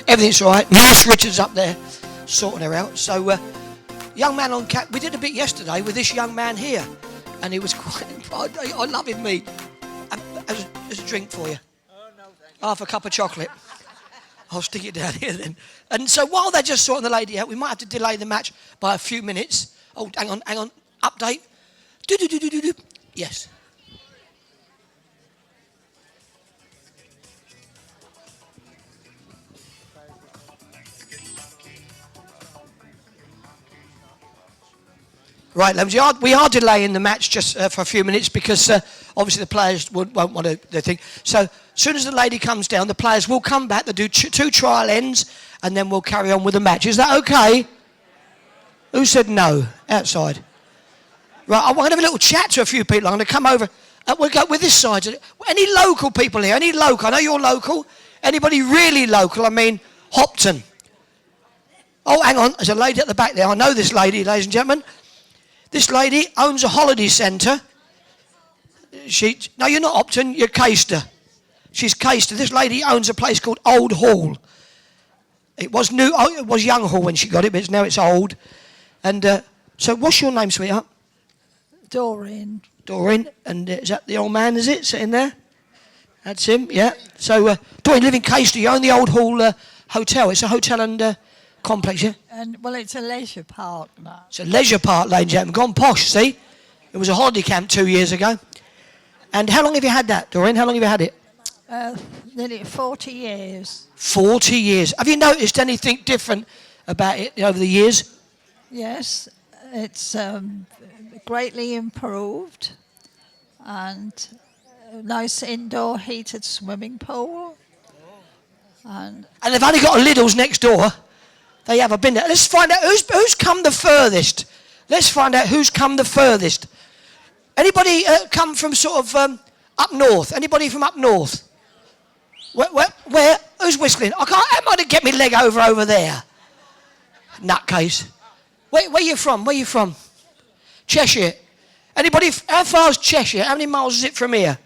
Everything's all right. Nurse Richard's up there sorting her out. So, young man on cat. We did a bit yesterday with this young man here, and he was quite. I love him, me. As a drink for you. Oh, no, thank you. Half a cup of chocolate. I'll stick it down here then. And so while they're just sorting the lady out, we might have to delay the match by a few minutes. Oh, hang on. Update. Do. Yes. Right, we are delaying the match just for a few minutes because obviously the players won't want to their thing. So as soon as the lady comes down, the players will come back. They'll do two trial ends and then we'll carry on with the match. Is that okay? Who said no? Outside. Right, I want to have a little chat to a few people. I'm going to come over. We'll go with this side. Any local people here? Any local? I know you're local. Anybody really local? I mean, Hopton. Oh, hang on. There's a lady at the back there. I know this lady, ladies and gentlemen. This lady owns a holiday centre. No, you're not Hopton, you're Caister. She's Caister. This lady owns a place called Old Hall. It was Young Hall when she got it, but now it's Old. And so what's your name, sweetheart? Doreen. Doreen. And is that the old man, is it, sitting there? That's him, yeah. So, Doreen, you live in Caister. You own the Old Hall Hotel. It's a hotel and complex, yeah? Well, it's a leisure park now. It's a leisure park, ladies and gentlemen. Gone posh, see? It was a holiday camp 2 years ago. And how long have you had that, Doreen? How long have you had it? Nearly 40 years. 40 years. Have you noticed anything different about it over the years? Yes, it's greatly improved. And a nice indoor heated swimming pool. And they've only got a Lidl's next door. They have. I've been there. Let's find out who's come the furthest. Let's find out who's come the furthest. Anybody come from sort of up north? Anybody from up north? Where? Who's whistling? I might get my leg over there. Nutcase. Where you from? Where you from? Cheshire. Anybody? How far is Cheshire? How many miles is it from here?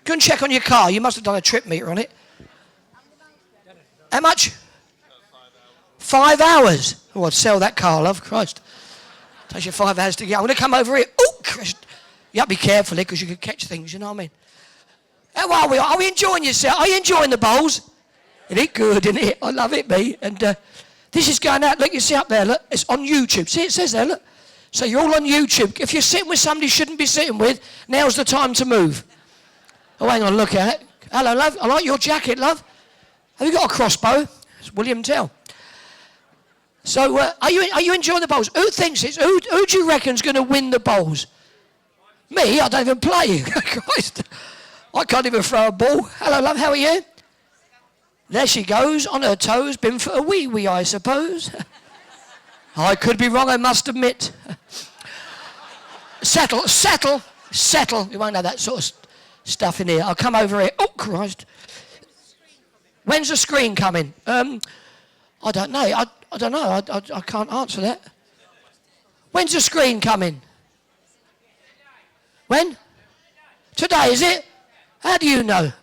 Go and check on your car. You must have done a trip meter on it. How much? 5 hours. Oh, I'd sell that car, love. Christ. Takes you 5 hours to get. I'm going to come over here. Oh, Christ. You have to be careful here because you could catch things, you know what I mean? How are we? Are we enjoying yourself? Are you enjoying the bowls? It ain't good, isn't it? I love it, me. And this is going out. Look, you see up there, look. It's on YouTube. See, it says there, look. So you're all on YouTube. If you're sitting with somebody you shouldn't be sitting with, now's the time to move. Oh, hang on, look at it. Hello, love. I like your jacket, love. Have you got a crossbow? It's William Tell. So, are you enjoying the bowls? Who thinks it's... Who do you reckon's going to win the bowls? Me? I don't even play. Christ. I can't even throw a ball. Hello, love. How are you? There she goes, on her toes. Been for a wee, I suppose. I could be wrong, I must admit. Settle. We won't have that sort of stuff in here. I'll come over here. Oh, Christ. When's the screen coming? I don't know. I don't know. I can't answer that. When's the screen coming? When? Today, is it? How do you know?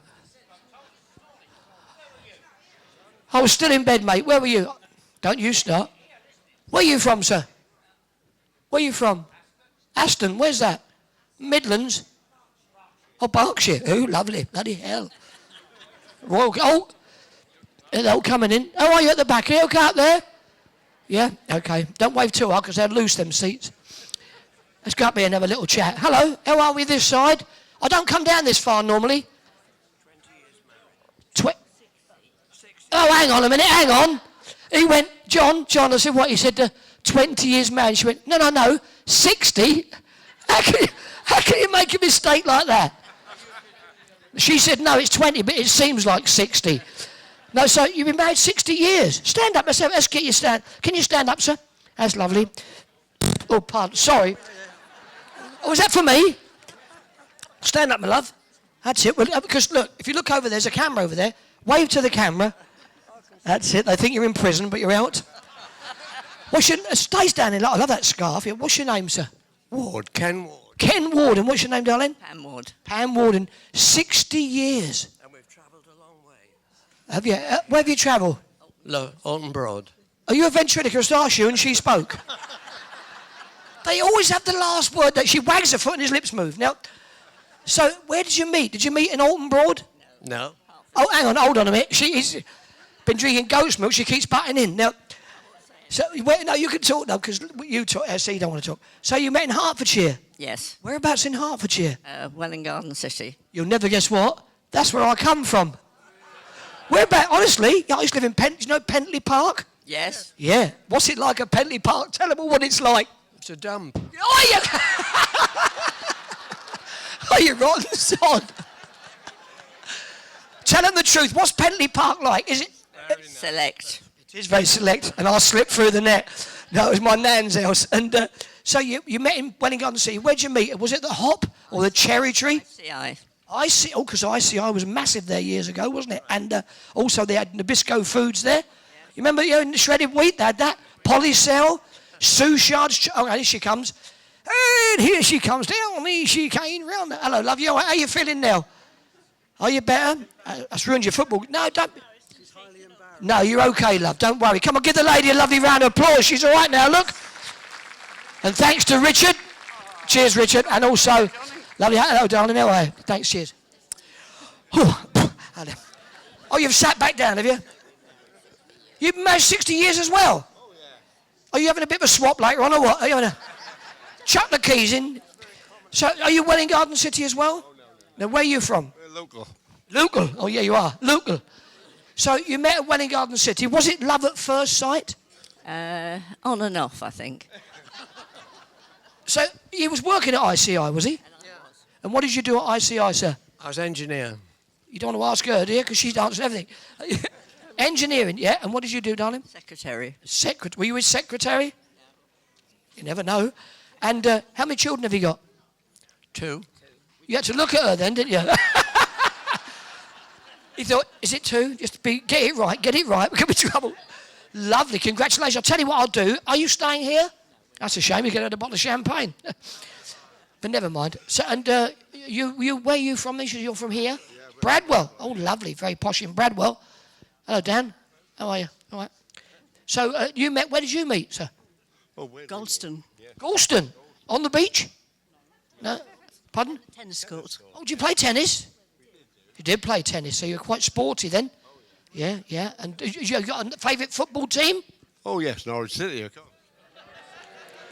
I was still in bed, mate. Where were you? Don't you start. Where are you from, sir? Where are you from? Aston. Where's that? Midlands. Oh, Berkshire. Oh, lovely. Bloody hell. Royal. Oh, they're all coming in. How are you at the back? Are you okay up there? Yeah? Okay. Don't wave too hard because they'll lose them seats. Let's go up here and have a little chat. Hello. How are we this side? I don't come down this far normally. 20 years married. Oh, hang on a minute. Hang on. He went, John, I said, what? He said, 20 years married. She went, no, 60? How can you make a mistake like that? She said, no, it's 20, but it seems like 60. No, so you've been married 60 years. Stand up. Let's get you stand. Can you stand up, sir? That's lovely. Oh, pardon. Sorry. Oh, was that for me? Stand up, my love. That's it. Well, because, look, if you look over, there's a camera over there. Wave to the camera. That's it. They think you're in prison, but you're out. What's your... Stay standing. I love that scarf. What's your name, sir? Ward, Ken Ward. Ken Ward. And what's your name, darling? Pam Ward. Pam Ward. 60 years. And we've travelled a long way. Have you? Where have you travelled? Alton Broad. Are you a ventriloquist, asked you, and she spoke? They always have the last word. That she wags her foot and his lips move. Now, so where did you meet? Did you meet in Alton Broad? No. Oh, hang on, hold on a minute. She's been drinking goat's milk. She keeps butting in. Now, so no, you can talk now because you talk. So you don't want to talk. So you met in Hertfordshire. Yes, Whereabouts in Hertfordshire? Welwyn Garden City. You'll never guess what. That's where I come from. Whereabouts? Honestly, I used to live in you know Pentley Park? Yes. Yeah. What's it like at Pentley Park? Tell them all what it's like. It's a dump. Oh, you... oh, you rotten sod. Tell them the truth. What's Pentley Park like? Is it... Select. It is very select, and I'll slip through the net. No, it was my nan's house. And so you met in Welwyn Garden City. Where'd you meet? Was it the Hop or the Cherry Tree? CI. ICI. Oh, because ICI was massive there years ago, wasn't it? And also they had Nabisco Foods there. You remember in the shredded wheat they had that? Polycell, Souchard's. Oh, here she comes. And here she comes down. Here she came round. Hello, love you. How you feeling now? Are you better? That's ruined your football. No, don't. No, you're okay, love. Don't worry. Come on, give the lady a lovely round of applause. She's all right now, look. And thanks to Richard. Cheers, Richard. And also, lovely. Hello, darling. How are you? Thanks, cheers. Oh, you've sat back down, have you? You've been married 60 years as well? Are you having a bit of a swap later on or what? Are you having a... Chuck the keys in. So, are you Welwyn Garden City as well? Now, where are you from? Local. Local. Oh, yeah, you are. Local. So, you met at Welwyn Garden City. Was it love at first sight? On and off, I think. So, he was working at ICI, was he? And what did you do at ICI, sir? I was engineer. You don't want to ask her, do you? Because she's answered everything. Engineering, yeah. And what did you do, darling? Secretary. Were you his secretary? You never know. And how many children have you got? 2. You had to look at her then, didn't you? He thought, is it 2? Just get it right, we're going to be trouble. Lovely, congratulations. I'll tell you what I'll do. Are you staying here? That's a shame, you could have a bottle of champagne. But never mind. So, and where are you from? You're from here? Yeah, Bradwell. Oh, lovely, very posh in Bradwell. Hello, Dan. How are you? All right. So, where did you meet, sir? Golston. Yeah. Galston. On the beach? No? Pardon? Tennis court. Oh, did you play tennis? You did play tennis, so you're quite sporty then. Yeah, yeah. And you got a favourite football team? Oh, yes, Norwich City. Of course.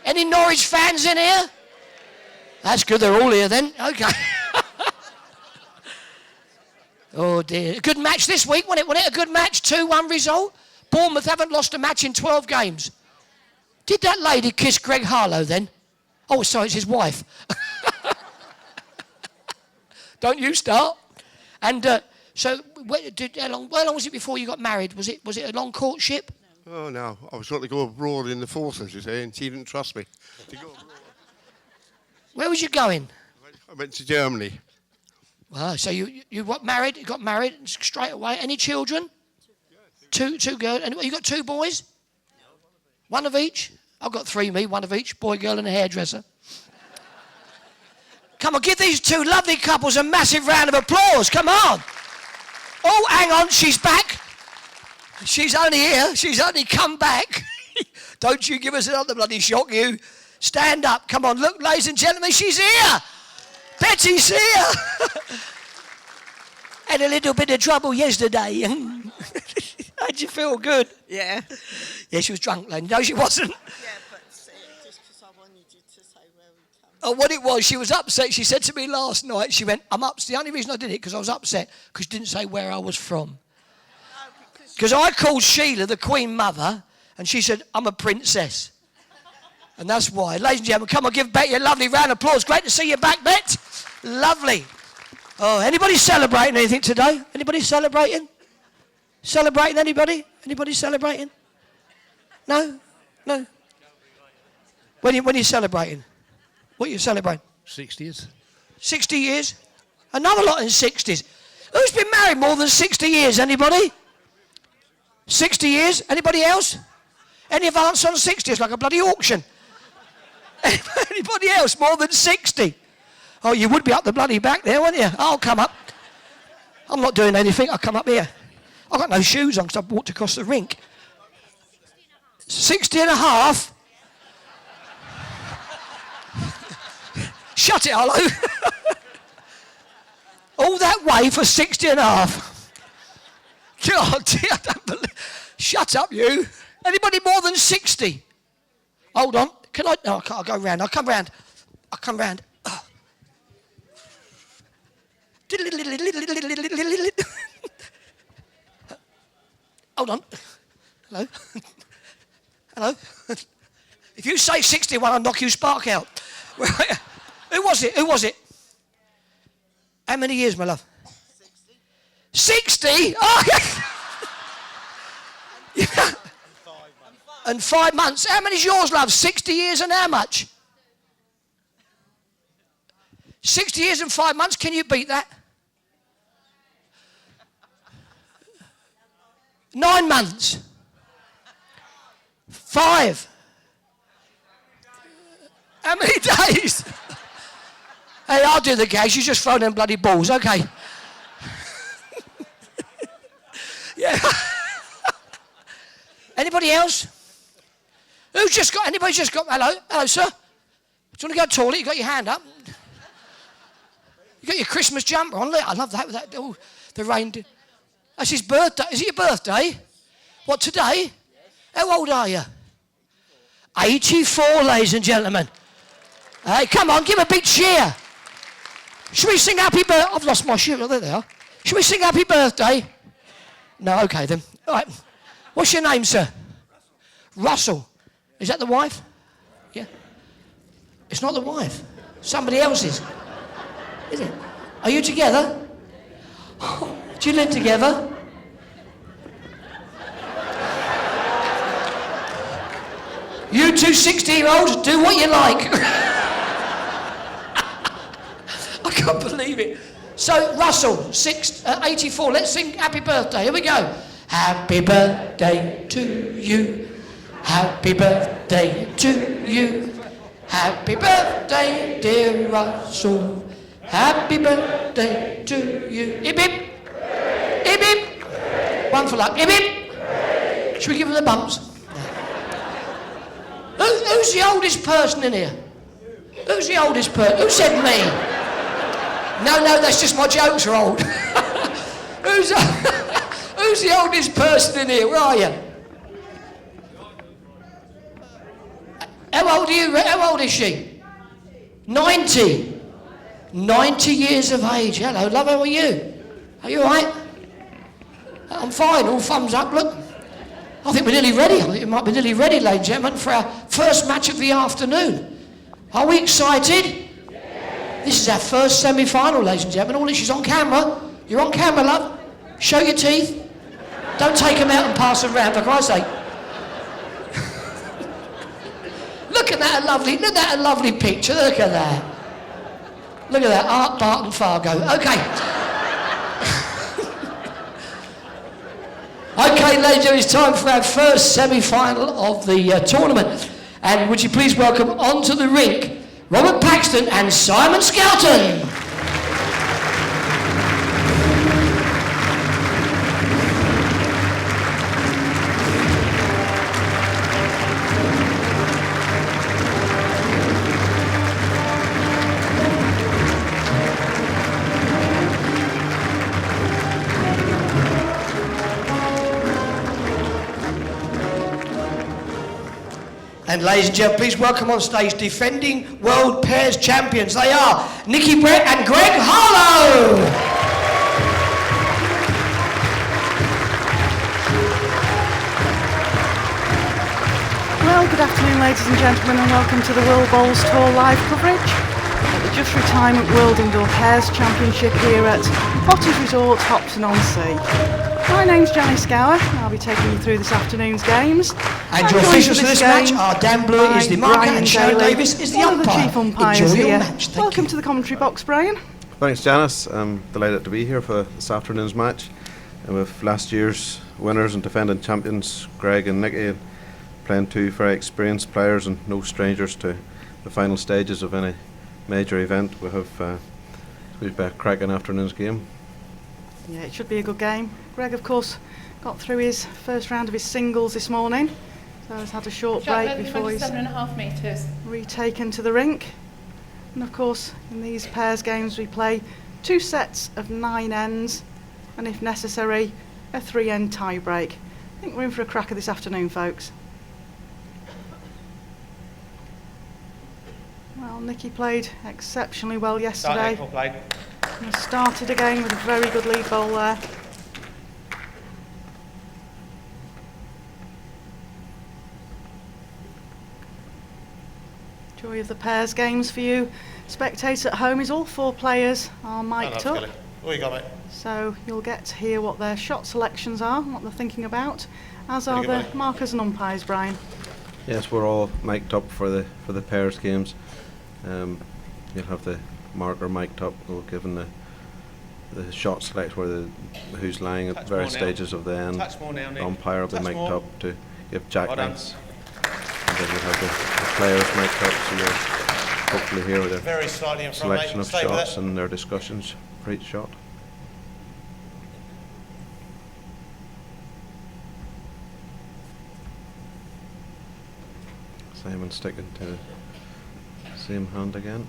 Any Norwich fans in here? That's good, they're all here then. Okay. Oh, dear. A good match this week, wasn't it? Wasn't it a good match? 2-1 result? Bournemouth haven't lost a match in 12 games. Did that lady kiss Greg Harlow then? Oh, sorry, it's his wife. Don't you start. And so, how long was it before you got married? Was it a long courtship? Oh, no. I was going to go abroad in the forces, you see, and she didn't trust me to go abroad. Where was you going? I went to Germany. Wow, so you got married straight away. Any children? Two girls. And you got 2 boys? One of each? I've got 3, one of each. Boy, girl and a hairdresser. Come on, give these 2 lovely couples a massive round of applause. Come on. Oh, hang on, she's back. She's only here. She's only come back. Don't you give us another bloody shock, you. Stand up. Come on, look, ladies and gentlemen, she's here. Betty's here. Had a little bit of trouble yesterday. How'd you feel? Good? Yeah. Yeah, she was drunk, lady. No, she wasn't. Yeah, but just because I wanted you to say where we come from. Oh, what it was, she was upset. She said to me last night, she went, I'm upset. The only reason I did it because I was upset because she didn't say where I was from. Because I called Sheila the Queen Mother and she said, I'm a princess. And that's why. Ladies and gentlemen, come on, give Betty a lovely round of applause. Great to see you back, Bet. Lovely. Oh, anybody celebrating anything today? Anybody celebrating? Celebrating anybody? Anybody celebrating? No? No? When are you celebrating? What are you celebrating? 60s. 60 years? Another lot in 60s. Who's been married more than 60 years? Anybody? 60 years? Anybody else? Any advance on 60? It's like a bloody auction. Anybody else more than 60? Oh, you would be up the bloody back there, wouldn't you? I'll come up. I'm not doing anything. I'll come up here. I've got no shoes on because I've walked across the rink. 60 and a half? Shut it, Arlo. All that way for 60 and a half. God, dear, I don't believe. Shut up, you. Anybody more than 60? Hold on. Can I? No, I'll go round. I'll come round. Oh. Hold on. Hello. Hello. If you say 61, I'll knock you spark out. Right. Who was it? How many years, my love? 60. 60? Oh, yeah. And 5 months. How many's yours, love? 60 years and how much? 60 years and 5 months. Can you beat that? 9 months. 5. How many days? Hey, I'll do the case. You just throw them bloody balls. Okay. Yeah. Anybody else? Anybody just got, hello, sir. Do you want to go to the toilet? You got your hand up. You got your Christmas jumper on. Look, I love that. Oh, the reindeer. That's his birthday. Is it your birthday? What, today? How old are you? 84, ladies and gentlemen. Hey, come on, give a big cheer. Should we sing happy birthday? I've lost my shoe. Oh, there they are. Should we sing happy birthday? No, okay then. All right. What's your name, sir? Russell. Is that the wife? Yeah. It's not the wife. Somebody else's. Is it? Are you together? Oh, do you live together? You two 60-year-olds, do what you like. I can't believe it. So, Russell, 84, let's sing happy birthday. Here we go. Happy birthday to you. Happy birthday to you. Happy birthday, dear Russell. Happy birthday to you. Hip hip. Hip hip. One for luck. Hip hip. Should we give them the bumps? Who's the oldest person in here? Who's the oldest person? Who said me? No, that's just my jokes are old. Who's the oldest person in here? Where are you? How old are you? How old is she? 90. 90 years of age. Hello, love, how are you? Are you all right? I'm fine, all thumbs up, look. I think we're nearly ready. I think it might be nearly ready, ladies and gentlemen, for our first match of the afternoon. Are we excited? Yes. This is our first semi-final, ladies and gentlemen. All this is on camera. You're on camera, love. Show your teeth. Don't take them out and pass them round, for Christ's sake. Look at that lovely picture. Look at that. Look at that, Art, Bart and Fargo. Okay. Okay, ladies and gentlemen, it's time for our first semi-final of the tournament. And would you please welcome onto the rink Robert Paxton and Simon Skelton. And ladies and gentlemen, please welcome on stage defending World Pairs Champions. They are Nikki Brett and Greg Harlow. Well, good afternoon, ladies and gentlemen, and welcome to the World Bowls Tour live coverage at the Just Retirement World Indoor Pairs Championship here at Potters Resort, Hopton-on-Sea. My name's Janice Gower, and I'll be taking you through this afternoon's games. And your officials for this match are Dan Blewett is the marker and Sharon Davis is the one umpire. of the chief umpires Enjoy here. your match. Welcome to the commentary box, Brian. Thanks, Janice. I'm delighted to be here for this afternoon's match with last year's winners and defending champions, Greg and Nicky, playing two very experienced players and no strangers to the final stages of any major event. We've a cracking afternoon's game. Yeah, it should be a good game. Greg, of course, got through his first round of his singles this morning, so he's had a short break before he's 7.5 metres. retaken to the rink. And of course, in these pairs games we play 2 sets of 9 ends, and if necessary, a 3-end tie break. I think we're in for a cracker this afternoon, folks. Well, Nikki played exceptionally well yesterday. And started again with a very good lead bowl there. Joy of the pairs games for you spectators at home is all 4 players are mic'd up. So you'll get to hear what their shot selections are, what they're thinking about, as are the markers and umpires, Brian. Yes, we're all mic'd up for the pairs games. You'll have the marker mic'd up. We'll given the shot select where who's lying at various stages of the end. The umpire will be mic'd up to give jack lengths. And then we'll have the players mic'd up, so you'll hopefully hear the selection of shots and their discussions for each shot. Simon sticking to the same hand again.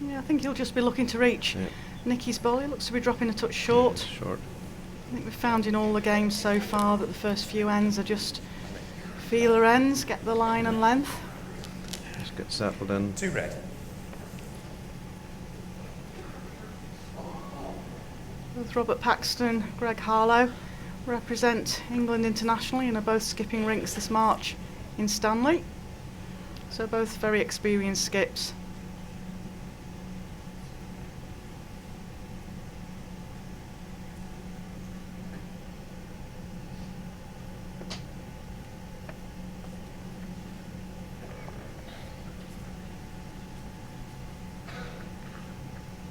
Yeah, I think he'll just be looking to reach Nicky's ball. He looks to be dropping a touch short. Short. I think we've found in all the games so far that the first few ends are just feeler ends, get the line and length. Just get settled in. 2 red. Both Robert Paxton and Greg Harlow represent England internationally and are both skipping rinks this March in Stanley. So both very experienced skips.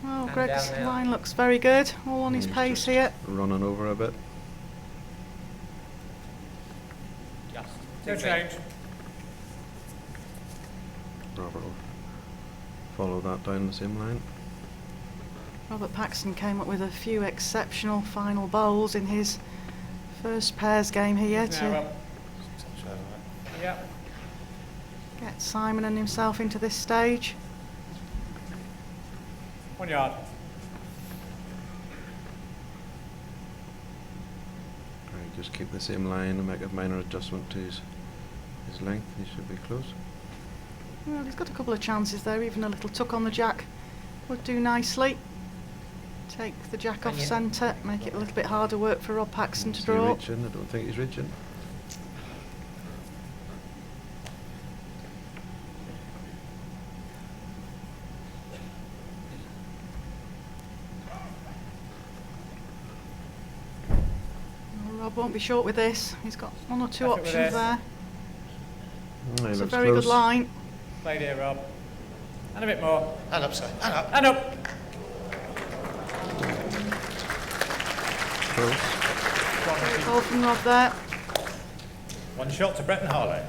Well, Greg's line looks very good, all on his pace here. Running over a bit. No change. Robert will follow that down the same line. Robert Paxton came up with a few exceptional final bowls in his first pairs game here to get Simon and himself into this stage. 1 yard. Right, just keep the same line and make a minor adjustment to his length. He should be close. Well, he's got a couple of chances there. Even a little tuck on the jack would do nicely. Take the jack off centre, make it a little bit harder work for Rob Paxton to draw. Reaching? I don't think he's reaching. Well, Rob won't be short with this. He's got 1 or 2 options there. It's a very close. good line. Played here, Rob. And a bit more. And up, sir. And up. And up. Close. Ball from Rob there. 1 shot to Bretton Harlow.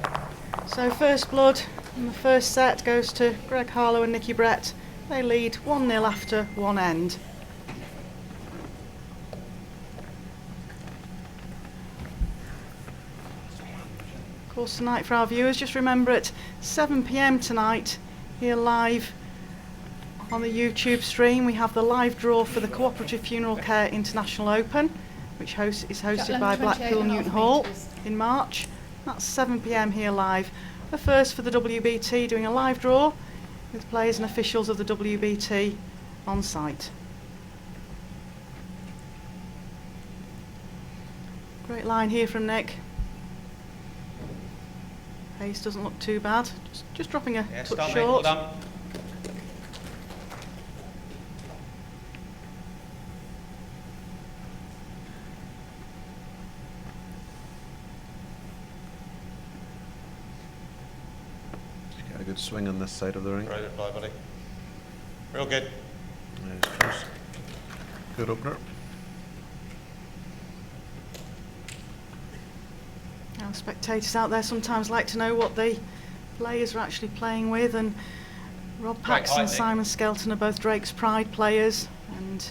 So first blood in the first set goes to Greg Harlow and Nicky Brett. They lead 1-0 after 1 end. Of course, tonight for our viewers, just remember at 7 p.m. tonight, here live on the YouTube stream, we have the live draw for the Cooperative Funeral Care International Open, which is hosted by Blackpool Newton Hall in March. That's 7 p.m. here live. The first for the WBT, doing a live draw with players and officials of the WBT on site. Great line here from Nick. Pace doesn't look too bad. Just dropping a touch short. Well Just get a good swing on this side of the ring. Great reply, buddy. Real good. Good opener. Now, spectators out there sometimes like to know what the players are actually playing with, and Rob Paxton and Simon Skelton are both Drake's Pride players, and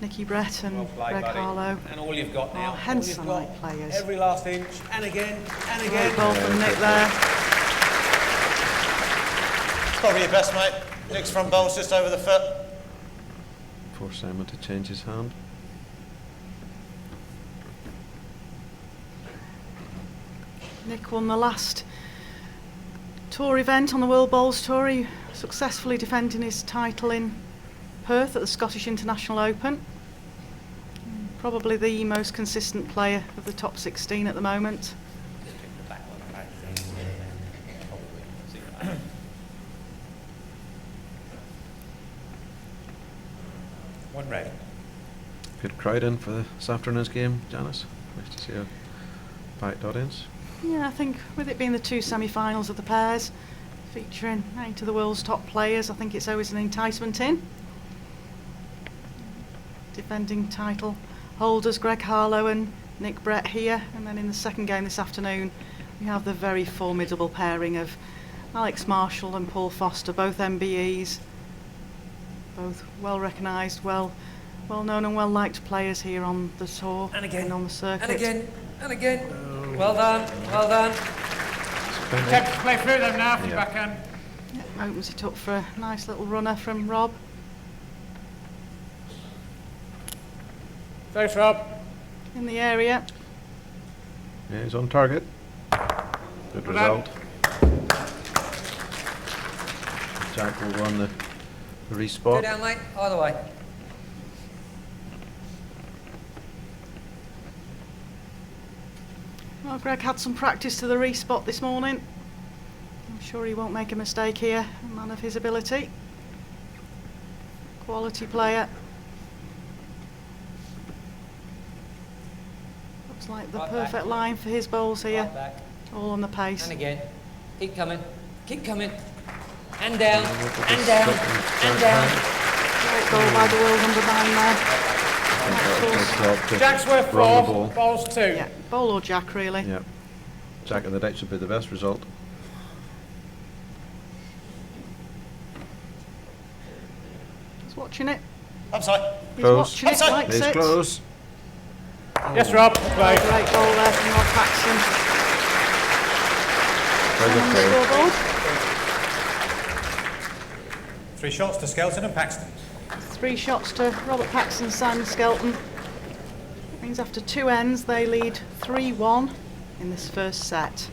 Nicky Brett and Well played, Greg buddy. Harlow. And all you've got now. Are all you've got. Hensonite players. Every last inch. And again. And again. Great ball from Nick there. Probably your best, mate. Nick's front bowl's just over the foot. Force Simon to change his hand. Nick won the last tour event on the World Bowls Tour. He successfully defending his title in Perth at the Scottish International Open. Probably the most consistent player of the top 16 at the moment. One ready. Good crowd in for this afternoon's game, Janice. Nice to see a packed audience. Yeah, I think with it being the two semi-finals of the pairs, featuring 8 of the world's top players, I think it's always an enticement in. Defending title holders Greg Harlow and Nick Brett here, and then in the second game this afternoon we have the very formidable pairing of Alex Marshall and Paul Foster, both MBEs, both well recognised, well known and well liked players here on the tour and on the circuit. And again, and again. Well done, well done. Play through them now for Yeah. backhand. Yeah, opens it up for a nice little runner from Rob. Face Rob. In the area. Yeah, he's on target. Good result. Jack will run the Go respot. down, mate. Either way. Well, Greg had some practice to the respot this morning. I'm sure he won't make a mistake here, a man of his ability. Quality player. Looks like the Right perfect back. line for his bowls here. Right back. All on the pace. And again. Keep coming. Keep coming. And down. And down. And down. Great ball by the world number 9 there. Jack's worth Run the 4. ball. Bowls 2. Yeah, bowl or jack really. Yeah. Jack in the deck should be the best result. He's watching it. Upside. He's Close. watching it, Outside. likes He's it. close. Yes, Rob. Play. Great ball there from Rob Paxton. Very good On the play. scoreboard. 3 shots to Skelton and Paxton. 3 shots to Robert Paxton, Simon Skelton. That means after 2 ends they lead 3-1 in this first set.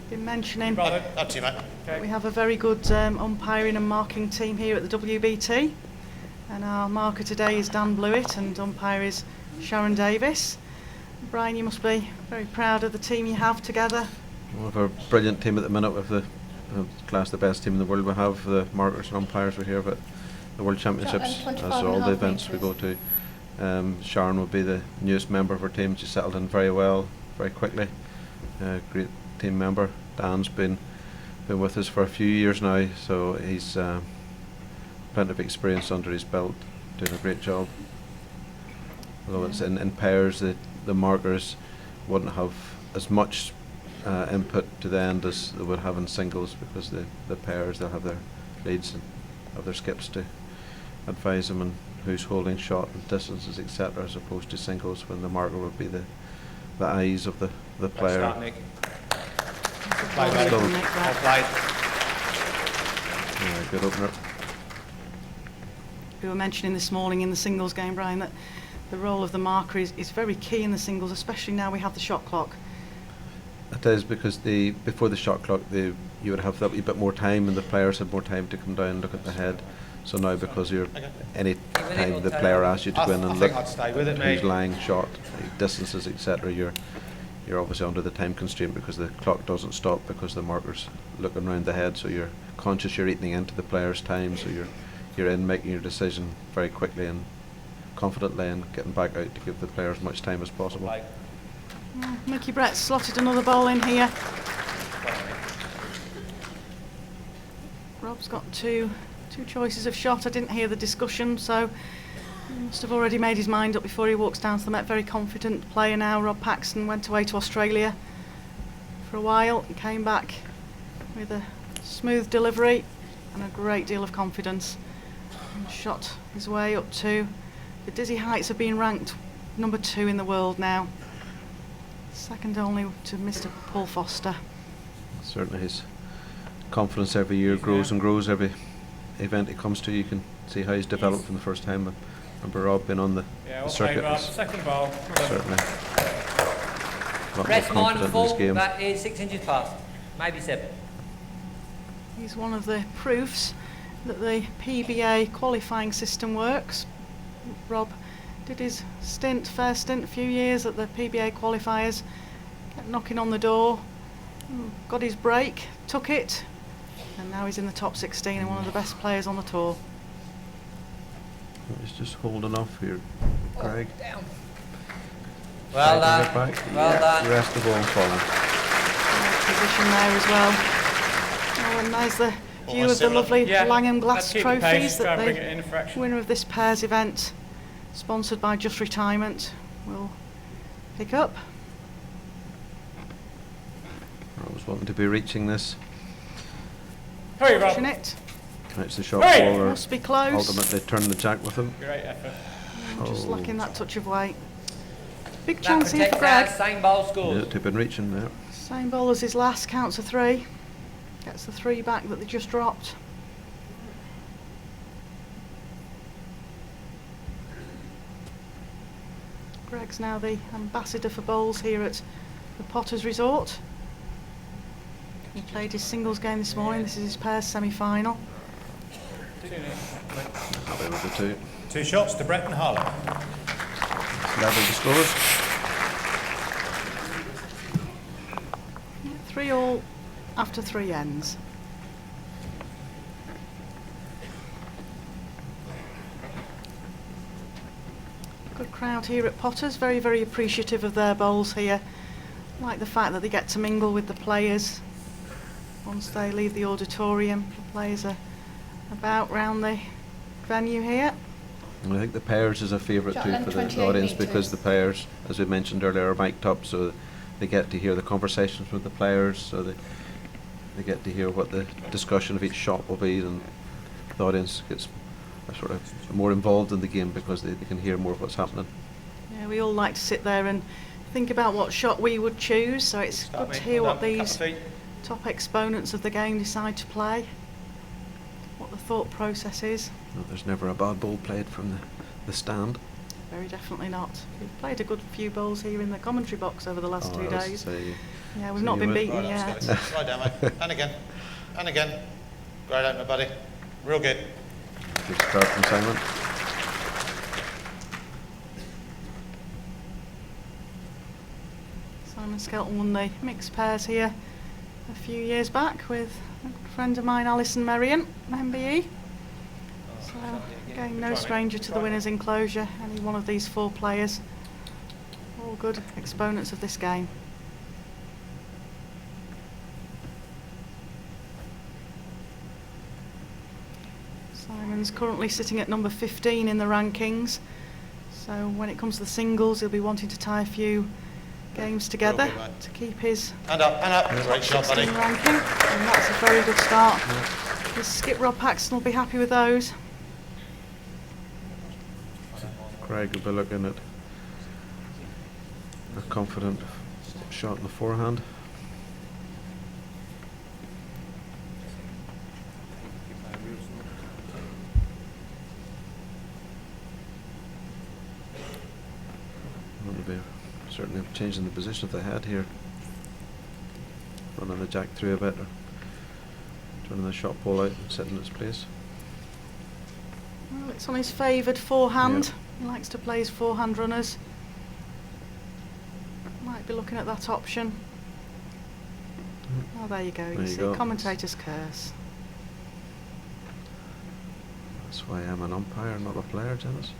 Been mentioning Brother. Up to you, mate. we have a very good umpiring and marking team here at the WBT, and our marker today is Dan Blewett and umpire is Sharon Davis. Brian, you must be very proud of the team you have together. We have a brilliant team at the minute with the class the best team in the world. We have the markers and umpires we here, but the World Championships, as all the events we go to. Sharon will be the newest member of our team. She settled in very well, very quickly. Great team member. Dan's been with us for a few years now, so he's plenty of experience under his belt, doing a great job. Although it's in pairs, the markers wouldn't have as much input to the end as they would have in singles, because the pairs, they'll have their leads and have their skips to advise them on who's holding shot and distances, etc., as opposed to singles when the marker would be the eyes of the player. Start, Nick. Well buddy. done, Nick, Well that. played. Yeah, good opener. We were mentioning this morning in the singles game, Brian, that the role of the marker is very key in the singles, especially now we have the shot clock. It is, because before the shot clock you would have that wee bit more time, and the players had more time to come down and look at the head. So now, because any time the player asks you to go in I and think look I'd stay with it, who's mate. lying shot, distances, etc., you're obviously under the time constraint, because the clock doesn't stop because the marker's looking round the head, so you're conscious you're eating into the player's time, so you're in making your decision very quickly and confidently, and getting back out to give the player as much time as possible. Nicky Brett slotted another ball in here. Rob's got two choices of shot. I didn't hear the discussion, so he must have already made his mind up before he walks down to the Met. Very confident player now. Rob Paxton went away to Australia for a while and came back with a smooth delivery and a great deal of confidence. And shot his way up to the dizzy heights of being ranked number 2 in the world now. Second only to Mr. Paul Foster. Certainly his confidence every year grows and grows. Every event he comes to, you can see how he's developed from the first time. I remember Rob being on the circuit. Rob. Second ball. Certainly a lot Rest more mine confident in his full, game. that is 6 inches past, maybe 7. He's one of the proofs that the PBA qualifying system works. Rob did his fair stint, a few years at the PBA qualifiers, kept knocking on the door, got his break, took it, and now he's in the top 16 and one of the best players on the tour. He's just holding off here, Craig. Down. Well Taking it done. back. Well Yeah, done. the rest of the ball falling. Position there as well. Oh, and there's the view Almost of the similar. lovely Yeah, Langham Glass let's keep the pace, trophies try that and bring it in a the fraction. winner of this pairs event, sponsored by Just Retirement, will pick up. I was wanting to be reaching this. Hurry, Rob. Pushing it. Connects the shot Hey! ball, or Must be close. ultimately turn the jack with him. Great effort. Just lacking that touch of weight. Big That chance here for protects Greg. our same bowl scores. Yeah, they've been reaching there. Same ball as his last, counts a 3. Gets the 3 back that they just dropped. Greg's now the ambassador for bowls here at the Potters Resort. He played his singles game this morning. This is his pairs semi-final. Happy with the 2. 2 shots to Bretton Harlow. Level the scores. 3 all after 3 ends. Good crowd here at Potters, very, very appreciative of their bowls here. Like the fact that they get to mingle with the players once they leave the auditorium. The players are about round the venue here. And I think the pairs is a favourite too for the audience because the pairs, as we mentioned earlier, are mic'd up, so they get to hear the conversations with the players, so they get to hear what the discussion of each shot will be, and the audience gets sort of more involved in the game because they can hear more of what's happening. Yeah, we all like to sit there and think about what shot we would choose, so it's good to hear what these top exponents of the game decide to play, what the thought process is. Well, there's never a bad ball played from the stand. Very definitely not. We've played a good few bowls here in the commentary box over the last 2 days. Yeah, we've not been beaten yet. Slide down, mate. And again. And again. Great opener, buddy. Real good. Good start from Simon. Simon Skelton won the mixed pairs here a few years back with a friend of mine, Alison Merrion, MBE. So, again, no stranger to the winner's enclosure, any one of these 4 players. All good exponents of this game. Simon's currently sitting at number 15 in the rankings. So when it comes to the singles, he'll be wanting to tie a few games together to keep his Hand up, hand up. Great shot, buddy. ranking, and that's a very good start. His skip Rob Paxton will be happy with those. Craig will be looking at a confident shot in the forehand. Would be certainly changing the position if they had here. Running the jack through a bit, or turning the shot ball out and setting its place. Well, it's on his favoured forehand. Yeah. He likes to play his forehand runners. Might be looking at that option. Oh, there you go. You There you see, go. commentator's curse. That's why I'm an umpire, not a player, Janice.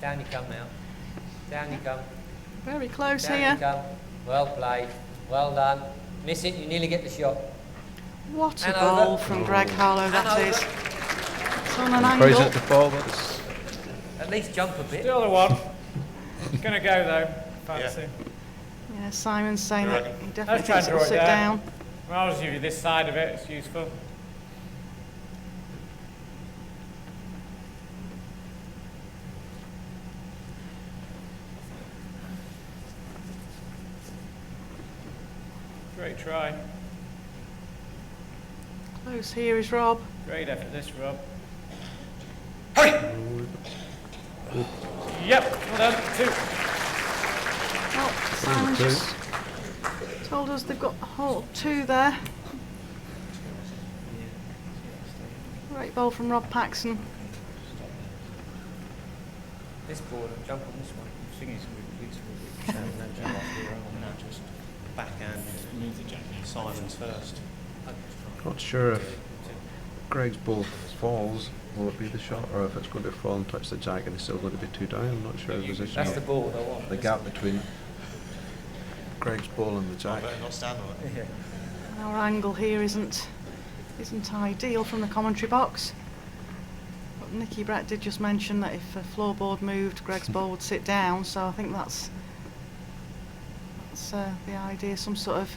Down you come now. Down you come. Very close Down here. you come. Well played. Well done. Miss it, you nearly get the shot. What a And goal over. from Greg Harlow, that And is. over. It's on an Praise angle. it to fall, but it's At least jump a bit. Still the one. It's going to go though. Fancy. Yeah, Simon's saying You that reckon? he definitely Let's try thinks and it'll draw it sit down. down. Well, I'll just give you this side of it, it's useful. Great try. Close here is Rob. Great effort this, Rob. Hurry! Yep, well done. 2. Well, Simon just told us they've got a hole 2 there. Great ball from Rob Paxson. This board, jump on this one. The thing is, we can then jump off your own now, just backhand Simon's first. Not sure if Greg's ball falls, will it be the shot, or if it's going to fall and touch the jack and it's still going to be 2 down. I'm not sure the position. That's the ball I want. The gap between Greg's ball and the jack. Better not stand on it. Yeah. Our angle here isn't ideal from the commentary box. But Nicky Brett did just mention that if a floorboard moved, Greg's ball would sit down. So I think that's the idea. Some sort of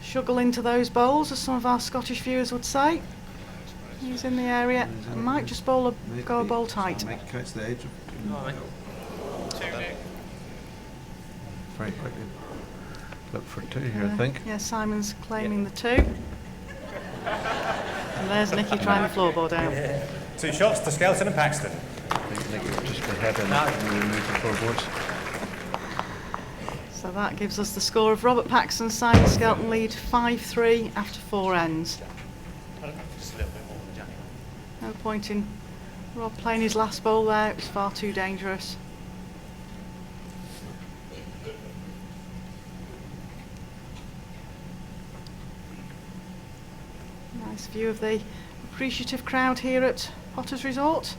shuggle into those bowls, as some of our Scottish viewers would say. He's in the area and might just go a bowl tight. Might catch the edge. Very quickly. Look for 2 here, I think. Yeah, Simon's claiming the 2. And there's Nicky trying the floorboard out. 2 shots to Skelton and Paxton. I think Nicky will just be heading and remove the floorboards. So that gives us the score of Robert Paxton, Simon Skelton lead 5-3 after 4 ends. Just a little bit more than Jack. No point in Rob playing his last bowl there, it was far too dangerous. Nice view of the appreciative crowd here at Potters Resort.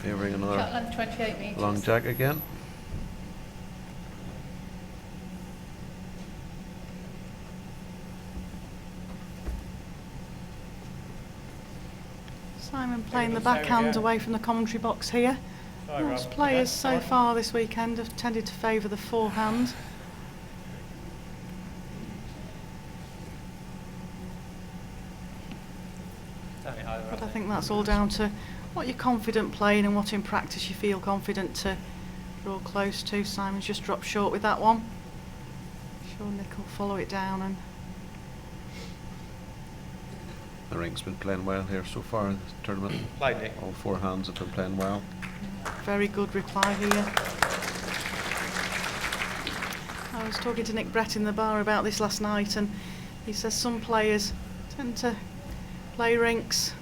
Favouring another Shetland 28 metres. long jack again. Simon playing the backhand away from the commentary box here. Most players so far this weekend have tended to favour the forehand. But I think that's all down to what you're confident playing and what in practice you feel confident to draw close to. Simon's just dropped short with that one. Sure Nick will follow it down. And The ring's been playing well here so far in the tournament. Played Nick. All 4 hands have been playing well. very good reply here. I was talking to Nick Brett in the bar about this last night, and he says some players tend to play rinks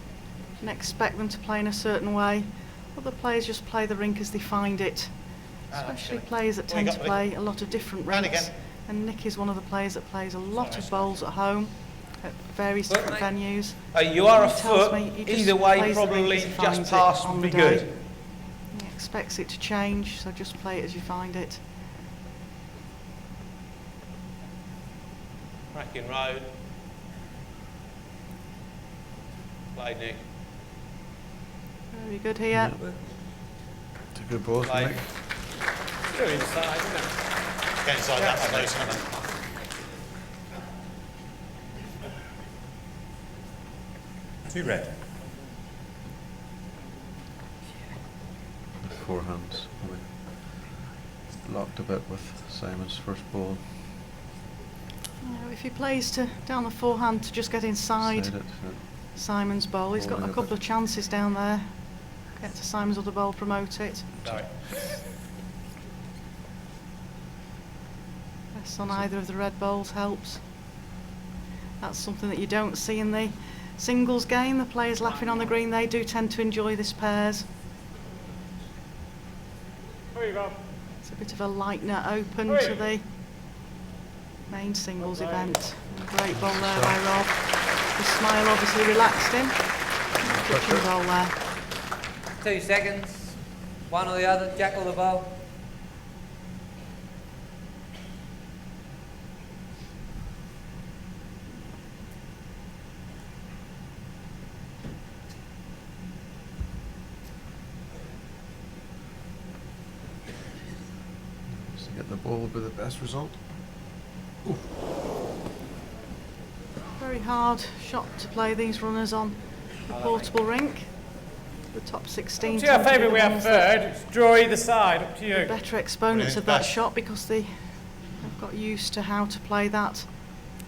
and expect them to play in a certain way. Other players just play the rink as they find it, especially players that tend to play a lot of different rinks. And Nick is one of the players that plays a lot of bowls at home at various different venues. You are a He tells foot. me he just Either way, plays the rink probably as he just finds it past on would be the day. good. He expects it to change, so just play it as you find it. Cracking road. Played Nick. Very good here. It's a good ball, Played. Nick. Go inside, isn't it? Get inside that space, isn't it? Two red. 4 hands. We locked a bit with Simon's first ball. If he plays to down the forehand to just get inside Side it, Simon's bowl, he's got Bowling a a couple bit. of chances down there. Get to Simon's other bowl, promote it. Sorry. Press on either of the red bowls helps. That's something that you don't see in the singles game. The players laughing on the green, they do tend to enjoy this pairs. It's a bit of a lightener open to the main singles event. And a great ball there by Rob. The smile obviously relaxed him. Pitching ball there. 2 seconds. One or the other. Jack or the bowl. get the ball would be the best result. Very hard shot to play these runners on the portable rink. The top 16. To your tend to be favourite, the we have ones that third. It's draw either side. Up to you. are better exponents of that shot because they've got used to how to play that.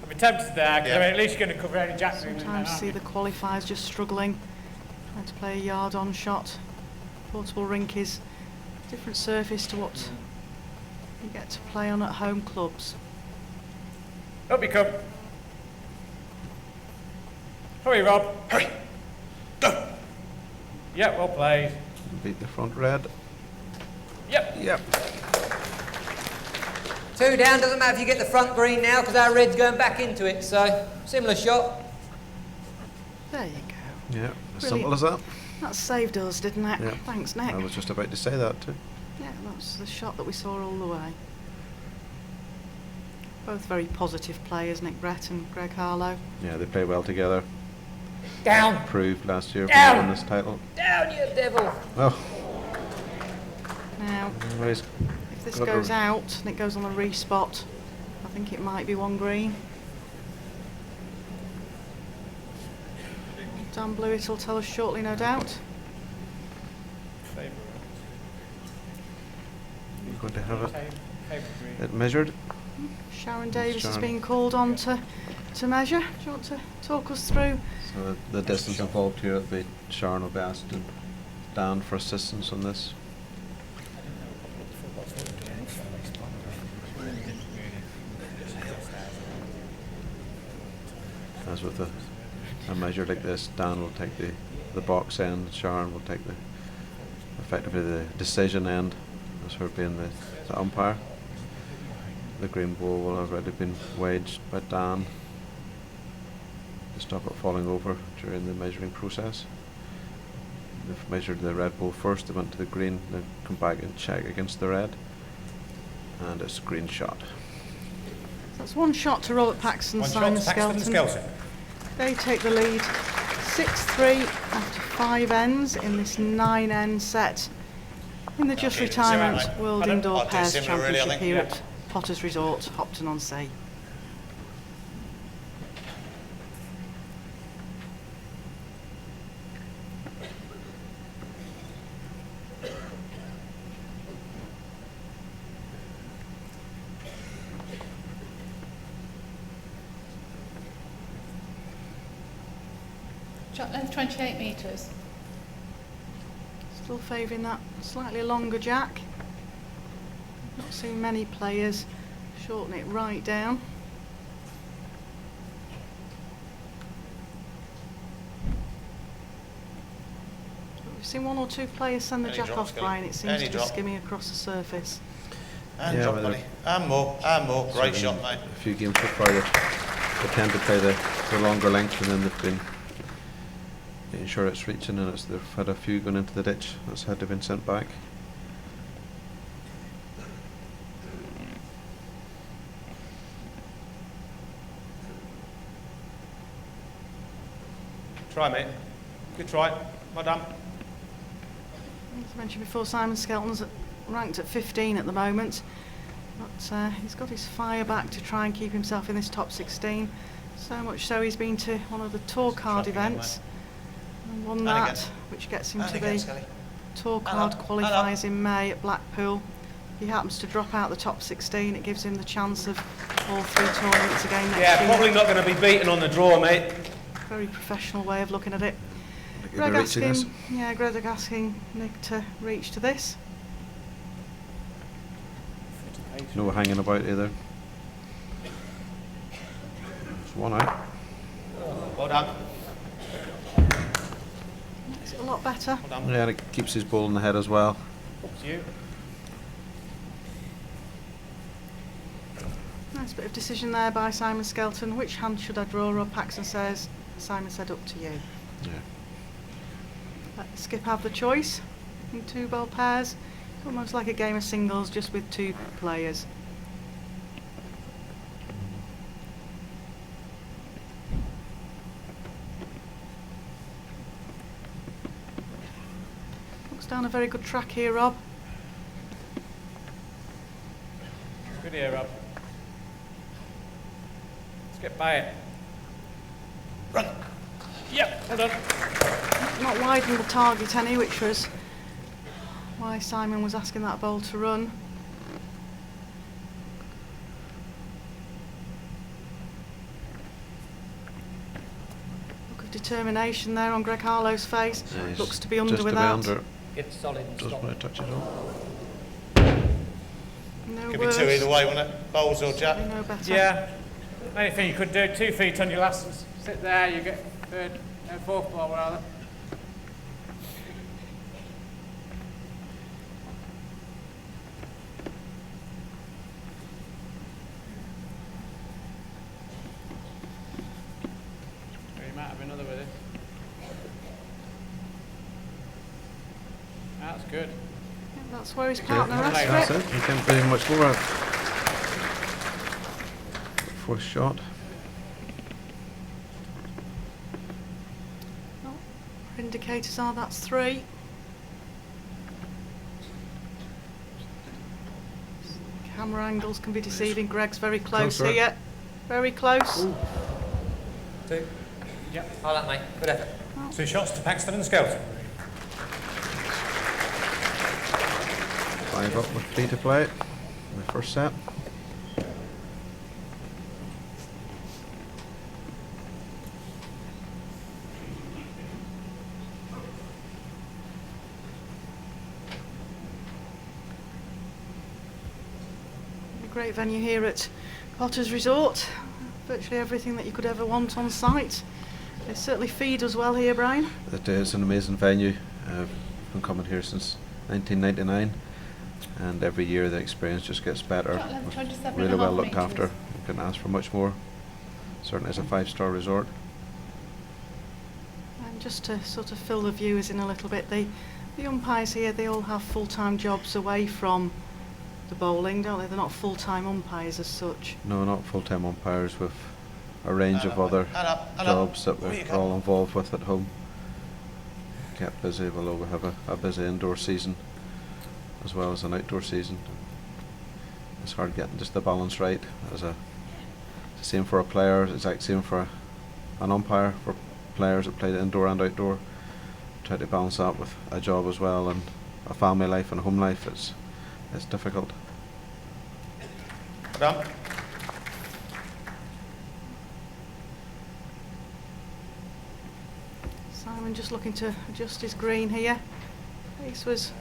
I'd be tempted there, because at least you're going to cover any jack. Sometimes see the qualifiers just struggling, trying to play a yard-on shot. Portable rink is a different surface to what you get to play on at home clubs. Up you come. Hurry, Rob. Hurry. Go. Yep, well played. Beat the front red. Yep. Yep. 2 down, doesn't matter if you get the front green now because our red's going back into it, so similar shot. There you go. Yeah, as Brilliant. simple as that. That saved us, didn't it? Yeah. Thanks, Nick. I was just about to say that too. Yeah, that's the shot that we saw all the way. Both very positive players, Nick Brett and Greg Harlow. Yeah, they play well together. Down. Proved last year Down. for winning this title. Down, you devil. Oh, Now, anyways, if this got goes a- out and it goes on the respot, I think it might be one green. Dan Blewett will tell us shortly, no doubt. you're going to have it measured. Sharon Davis has Sharon. been called on to measure. Do you want to talk us through? So the distance involved here would be Sharon will be asked and Dan for assistance on this. As with a measure like this, Dan will take the box end, Sharon will take effectively the decision end, as her being the umpire. The green ball will have already been waged by Dan to stop it falling over during the measuring process. They've measured the red ball first, they went to the green, they've come back and check against the red, and it's a green shot. That's one shot to Robert Paxton, One Simon shot, Paxton and Skelton. Skelton. They take the lead 6-3 after 5 ends in this 9-end set in the Just Retirement Zero, mate. World Pardon? Indoor I'll do Pairs similar, really, I Championship think, here yeah. at Potters Resort, Hopton-on-Sea. Shot length 28 metres. Still favouring that slightly longer jack. Not seeing many players shorten it right down. But we've seen 1 or 2 players send the Any jack drop, off, Skelly? Brian. It seems Any to be drop. skimming across the surface. And Yeah, drop, well, buddy. And more. And more. Great shot, mate. A few games so far they tend to play the longer length, and then they've been making sure it's reaching, and they've had a few going into the ditch. That's had to been sent back. Try, mate. Good try. Well done. As I mentioned before, Simon Skelton's ranked at 15 at the moment, but he's got his fire back to try and keep himself in this top 16. So much so he's been to one of the tour card again, events and won And that, again. which gets him And to again, the Skelly. tour And card up, qualifiers in May at Blackpool. If he happens to drop out the top 16, it gives him the chance of all 3 tournaments again next Yeah, year. probably not going to be beaten on the draw, mate. Very professional way of looking at it. You'll Greg be reaching this. Greg asking Nick to reach to this. No hanging about either. It's one out. Well done. Makes it a lot better. Well done. Yeah, and it keeps his ball in the head as well. It's you. Nice bit of decision there by Simon Skelton. Which hand should I draw? Rob Paxton says. Simon said up to you. Yeah. Let the skip have the choice in 2 ball pairs. It's almost like a game of singles, just with 2 players. Looks down a very good track here, Rob. Good ear up. Let's get by it. Run. Yep, well done. Not widened the target any, which was why Simon was asking that bowl to run. Look of determination there on Greg Harlow's face. Nice. Looks to be under Just without. to be under. Get solid and Doesn't stop. want to touch it all. No Could be worse. two either way, wouldn't it? Bowls or Jack? No better. Yeah. Anything you could do, 2 feet on your last. Sit there, you get fourth ball rather. You might have another with it. That's good. Yeah, that's where his partner Yeah, asked that's for it. it. You can't do much more out. Fourth shot. Indicators are that's 3. Camera angles can be deceiving. Greg's very close Closer. here. Very close. 2. Yep. All that, mate. Good effort. 2 shots to Paxton and Skelton. 5 up with 3 to play in the first set. A great venue here at Potter's Resort. Virtually everything that you could ever want on site. They certainly feed us well here, Brian. It is an amazing venue. I've been coming here since 1999, and every year the experience just gets better. We're really well looked after. You couldn't ask for much more. Certainly is a 5-star resort. And just to sort of fill the viewers in a little bit, the umpires here, they all have full-time jobs away from the bowling, don't they? They're not full-time umpires as such. No, not full-time umpires, with a range of other jobs that we're all involved with at home. Kept busy, although we have a busy indoor season as well as an outdoor season. It's hard getting just the balance right. It's the same for a player, exact same for an umpire, for players that play the indoor and outdoor. Try to balance that with a job as well, and a family life and a home life. It's difficult. Done. Simon just looking to adjust his green here. Pace was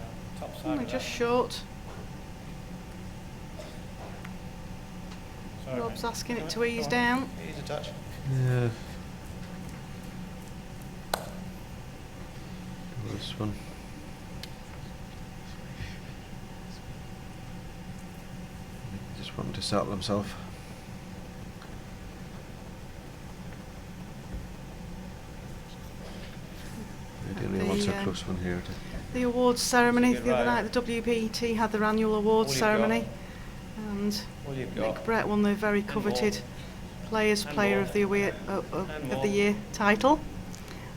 only just short. Sorry, Rob's mate. asking it to ease down. Ease a touch. Yeah. This one. Just wanting to settle himself. Ideally, he wants a close one here. The awards ceremony Get the other right. night, the WPT had their annual awards All you've ceremony, and All you've Nick got. Brett won the very coveted Players And Player more. of the Year, And of more. the Year title,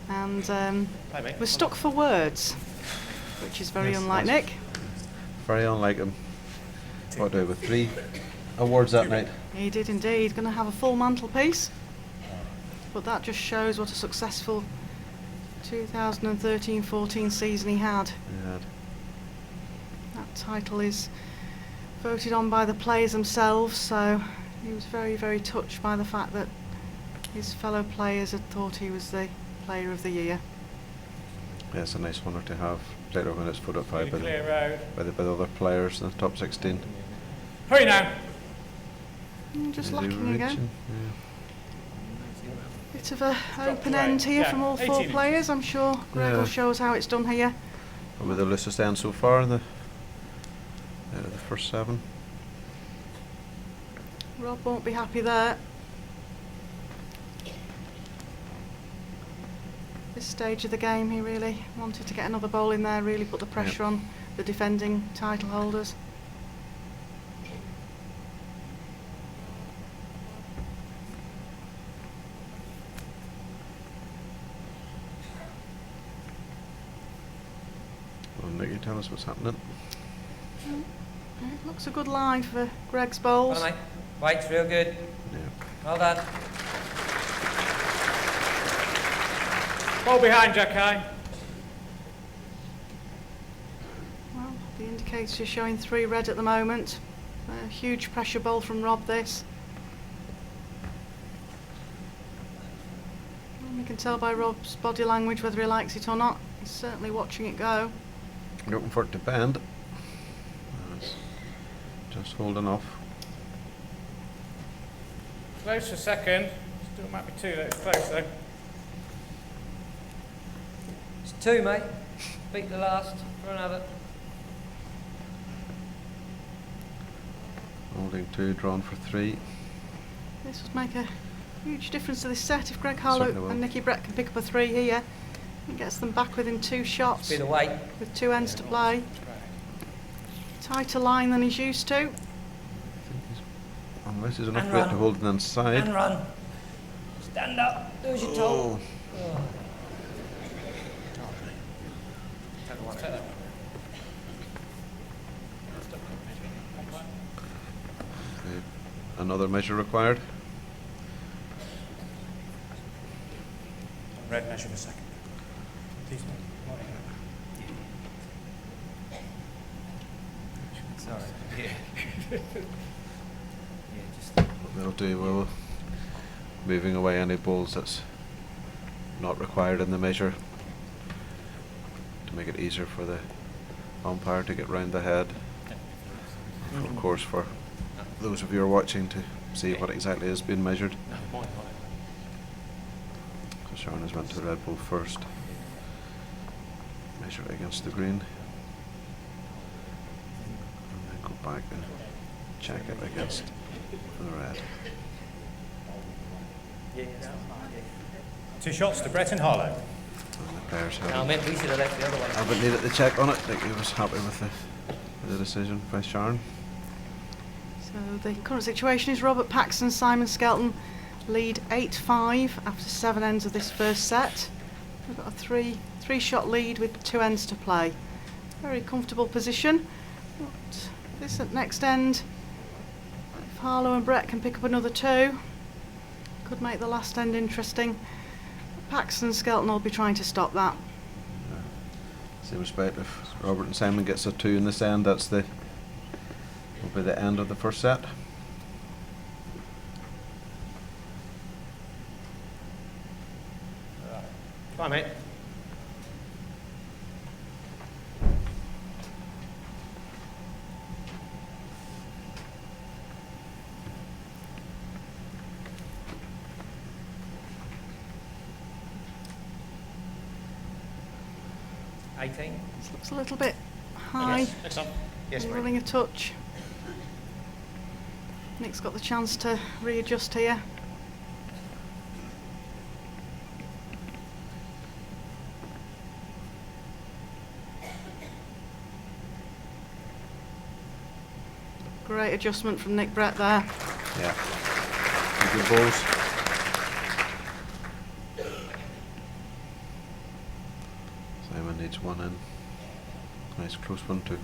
and Play, mate. was stuck for words, which is very Yes, unlike that's- Nick. Very unlike him. What do with 3 awards that night? He did indeed. Going to have a full mantelpiece, but that just shows what a successful 2013-14 season he had. Yeah. That title is voted on by the players themselves, so he was very, very touched by the fact that his fellow players had thought he was the Player of the Year. Yeah, it's a nice honour to have, particularly when it's put up by Really clear road. the other players in the top 16. Hurry now. Just Is he lacking again. reaching? Bit of a open away. end here Yeah, from all 18 four inches. players. I'm sure Greg Yeah. will show us how it's done here. Probably the loosest end so far in the first 7. Rob won't be happy there. This stage of the game, he really wanted to get another bowl in there, really put the pressure on the defending title holders. Well, Nick, you tell us what's happening. It looks a good line for Greg's bowls. Well, mate. Weight's real good. Well done. Ball behind, Jacky. Well, the indicators are showing 3 red at the moment. A huge pressure bowl from Rob, this. And you can tell by Rob's body language whether he likes it or not. He's certainly watching it go. Looking for it to bend. It's just holding off. Close for second. Still might be 2 though. It's close though. It's 2, mate. Beat the last for another. Holding 2, drawn for 3. This would make a huge difference to this set if Greg Certainly Harlow will. and Nicky Brett can pick up a 3 here. It gets them back within 2 shots Be the weight. with 2 ends to play. Tighter line than he's used to. Unless there's enough And weight run. to hold it inside. And run. Stand up. Do as you're told. Oh. Another measure required. Red measure for second. Please, Sorry. Yeah. They'll do well. Moving away any balls that's not required in the measure to make it easier for the umpire to get round the head. Of course, for those of you who are watching to see what exactly is being measured. So Sharon has went to the red ball first. Measure it against the green. And then go back and check it against the red. 2 shots to Brett and Harlow. And the players No, I meant we should have left the other way. I would needed to check on it. I think he was happy with the decision by Sharon. So the current situation is Robert Paxton, Simon Skelton lead 8-5 after 7 ends of this first set. We've got a 3-shot lead with 2 ends to play. Very comfortable position. But this at next end, if Harlow and Brett can pick up another 2, could make the last end interesting. Paxton and Skelton will be trying to stop that. Same respect, if Robert and Simon gets a 2 in this end, will be the end of the first set. Come on, mate. This looks a little bit high. Yes, next time. Yes, mate. Rolling a touch. Nick's got the chance to readjust here. Great adjustment from Nick Brett there. Yeah. Good balls. Simon needs 1 in. Nice close one too.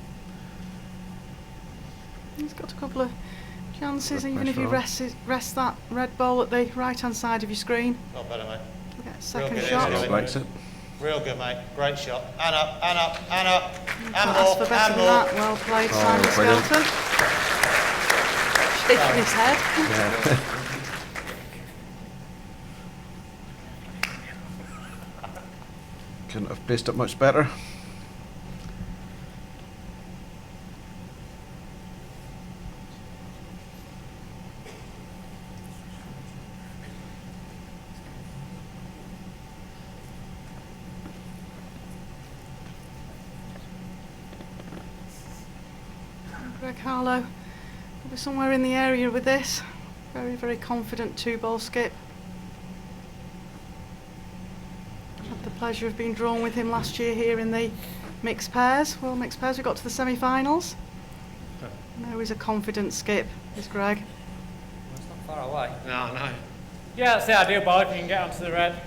He's got a couple of chances, Good even if he pressure on. rests that red ball at the right-hand side of your screen. Not better, mate. We'll get a second good, shot. isn't it? Likes it. Real good, mate. Great shot. And up, and up, and up. And Can't more, ask for better and than more. that. Well played, Oh, Simon brilliant. Skelton. Shaking his head. Yeah. Couldn't have placed it much better. Greg Harlow will be somewhere in the area with this. Very, very confident 2-ball skip. Had the pleasure of being drawn with him last year here in the mixed pairs. Well, mixed pairs, we got to the semi-finals. Now he's a confident skip, is Greg. It's not far away. No, no. Yeah, that's the ideal ball if you can get onto the red.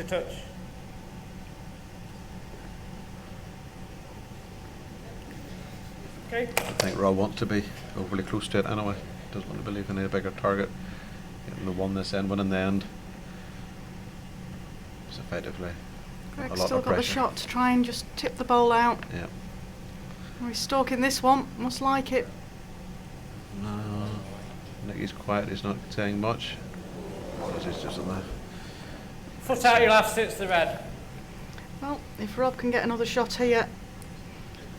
touch. Okay. I think Rob wants to be overly close to it anyway. Doesn't want to believe in a bigger target. Getting the one this end, one in the end. It's effectively Greg's a lot still of got the pressure. shot to try and just tip the bowl out. Yeah. Oh, he's stalking this one. Must like it. No. Nicky's quiet. He's not saying much. He's just in there. Foot out your last, it's the red. Well, if Rob can get another shot here,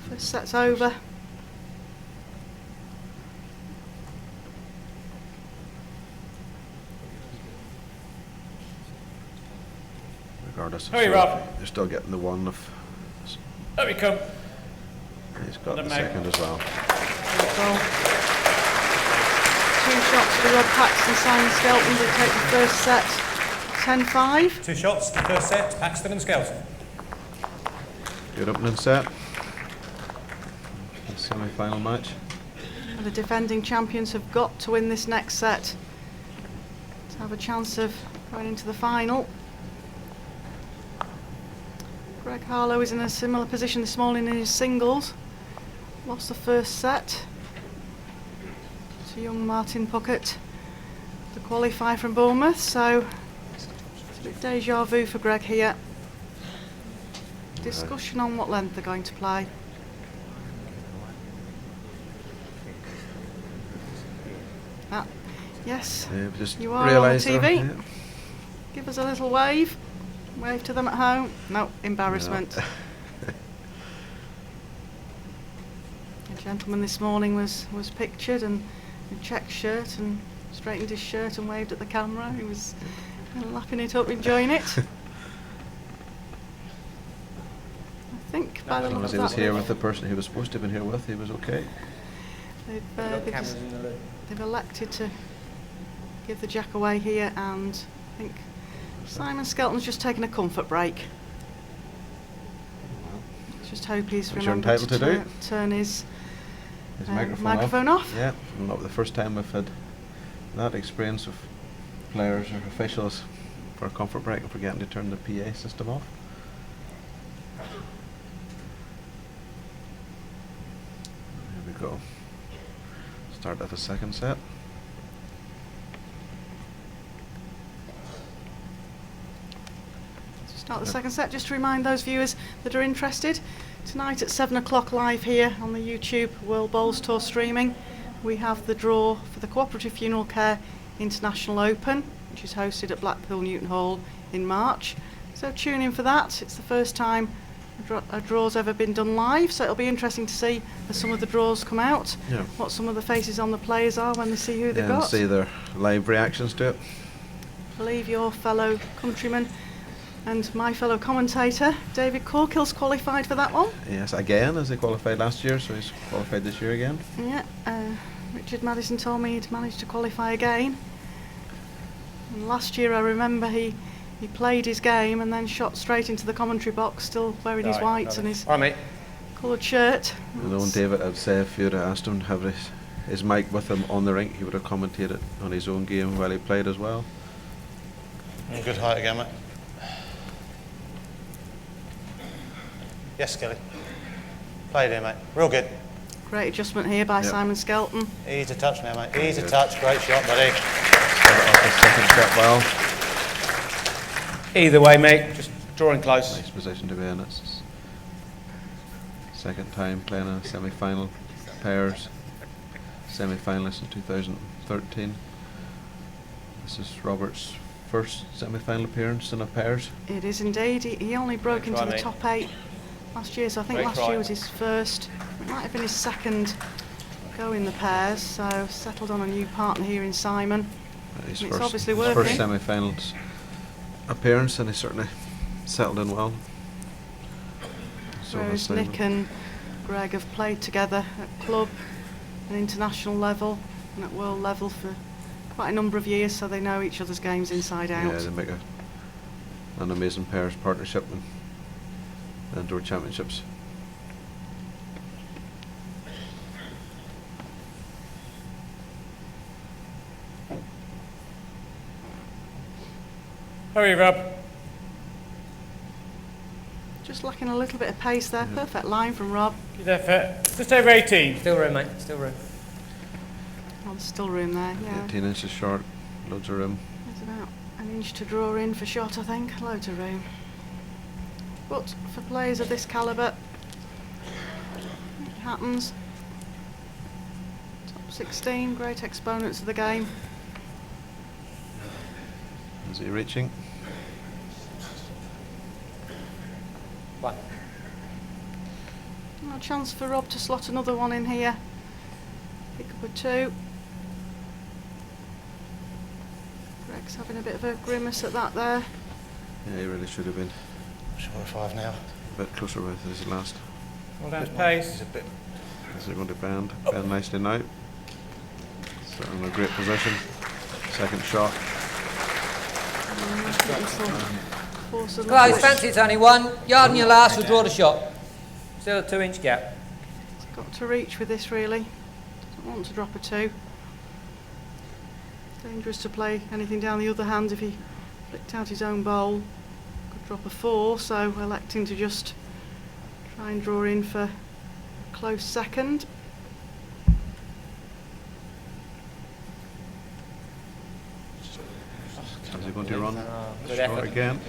first set's over. Regardless of Hurry, sort, Rob. you're still getting the one of. There we come. He's got the Mate. second as well. Well, 2 shots to Rob Paxton, Simon Skelton. They take the first set 10-5. 2 shots, the first set, Paxton and Skelton. Good opening set. The semi-final match. And the defending champions have got to win this next set to have a chance of going into the final. Greg Harlow is in a similar position this morning in his singles. Lost the first set to young Martin Puckett to qualify from Bournemouth, so it's a bit deja vu for Greg here. Discussion on what length they're going to play. Ah, yes, Yeah, just you are on realised TV. there, yeah. Give us a little wave. Wave to them at home. No, embarrassment. No. A gentleman this morning was pictured and in a check shirt and straightened his shirt and waved at the camera. He was lapping it up, enjoying it. I think by the As long look as of he was that, here with the person he was supposed to have been here with, he was okay. they've elected to give the jack away here, and I think Simon Skelton's just taken a comfort break. Let's just hope he's Which you're remembered entitled to do. turn his Microphone off. Yeah, not the first time we've had that experience of players or officials for a comfort break and forgetting to turn the PA system off. Here we go. Start of the second set. Start the second set. Just to remind those viewers that are interested, tonight at 7 o'clock live here on the YouTube World Bowls Tour streaming, we have the draw for the Cooperative Funeral Care International Open, which is hosted at Blackpool Newton Hall in March. So tune in for that. It's the first time a draw's ever been done live, so it'll be interesting to see as some of the draws come out, Yeah. what some of the faces on the players are when they see who they've And got. see their live reactions to it. I believe your fellow countryman and my fellow commentator, David Corkill's qualified for that one. Yes, again, as they qualified last year, so he's qualified this year again. Yeah, Richard Madison told me he'd managed to qualify again. And last year I remember he played his game and then shot straight into the commentary box, still wearing his whites and his coloured shirt. You know, David, I'd say if you'd have asked him to have his mic with him on the rink, he would have commentated on his own game while he played as well. Good height again, mate. Yes, Kelly. Played here, mate. Real good. Great adjustment here by Simon Skelton. Easy touch now, mate. Easy touch. Great shot, buddy. Started off the second set well. Either way, mate. Just drawing close. Nice position to be in. It's second time playing a semi-final pairs. Semi-finalist in 2013. This is Robert's first semi-final appearance in a pairs. It is indeed. He only broke into the top 8 last year, so I think last year was his first. It might have been his second go in the pairs, so settled on a new partner here in Simon. His It's first, obviously his working. first semi-finals appearance, and he certainly settled in well. So has Whereas Simon. Nick and Greg have played together at club and international level and at world level for quite a number of years, so they know each other's games inside out. Yeah, they make an amazing pairs partnership in the Indoor Championships. Hurry, Rob. just lacking a little bit of pace there. Perfect line from Rob. Good effort. Just over 18. Still room, mate. Still room. Oh, there's still room there, yeah. 18 inches short, loads of room. There's about an inch to draw in for shot, I think. Loads of room. But for players of this calibre, it happens. Top 16, great exponents of the game. Is he reaching? One. A chance for Rob to slot another one in here. Pick up a 2. Greg's having a bit of a grimace at that there. Yeah, he really should have been Short of 5 now. a bit closer with his last. Well down to pace. He's a bit. Is it going to bend? Bend nicely now. So in a great position. Second shot. Close, fancy it's only 1 yard and your last will draw the shot. Still a 2-inch gap. He's got to reach with this really. Doesn't want to drop a 2. Dangerous to play anything down the other hand if he flicked out his own bowl. Could drop a 4, so electing to just try and draw in for a close second. Is he going to run? Good Short effort. again.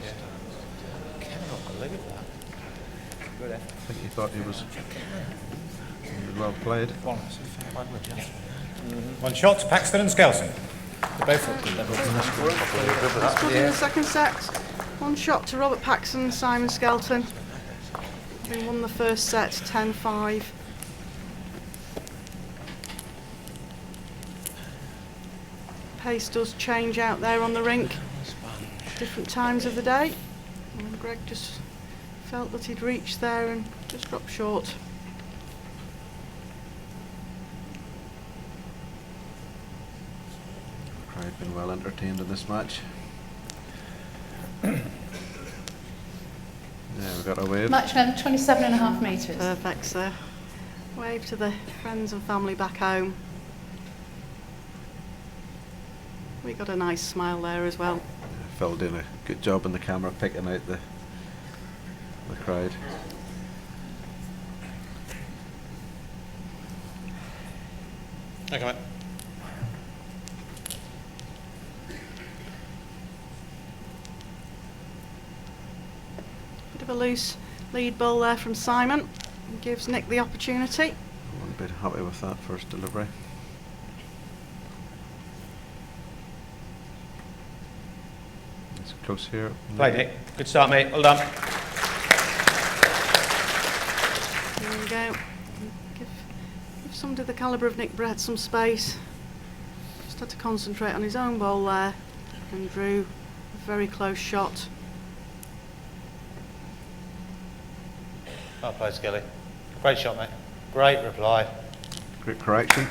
I cannot believe that. Good effort. I think he thought he was well played. One shot to Paxton and Skelton. Let's put in the second set. 1 shot to Robert Paxton and Simon Skelton. They won the first set 10-5. Pace does change out there on the rink. Different times of the day. And Greg just felt that he'd reached there and just dropped short. Crowd been well entertained in this match. Yeah, we've got a wave. Match length 27.5 metres. Perfect, sir. Wave to the friends and family back home. We got a nice smile there as well. Phil doing a good job in the camera picking out the crowd. Okay, mate. Bit of a loose lead ball there from Simon. Gives Nick the opportunity. I wasn't a bit happy with that first delivery. It's close here. Play, Nick. Good start, mate. Well done. There we go. Give somebody the calibre of Nick Brett some space. Just had to concentrate on his own ball there and drew a very close shot. Well played, Skelly. Great shot, mate. Great reply. Great correction.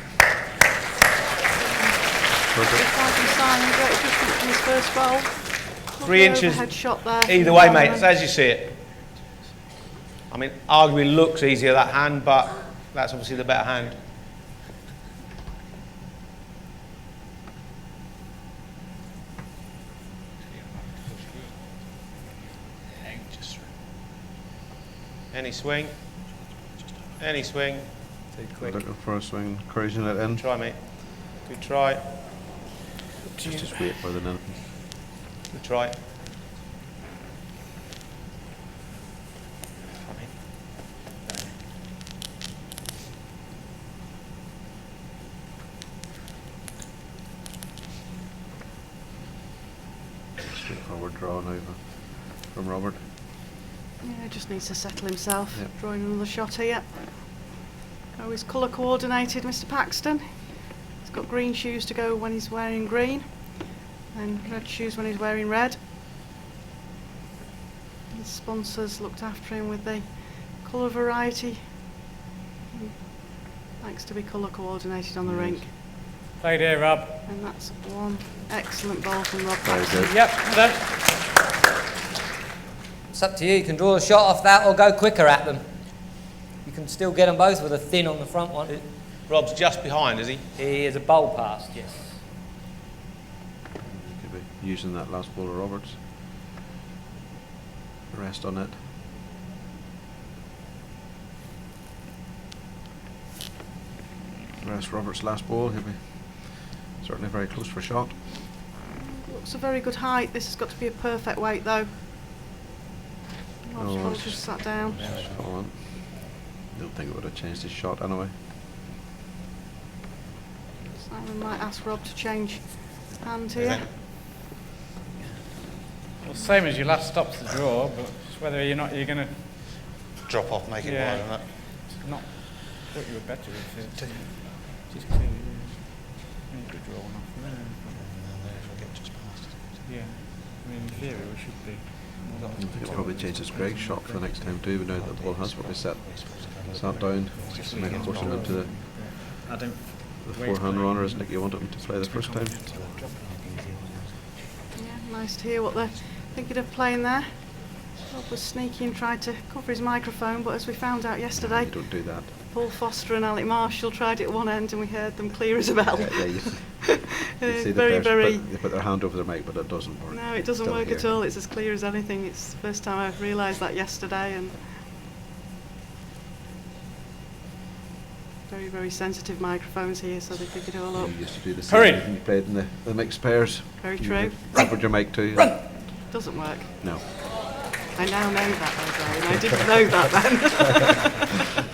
Good try from Simon, great adjustment from his first ball. 3 inches Overhead shot there. either way, mate. It's as you see it. I mean, arguably looks easier that hand, but that's obviously the better hand. Any swing. Any swing. Too quick. Looking for a swing, encouraging it in. Try, mate. Good try. Just wait for the anything. Good try. Straightforward draw now from Robert. Yeah, just needs to settle himself. Yep. Drawing another shot here. Always colour coordinated, Mr. Paxton. He's got green shoes to go when he's wearing green, and red shoes when he's wearing red. His sponsors looked after him with the colour variety. He likes to be colour coordinated on the rink. Played here, Rob. And that's one excellent ball from Rob Very Paxton. good. Yep, well done. It's up to you. You can draw a shot off that or go quicker at them. You can still get them both with a thin on the front one. Rob's just behind, is he? He is a bowl past, yes. Could be using that last ball of Roberts. Rest on it. Rest Roberts' last ball. He'll be certainly very close for shot. Looks a very good height. This has got to be a perfect weight though. Oh, Roberts just sat down. Hold on. Don't think it would have changed his shot anyway. Simon might ask Rob to change hand here. Well, same as your last stop's the draw, but it's whether you're going to Drop off, make it wide on that. Not what you were better if it's just clearly you could draw one off there. Yeah, I mean in theory we should be. I think it probably changes Greg's shot for the next time too, but now that the ball has probably sat down, just to make it force him into the forehand runner as Nicky wanted him to play the first time. Yeah, nice to hear what they're thinking of playing there. Rob was sneaky and tried to cover his microphone, but as we found out yesterday, You don't do that. Paul Foster and Alec Marshall tried it at one end and we heard them clear as a bell. Yeah, you see the Very, players they put their hand over their mic, but it doesn't work. No, it doesn't Still work here. at all. It's as clear as anything. It's the first time I've realised that yesterday, and very, very sensitive microphones here, so they pick it all up. You used to do the same when you played in the mixed pairs. Very You true. covered your mic too. Doesn't work. No. I now know that, though, Brian. I didn't know that then.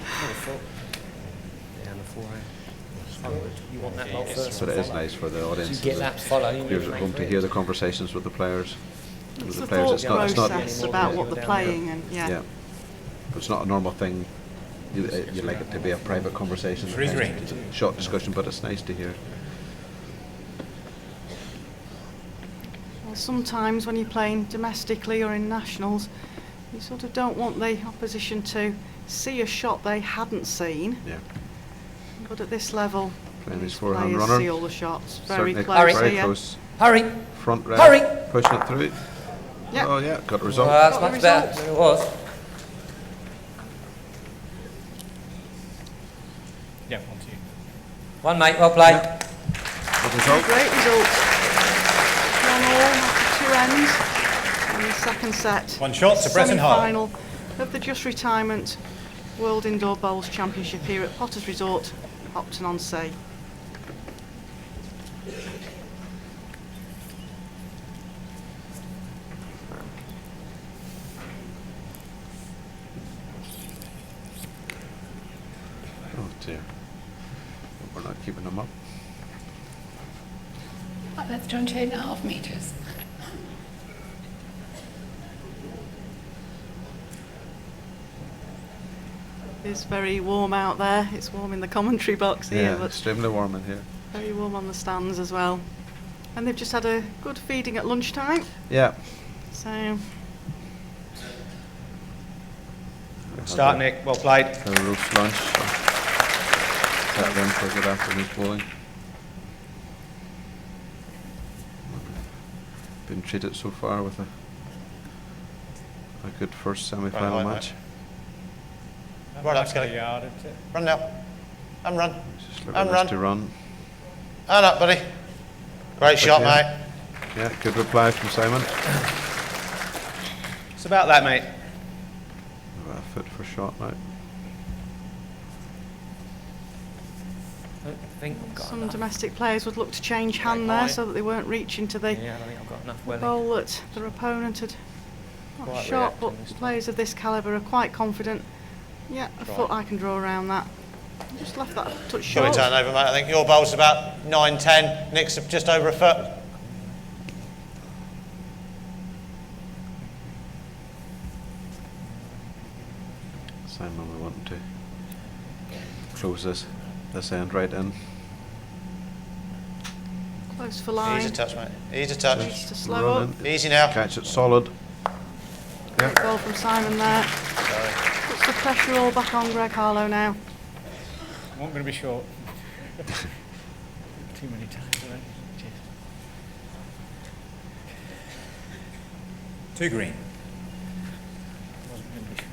You want that lot first. But it is nice for the audience. To get that follow, you viewers need at to home make to hear the conversations with the players. It's the thought process about what they're playing, and yeah. It's not a normal thing. You like it to be a private conversation, it's a short discussion, but it's nice to hear. Well, sometimes when you're playing domestically or in nationals, you sort of don't want the opposition to see a shot they hadn't seen. Yeah. But at this level, Playing his these forehand players runner. see all the shots. Very Certainly close very here. close. Hurry! Front red. Hurry! Pushing it through. Yep. Oh yeah, got a result. Well, that's much better than it was. Yeah, on to you. One mate, well played. Good result. Great result. 1-all after 2 ends in the second set. One shot to Bretton Hall. Semi-final of the Just Retirement World Indoor Bowls Championship here at Potters Resort, Hopton-on-Sea. Oh dear. We're not keeping them up. That's 28.5 metres. It's very warm out there. It's warm in the commentary box here, Yeah, but extremely warm in here. very warm on the stands as well. And they've just had a good feeding at lunchtime. Yeah. So Start, Nick. Well played. A roast lunch. Set them for a good afternoon's bowling. Been treated so far with a good first semi-final Right, match. Right up, Skelly. Yard, isn't it? Run now. And run. Just And looking run. to run. And up, buddy. Great shot, Okay. mate. Yeah, good reply from Simon. It's about that, mate. About a foot for shot now. I don't think I've got some enough. domestic players would look to change hand there so that they weren't reaching to the Yeah, I don't think I've got enough welly. bowl that their opponent had not Quite shot, reacting but this time. players of this calibre are quite confident. Yeah, a foot I can draw around that. Just left that a touch Shall we short. turn over, mate? I think your bowl's about 9-10. Nick's just over a foot. Simon, we want to close this end right in. Close for line. Easy touch, mate. Easy touch. Needs to slow up. Running. Easy now. Catch it solid. Great ball from Simon there. Puts the pressure all back on Greg Harlow now. I'm not going to be short. Too many times already. Cheers. 2 green. Wasn't going to be short.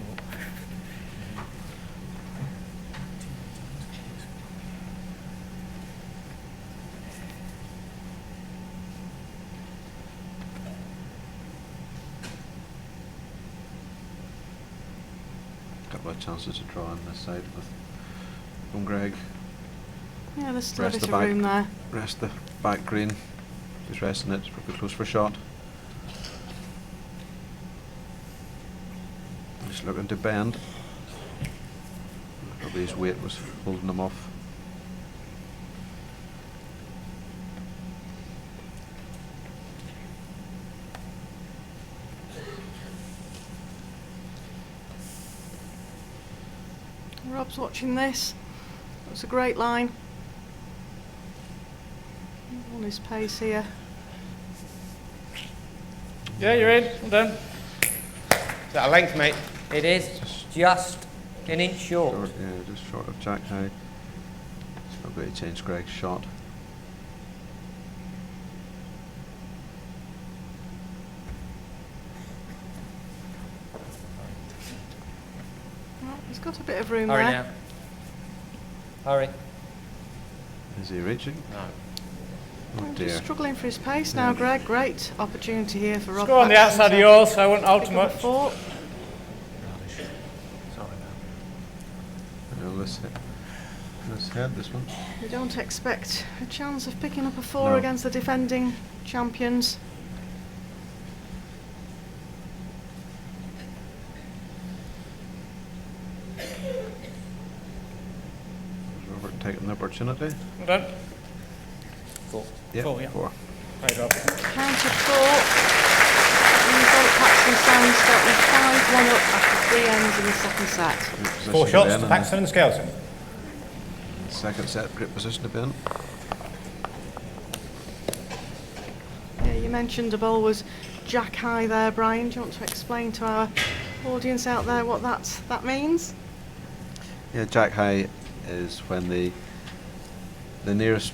Couple of chances to draw on this side with Greg. Yeah, there's still a Rest bit the of back, room there. rest the back green. Just resting it. It's probably close for a shot. Just looking to bend. Probably his weight was holding him off. Rob's watching this. That's a great line. On his pace here. Yeah, you're in. Well done. Is that a length, mate? It is just an inch short. Yeah, just short of Jack High. It's not going to change Greg's shot. Well, he's got a bit of room Hurry there. now. Hurry. Is he reaching? No. Oh Just dear. struggling for his pace now, Greg. Great opportunity here for Rob. Score on the Paxton outside of to yours, I wouldn't pick alter up a much. four. Well, let's head this one. We don't expect a chance of picking up a four No. against the defending champions. Robert taking the opportunity. Well done. Four. Yeah, Four, yeah. four. Right, Rob. Counted four. And Robert Paxton stands starting 5-1 up after 3 ends in the second set. Good position 4 to shots be in to in Paxton and Skelton. the second set, great position to be in. Yeah, you mentioned the ball was jack high there, Brian. Do you want to explain to our audience out there what that means? Yeah, Jack High is when the nearest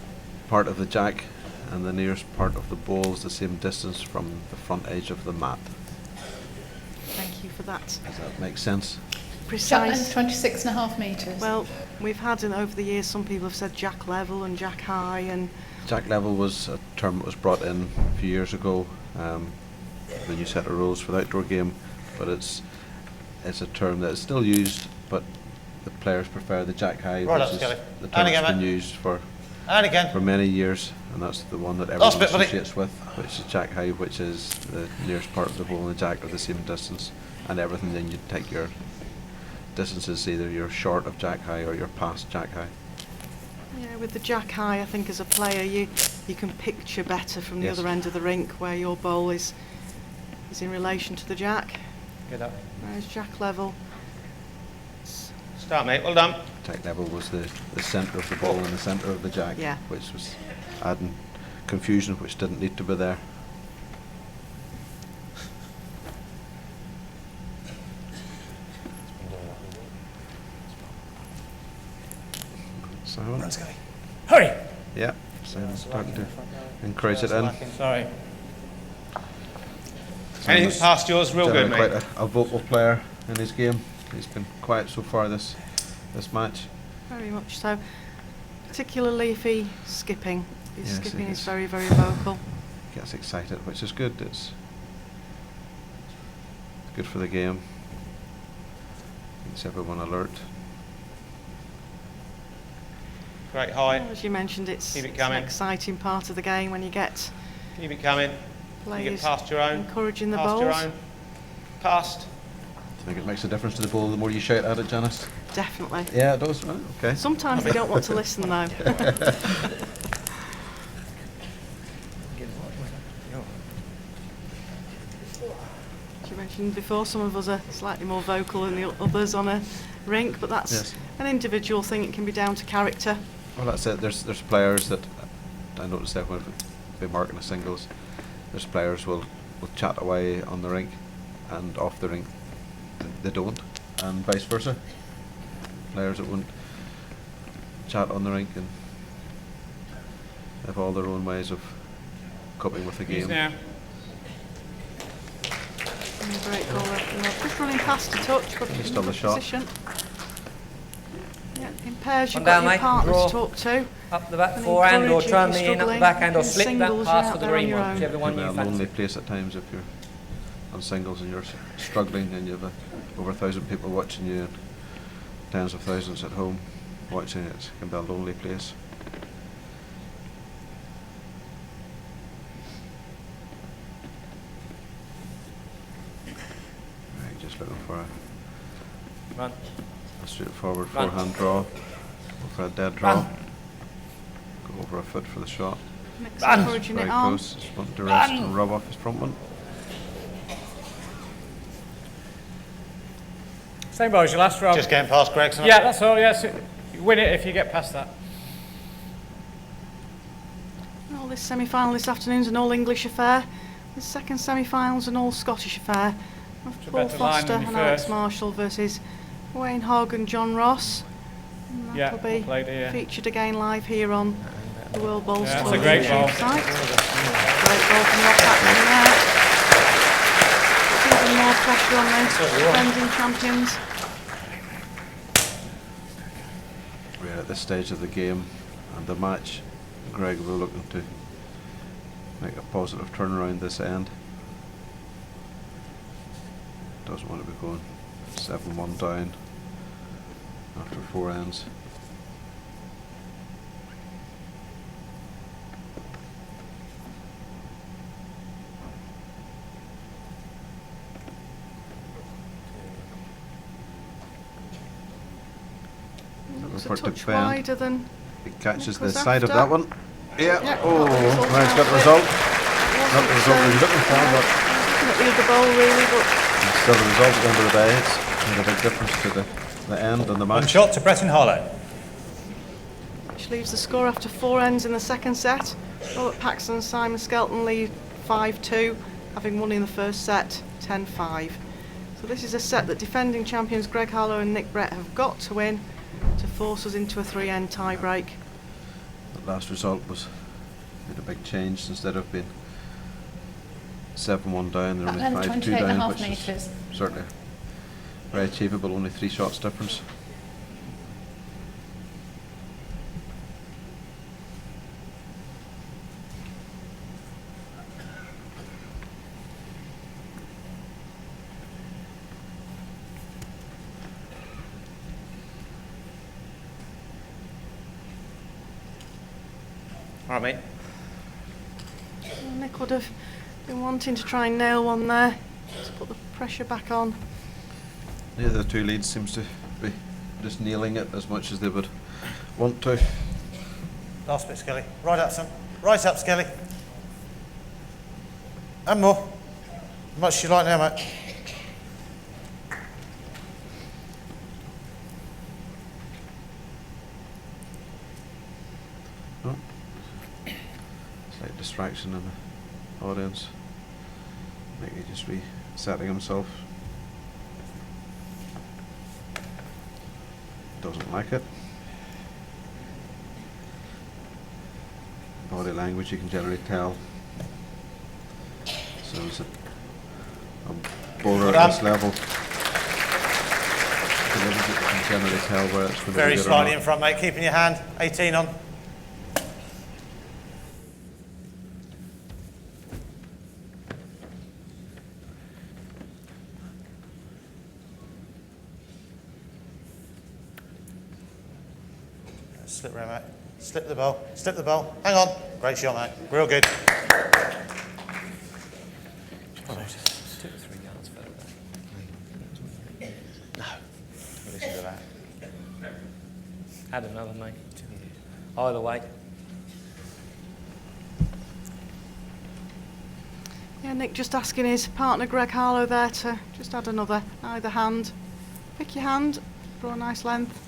part of the jack and the nearest part of the ball is the same distance from the front edge of the mat. Thank you for that Does that make sense? Shot precise. length 26.5 metres. Well, we've had over the years, some people have said jack level and jack high, and Jack level was a term that was brought in a few years ago, the new set of rules for the outdoor game, but it's a term that is still used, but the players prefer the Jack High, Right which up, is Skelly. the And term again, that's been mate. used for And again. many years, and that's the one that Last everyone bit, buddy. associates with, which is Jack High, which is the nearest part of the ball and the jack are the same distance, and everything. Then you take your distances, either you're short of Jack High or you're past Jack High. yeah, with the jack high, I think as a player you can picture better from the Yes. other end of the rink where your bowl is in relation to the jack. Get up. Whereas jack level, Start, mate. Well done. Jack level was the centre of the ball and the centre of the jack, Yeah. which was adding confusion which didn't need to be there. Simon? Run, Skelly. Hurry! Yeah, Simon's starting to encourage it in. Sorry. Anything past yours, real good, Generally mate. quite a vocal player in his game. He's been quiet so far this match. very much so. Particularly if he's skipping. His Yes, he skipping is is. very, very vocal. Gets excited, which is good. It's good for the game. Keeps everyone alert. Great high. As you mentioned, it's Keep it an coming. exciting part of the game when you get Keep it coming. You players get past your own. encouraging the Past your bowls. own. Past. Do you think it makes a difference to the ball the more you shout at it, Janice? Definitely. Yeah, it does. Right, okay. Sometimes they don't want to listen though. As you mentioned before, some of us are slightly more vocal than the others on a rink, but that's Yes. an individual thing. It can be down to character. Well, that's it. There's players that I noticed that when we marking the singles, there's players will chat away on the rink, and off the rink they don't, and vice versa. Players that won't chat on the rink and have all their own ways of coping with the He's game. now. And a great goal there from Rob. Just running past a touch, but Just in on the good shot. position. Yeah, in pairs you've One got down, your mate. partner Draw. to talk to. Up the back And forehand, or encourage you turn if me you're in up the struggling. backhand, or In slip that singles, pass you're for out the there on green your one, own. whichever one Can be you a lonely fancy. place at times if you're on singles and you're struggling and you have over 1,000 people watching you and tens of thousands at home watching it. It can be a lonely place. looking for Run. a straightforward Run. forehand draw. Go for a dead draw. Go over a foot for the shot. Nick's Run. encouraging Very it on. close. Just wanting to rest Run. and rub off his front one. Same ball as your last round. Just getting past Gregson. Yeah, that's all. Yes, you win it if you get past that. Well, this semi-final this afternoon's an all-English affair. The second semi-final's an all-Scottish affair. Of It's a Paul better line Foster than your and Alex first. Marshall versus Wayne Hogg and John Ross. And Yeah, that'll be played here. featured again live here on the World Bowls Yeah, Tour it's a great YouTube ball. site. Great ball from Ross Atman there. Even more pressure on the defending champions. We're at this stage of the game and the match. Greg will be looking to make a positive turnaround this end. Doesn't want to be going 7-1 down after 4 ends. Looks a Effort to touch bend. wider than He catches the Nicholas side of after. that one. Yeah. Yeah, Oh, got the result well, he's got the out of it. result. Not the result he was looking for, but looking at the other bowl really, but it's still the result at the end of the day. It's made a big difference to the end and the One match. shot to Breton Hollow. which leaves the score after 4 ends in the second set. Robert Paxton and Simon Skelton lead 5-2, having won in the first set 10-5. So this is a set that defending champions Greg Harlow and Nick Brett have got to win to force us into a 3-end tie-break. The last result was made a big change. Instead of being 7-1 down, they're only 5-2 down, which is certainly very achievable. Only 3 shots difference. All right, mate. Well, Nick would have been wanting to try and nail one there to put the pressure back on. Neither of the two leads seems to be just nailing it as much as they would want to. Last bit, Skelly. Right up, son. Right up, Skelly. And more. How much do you like now, mate? Oh. Slight distraction in the audience. Maybe just resetting himself. Doesn't like it. Body language you can generally tell. So it's a bowler at this level. You can generally tell where it's going to be Very good or slightly not. in front, mate. Keeping your hand. 18 on. Slip round, mate. Slip the ball. Slip the ball. Hang on. Great shot, mate. Real good. 2 or 3 yards further. No. Listen to that. Add another, mate. Either way. Yeah, Nick just asking his partner Greg Harlow there to just add another, either hand. Pick your hand, draw a nice length.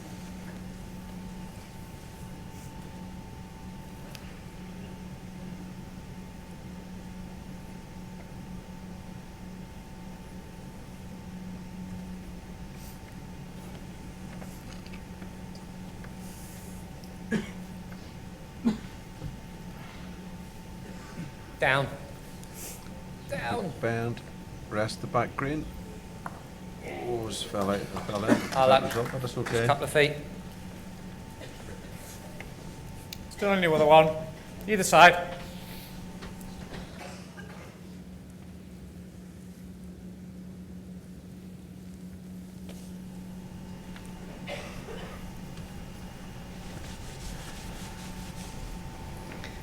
Down. Down. Bend, rest the back green. Oh, just fell out, fell in. That result, but that's Just okay. a couple of feet. Still only with a one. Either side.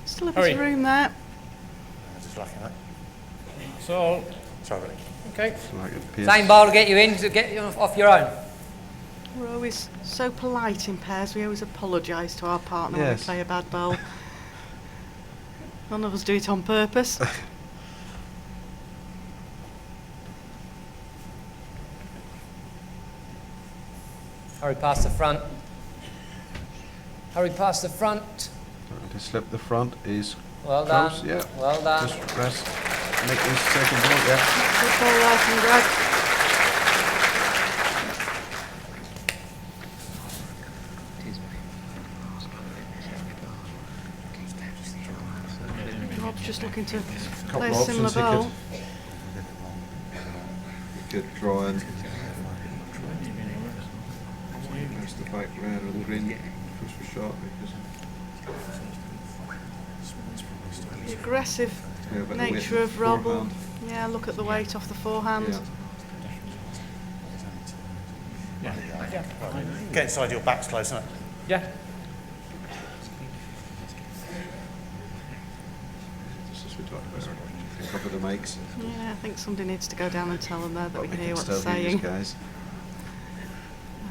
Still a bit Hurry. of room there. Just lucky, mate. So, Sorry, buddy. Okay. Same ball to get you in, to get you off your own. We're always so polite in pairs. We always apologise to our partner when we Yes. play a bad bowl. None of us do it on purpose. Hurry past the front. Hurry past the front. Trying to slip the front is Well close. done. Yeah. Well done. Just rest. Make this second ball. Yeah. Good ball there from Greg. Rob's just looking to play a Couple similar options ball. he could draw in. Press the back red or the green. Push for shot. The aggressive Yeah, but the nature weight of Rob. will- forehand. Yeah, look at the weight off the forehand. Yeah. Get inside your back's close, isn't it? Yeah. Just as we talked about earlier. Cover the mics. Yeah, I think somebody needs to go down and tell them there that we can hear what they're Still hear saying. these guys.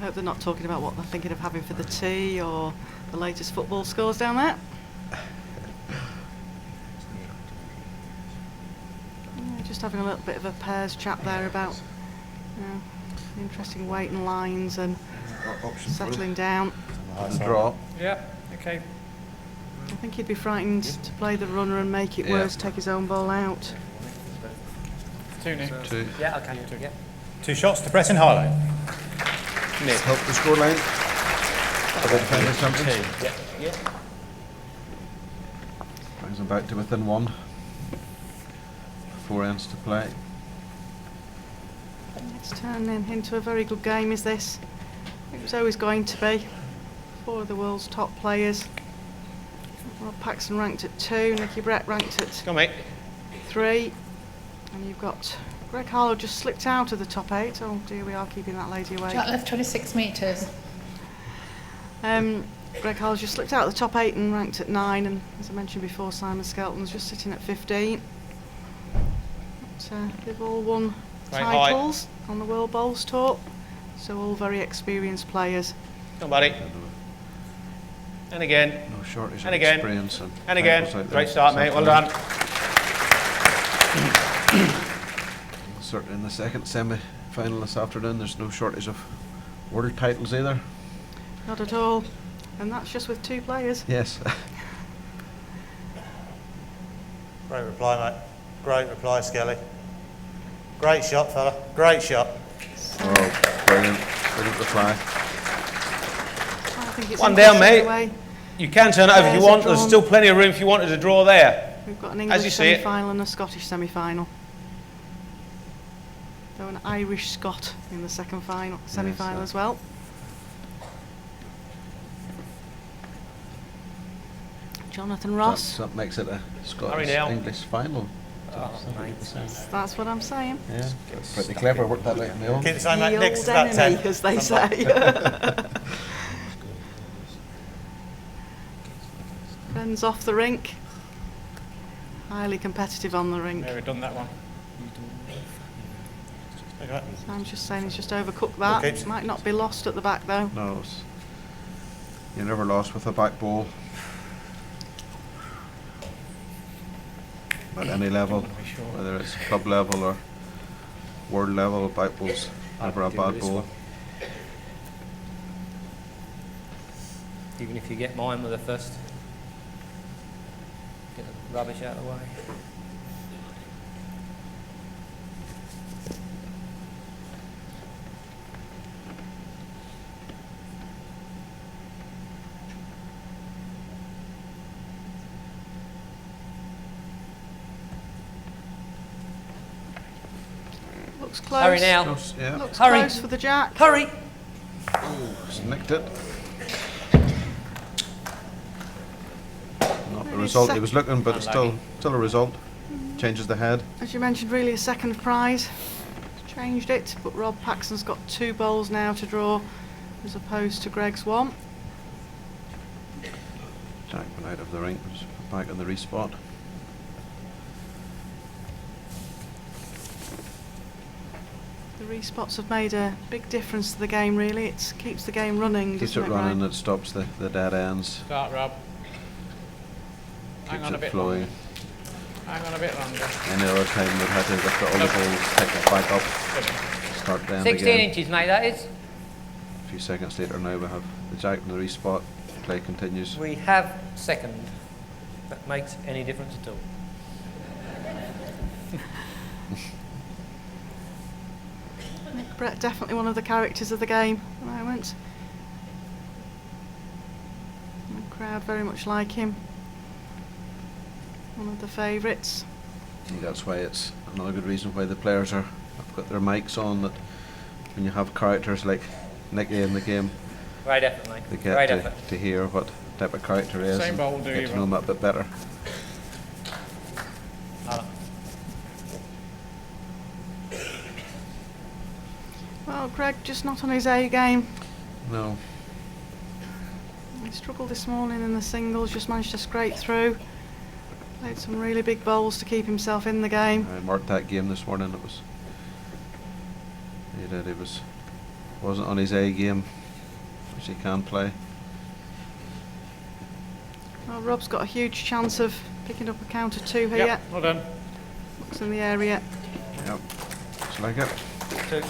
I hope they're not talking about what they're thinking of having for the tea or the latest football scores down there. Yeah, just having a little bit of a pairs chat there about interesting weight and lines and settling down. Draw. Yeah, okay. I think he'd be frightened to play the runner and make it Yeah. worse, take his own ball out. 2-0. Two. Yeah, okay. Yeah. 2 shots to press in highlight. Help the scoreline. For the defending champions. Yeah. Yeah. Brings them back to within one. 4 ends to play. It's turning into a very good game, is this? It was always going to be. 4 of the world's top players. Rob Paxson ranked at 2, Nicky Brett ranked at Go on, mate. 3. And you've got Greg Harlow just slipped out of the top 8. Oh dear, we are keeping that lady away. Jack left 26 metres. Greg Harlow just slipped out of the top 8 and ranked at 9. And as I mentioned before, Simon Skelton's just sitting at 15. But, they've all won Right, titles on the World Bowls Tour. So all very experienced players. Come on, buddy. And again. No shortage of And again. experience. And again. titles out there. Great start, mate. Well done. Certainly in the second semi-final this afternoon, there's no shortage of world titles either. Not at all. And that's just with 2 players. Yes. Great reply, mate. Great reply, Skelly. Great shot, fella. Great shot. Oh, brilliant. Brilliant reply. I think it's One down, interesting mate. the way You can turn it over if players you are want. There's drawn. still plenty of room if you wanted to draw there. We've got an As you English see it. semi-final and a Scottish semi-final. Though an Irish Scot in the second final, semi-final as well. Jonathan Ross. That makes it a Hurry now. Scottish-English final. That's what I'm saying. Yeah, pretty clever. Worked that out on my own. Keep the same, mate. The Next old to about enemy, 10. as they Come back. say. Friends off the rink. Highly competitive on the rink. Yeah, we've done that one. Okay. I'm just saying he's just overcooked that. Okay. Might not be lost at the back though. No, you're never lost with a back ball. At any level, whether it's club level or world level, back ball's never a bad ball. Even if you get mine with a first. Get the rubbish out of the way. Looks close. Hurry now. Close, yeah. Looks Hurry. close for the jack. Hurry. Just nicked it. Not the Maybe result he sec- was looking, but it's still a result. Changes the head. As you mentioned, really a second prize. Changed it, but Rob Paxson's got 2 bowls now to draw as opposed to Greg's 1. Jack went out of the ring, was back on the respot. Respots have made a big difference to the game, really. It keeps the game running, Keeps doesn't it running, Ryan? it stops the dead ends, Start, Rob. Hang keeps on a it bit flowing. longer. Hang on a bit longer. Any other time we've had to lift all the balls, take it back up, start the end 16 again. inches, mate, that is. A few seconds later now we have the jack and the respot, play continues. We have second. That makes any difference at all. Nick Brett, definitely one of the characters of the game at the moment. And the crowd very much like him. One of the favourites. I think that's why it's another good reason why the players have got their mics on, that when you have characters like Nicky in the game, Great effort, mate. they Great get effort. to hear what type of character he is Same and bowl, do get you, to know him Rob? a bit better. Well, Greg just not on his A game. No, He struggled this morning in the singles, just managed to scrape through. Played some really big bowls to keep himself in the game. I marked that game this morning. He wasn't on his A game, which he can play. Well, Rob's got a huge chance of picking up a count of 2 here. Yep, well done. Looks in the area. Yep, just like it. 2.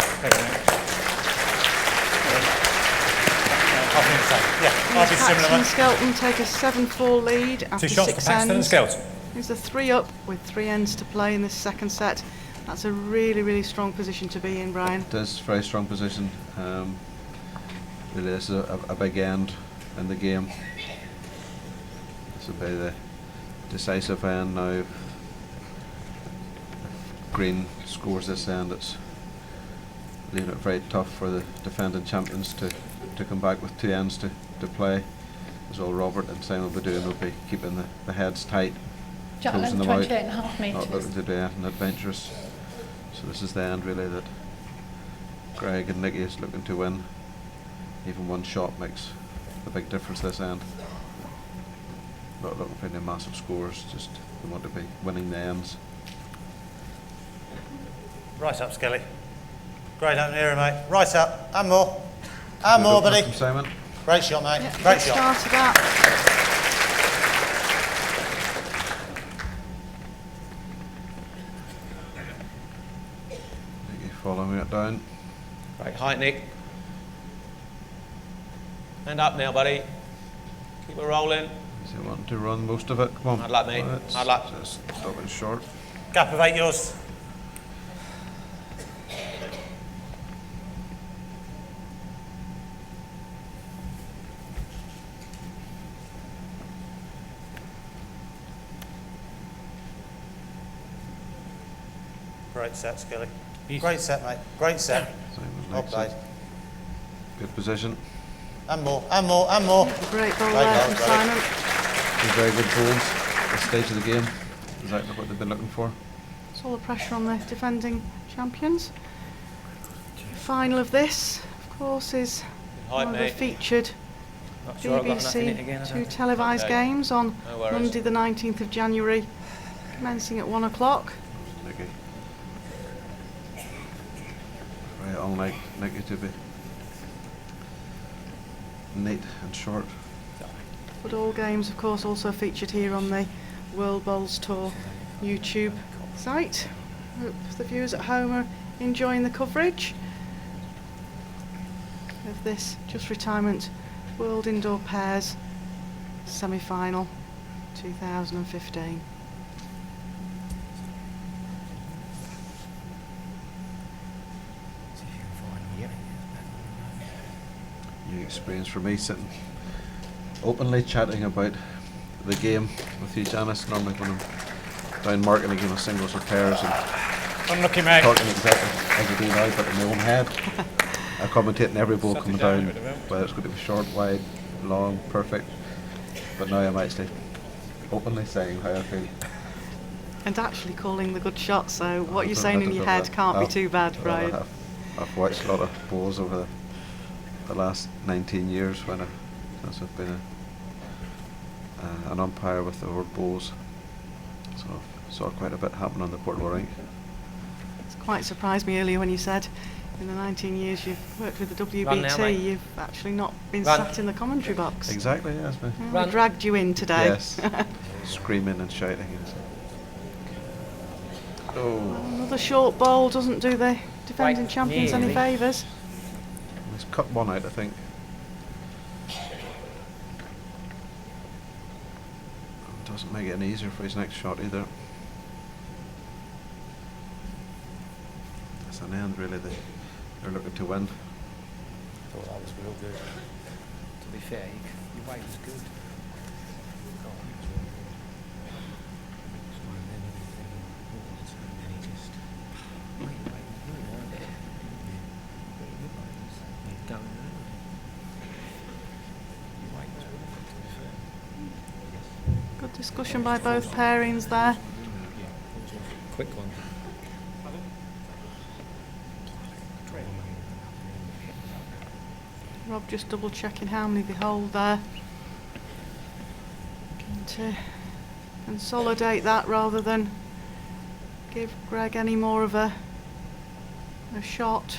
Paxton and Skelton take a 7-4 lead after 6 ends. There's a 3 up with 3 ends to play in this second set. That's a really, really strong position to be in, Brian. It is a very strong position. Really, this is a big end in the game. This will be the decisive end now. If Green scores this end, it's leaving it very tough for the defending champions to come back with 2 ends to play. As all Robert and Simon will be doing will be keeping the heads tight, closing them out, 28.5 not metres. looking to do anything adventurous. So this is the end really that Greg and Nicky is looking to win. Even one shot makes a big difference this end. Not looking for any massive scores, just they want to be winning the ends. Right up, Skelly. Great opening here, mate. Right up, and more. And more, buddy. From Simon. Great shot, mate. Yeah, Great good shot. start to that. Nicky following it down. Great height, Nick. Hand up now, buddy. Keep it rolling. Is he wanting to run most of it? Come on. Hard luck, mate. Well, it's Hard luck. Just stopping short. Gap of 8 yours. Great set, Skelly. Great set, mate. Great set. Simon Well likes played. it. Good position. And more, and more, and more. Great ball Great there goal, from Greg. Simon. Two very good goals at this stage of the game. Exactly what they've been looking for. It's all the pressure on the defending champions. The final of this, of course, is Height, one of the mate. featured Not sure I've got enough in it BBC again, I 2 don't- televised Okay. games on No worries. Monday the 19th of January, commencing at 1 o'clock. Nicky. Right, all night Nicky to be neat and short. But all games, of course, also featured here on the World Bowls Tour YouTube site. Hope the viewers at home are enjoying the coverage of this Just Retirement World Indoor Pairs semi-final 2015. New experience for me, sitting openly chatting about the game with you, Janice. Normally when I'm down marking a game of singles or pairs and Unlucky, mate. talking exactly as I do now, but in my own head. I'm commentating every ball coming down, whether it's going to be short, wide, long, perfect. But now I'm actually openly saying how I feel. And actually calling the good shot, so what you're I saying in don't your know head that. can't be I've- too bad, well, Brian. I've watched a lot of bowls over the last 19 years since I've been an umpire with the World Bowls. So I saw quite a bit happen on the portable rink. It's quite surprised me earlier when you said In the 19 years you've worked with the Run now, WBT, mate. you've actually not been Run. sat in the commentary box. Exactly, yes. We dragged you in today. Yes. Screaming and shouting. Yes. Oh. Another short bowl doesn't do the defending Right, champions any nearly. favours. He's cut one out, I think. Doesn't make it any easier for his next shot either. That's an end, really. They're looking to win. I thought that was real good. To be fair, your weight was good. Good discussion by both pairings there. Quick one. Rob just double checking how many they hold there. Looking to consolidate that rather than give Greg any more of a shot.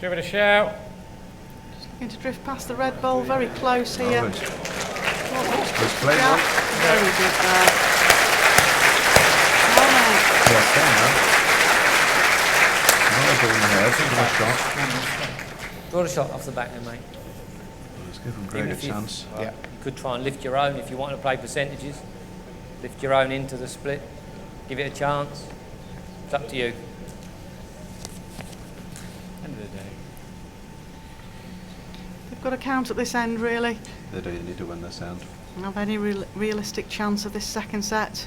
Give it a shout. Just looking to drift past the red ball, very close here. Good play, Yeah, Rob. very good there. Well, mate. Another ball in the head. Nice shot. Draw the shot off the back then, mate. Let's give him Greg Even a if you- chance. You could try and lift your own if you want to play percentages. Lift your own into the split. Give it a chance. It's up to you. End of the day. They've got to count at this end, really. They do need to win this end. Have any realistic chance of this second set.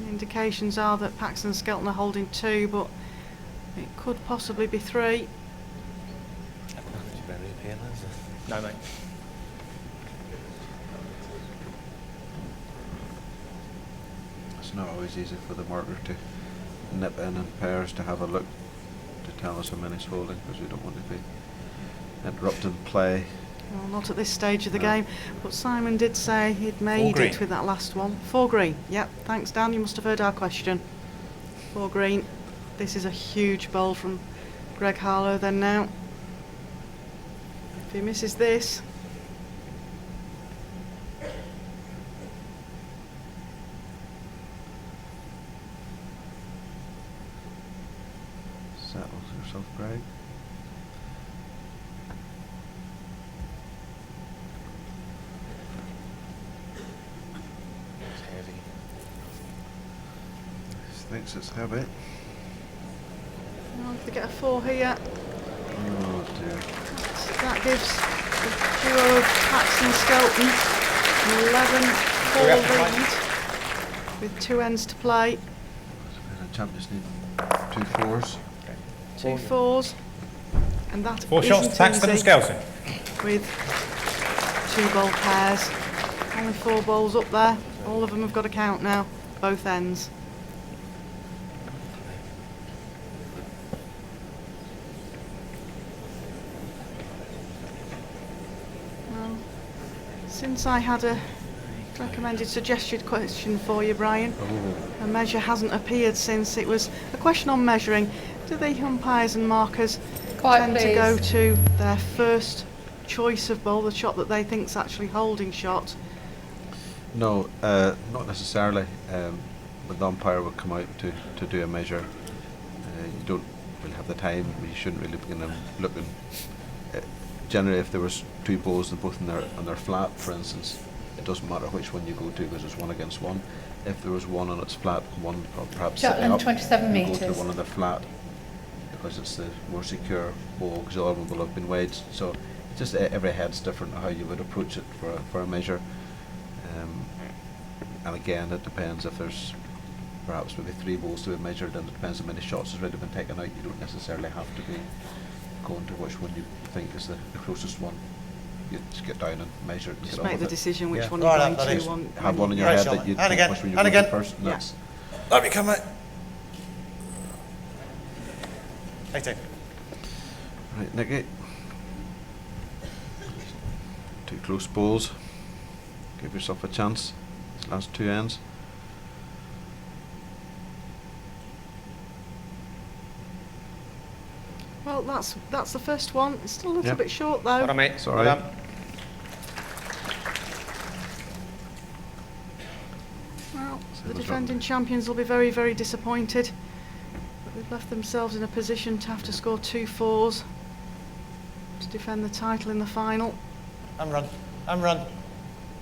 Indications are that Paxton and Skelton are holding 2, but it could possibly be 3. Very appealing, isn't it? No, mate. It's not always easy for the marker to nip in pairs to have a look to tell us how many's holding, because we don't want to be interrupting play. Well, not at this stage of the No. game, but Simon did say he'd made green. it with that last one. 4 green. Yep, thanks Dan, you must have heard our question. 4 green. This is a huge bowl from Greg Harlow then now. If he misses this, Settles yourself, Greg. It's heavy. He thinks it's heavy. well, if they get a 4 here, Oh dear. that gives the duo of Paxton Skelton 11-4 lead with 2 ends to play. The champions need 2 4s. 2 4s, and that 4 shots, isn't Paxton and easy Skelton. with 2 bowl pairs. Only 4 bowls up there. All of them have got to count now, both ends. Well, since I had a recommended suggested question for you, Brian, a measure hasn't appeared since. It was a question on measuring. Do the umpires and markers tend to go to their first choice of bowl, the shot that they think's actually holding shot? No, not necessarily. But the umpire will come out to do a measure. You don't really have the time. You shouldn't really begin looking. Generally, if there was 2 bowls and both on their flat, for instance, it doesn't matter which one you go to because it's 1 against 1. If there was one on its flat, one perhaps sitting Jutland, up, 27 you go metres. to one on the flat because it's the more secure bowl, because the other one will have been wedged. So just every head's different how you would approach it for a measure. And again, it depends if there's perhaps maybe 3 bowls to be measured, and it depends how many shots has already been taken out. You don't necessarily have to be going to which one you think is the closest one. You just get down and measure it. And Just get on make with the it. decision which Yeah. one Right you're up, going buddies. to. Have one in your Right head shot, that you mate. And think again, which one you're and going to again. first. And Yeah. that's Let me come, mate. 18. right, Nicky. 2 close bowls. Give yourself a chance. These last 2 ends. Well, that's the first one. It's still a little Yep. bit short though. Well done, mate. It's all right. Well, So the it was defending champions will be very, very disappointed. But they've left themselves in a position to have to score 2 fours to defend the title in the final. And run. And run.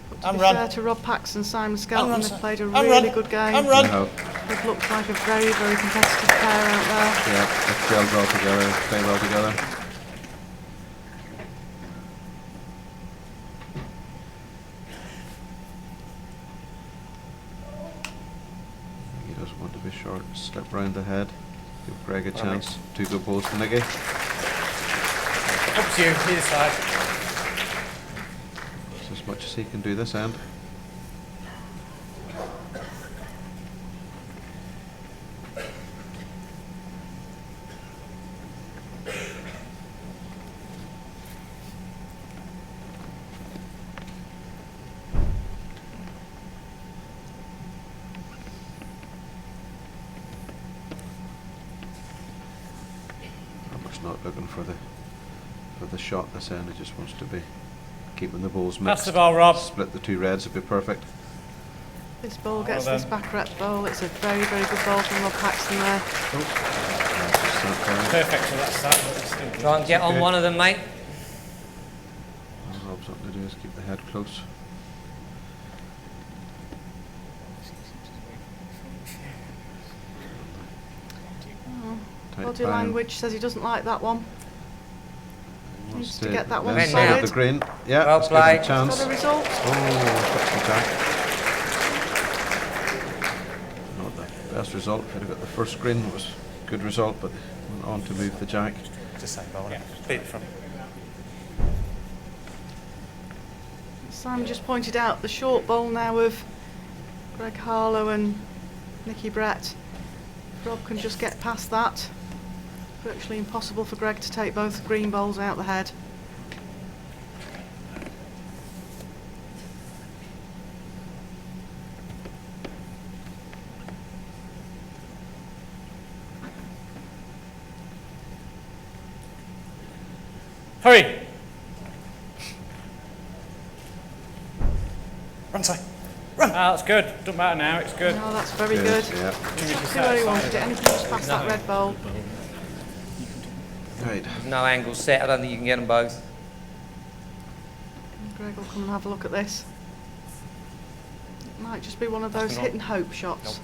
But to And be run. fair to Rob Paxton and Simon And Skelton, run, they've sir. played a And really run. good game. And run. It looks like a very, very competitive pair out there. Yeah, they've gelled well together, played well together. He doesn't want to be short, slip round the head. Give Greg a chance. 2 good balls for Nicky. Up to you, either side. It's as much as he can do this end. Robert's not looking for the shot this end. He just wants to be keeping the balls mixed. Pass the ball, Rob. Split the 2 reds would be perfect. This ball gets Well this back rep ball. It's a very, very good ball from Rob Paxton there. Perfect for that start. But it's still Try and get on one of them, mate. All Rob's up to do is keep the head close. Tight Body bang. language says he doesn't like that one. Wants Needs to get that one Bend solid. down. The green. Yeah, Well let's give him played. a chance. Got a result. Oh, touch the jack. Not the best result. If he'd have got the first green, it was a good result, but went on to move the jack. It's the same ball. Yeah. Beat it from. Simon just pointed out the short bowl now of Greg Harlow and Nicky Brett. If Rob can just get past that, virtually impossible for Greg to take both green bowls out the head. Hurry! Run, Si. Run! Ah, that's good. Doesn't matter now, it's good. Oh, that's very good. Yeah. Exactly where he wanted it. Anything just past that red bowl. Right. There's no angle set. I don't think you can get them both. Greg will come and have a look at this. It might just be one of those hit and hope shots.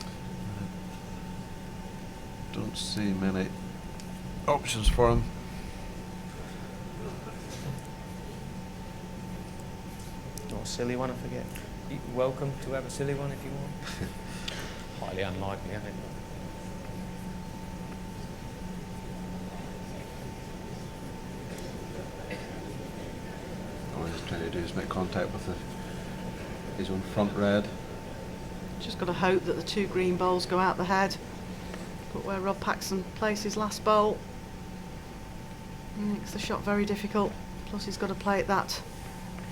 Don't see many options for him. Not a silly one, I forget. You're welcome to have a silly one if you want. Highly unlikely, isn't it? All he's trying to do is make contact with his own front red. Just got to hope that the 2 green bowls go out the head. But where Rob Paxton placed his last bowl, makes the shot very difficult. Plus he's got to play it that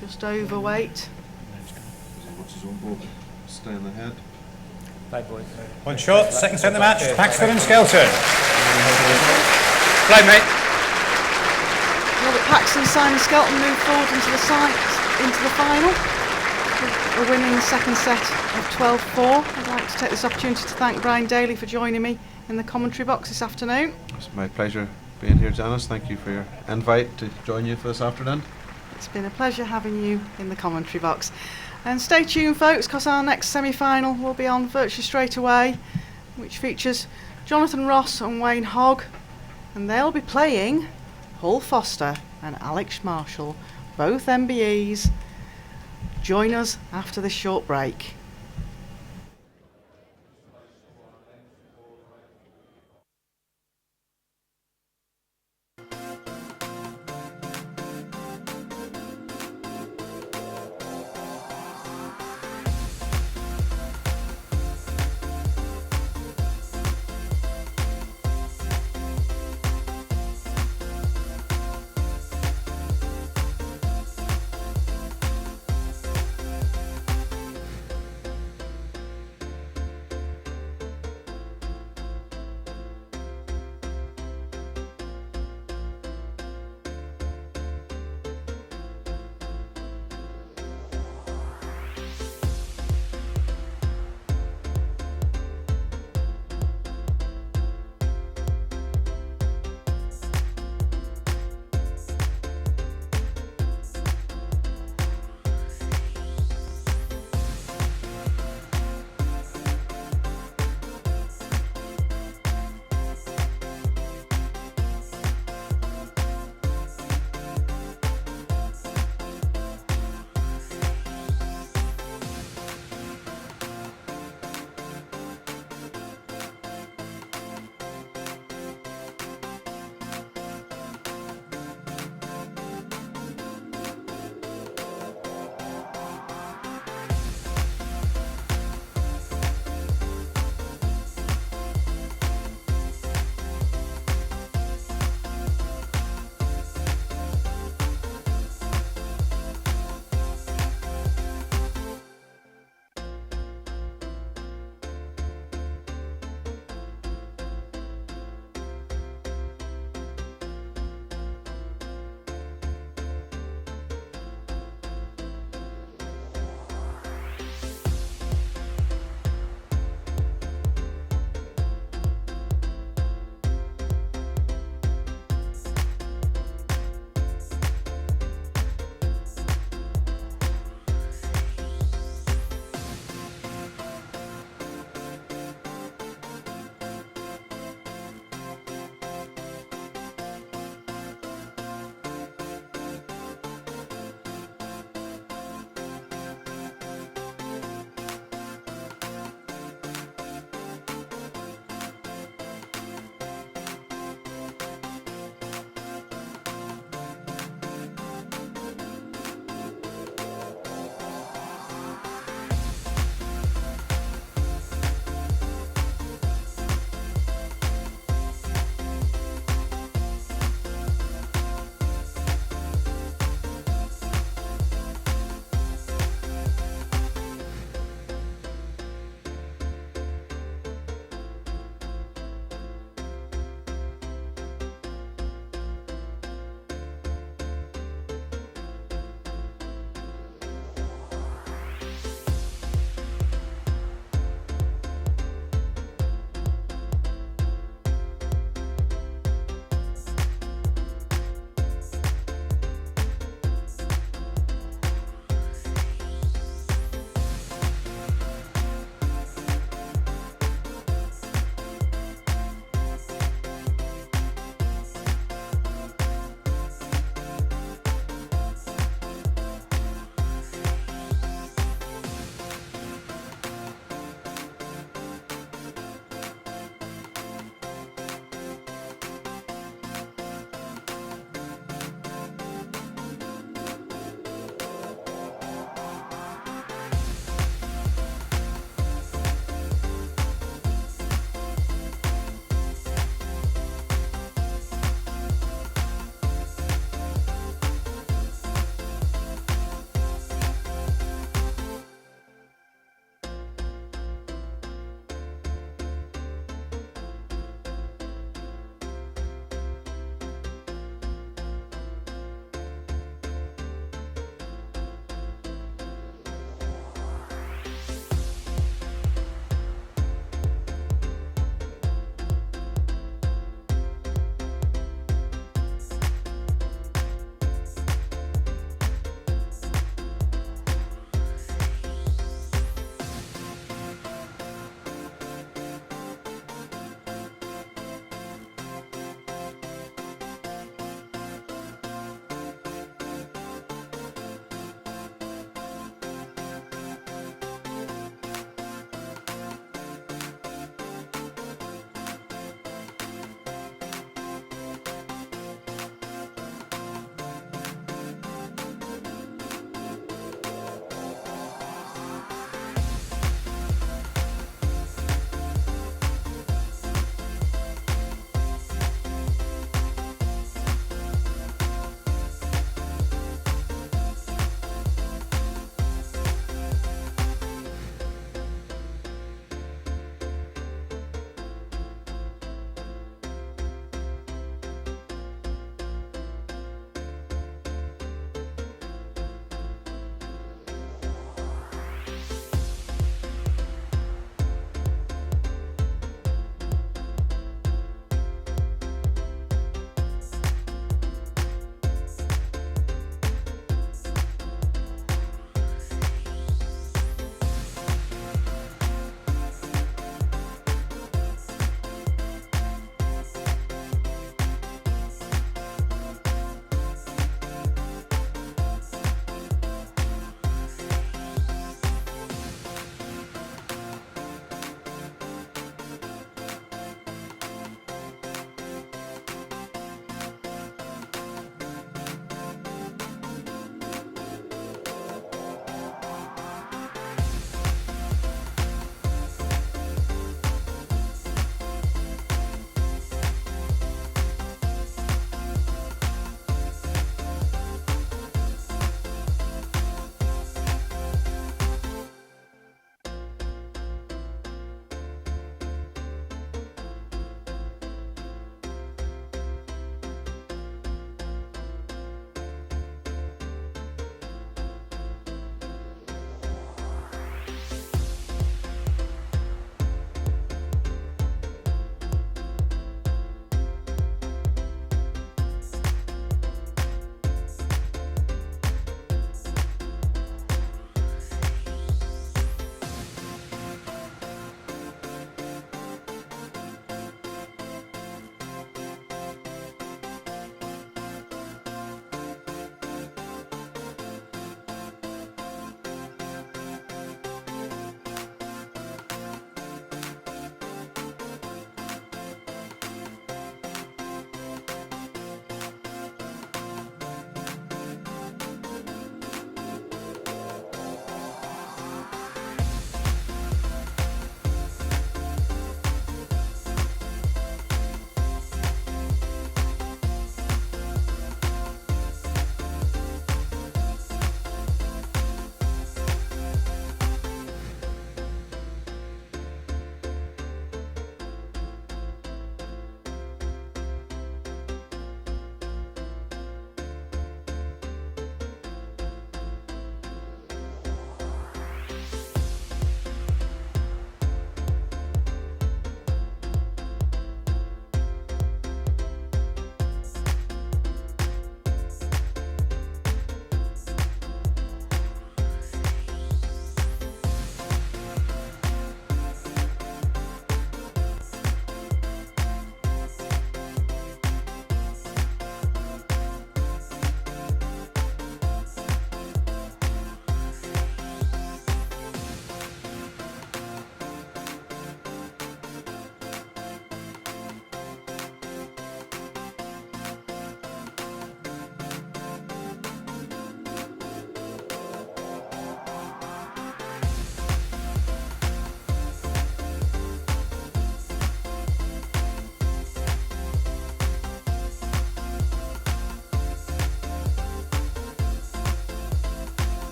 just overweight. He wants his own ball to stay in the head. Play, boys. One short, second set of the match. Paxton and Skelton. Play, mate. Robert Paxton and Simon Skelton move forward into the final. A win in the second set of 12-4. I'd like to take this opportunity to thank Brian Daly for joining me in the commentary box this afternoon. It's my pleasure being here, Janice. Thank you for your invite to join you for this afternoon. It's been a pleasure having you in the commentary box. And stay tuned, folks, because our next semi-final will be on virtually straight away, which features Jonathan Ross and Wayne Hogg, and they'll be playing Paul Foster and Alex Marshall, both MBEs. Join us after this short break.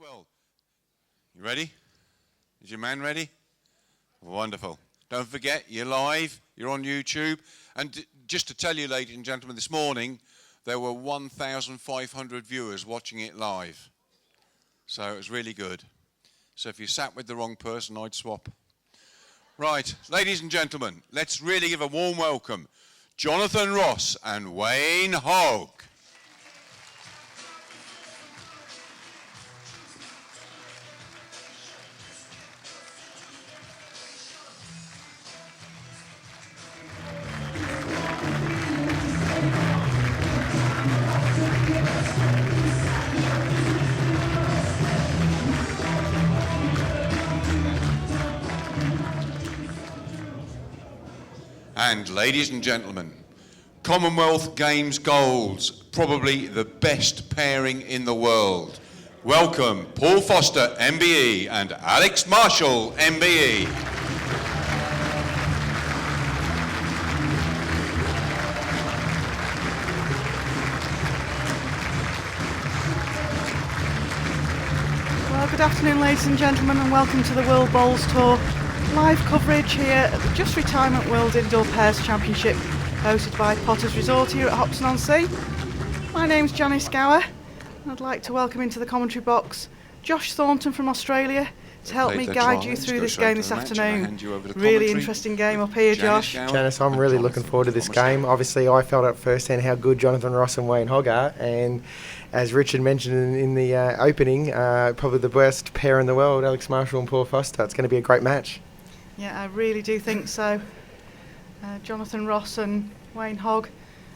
Well, you ready? Is your man ready? Wonderful. Don't forget, you're live, you're on YouTube. And just to tell you, ladies and gentlemen, this morning there were 1,500 viewers watching it live. So it was really good. So if you sat with the wrong person, I'd swap. Right, ladies and gentlemen, let's really give a warm welcome. Jonathan Ross and Wayne Hogg. And ladies and gentlemen, Commonwealth Games golds, probably the best pairing in the world. Welcome Paul Foster, MBE, and Alex Marshall, MBE. Well, good afternoon, ladies and gentlemen, and welcome to the World Bowls Tour. Live coverage here at the Just Retirement World Indoor Pairs Championship, hosted by Potters Resort here at Hopton-on-Sea. My name's Janice Gower, and I'd like to welcome into the commentary box Josh Thornton from Australia to help me guide you through this game this afternoon. Really interesting game up here, Josh. Janice, I'm really looking forward to this game. Obviously, I felt at first hand how good Jonathan Ross and Wayne Hogg are, and as Richard mentioned in the opening, probably the best pair in the world, Alex Marshall and Paul Foster. It's going to be a great match. Yeah, I really do think so. Jonathan Ross and Wayne Hogg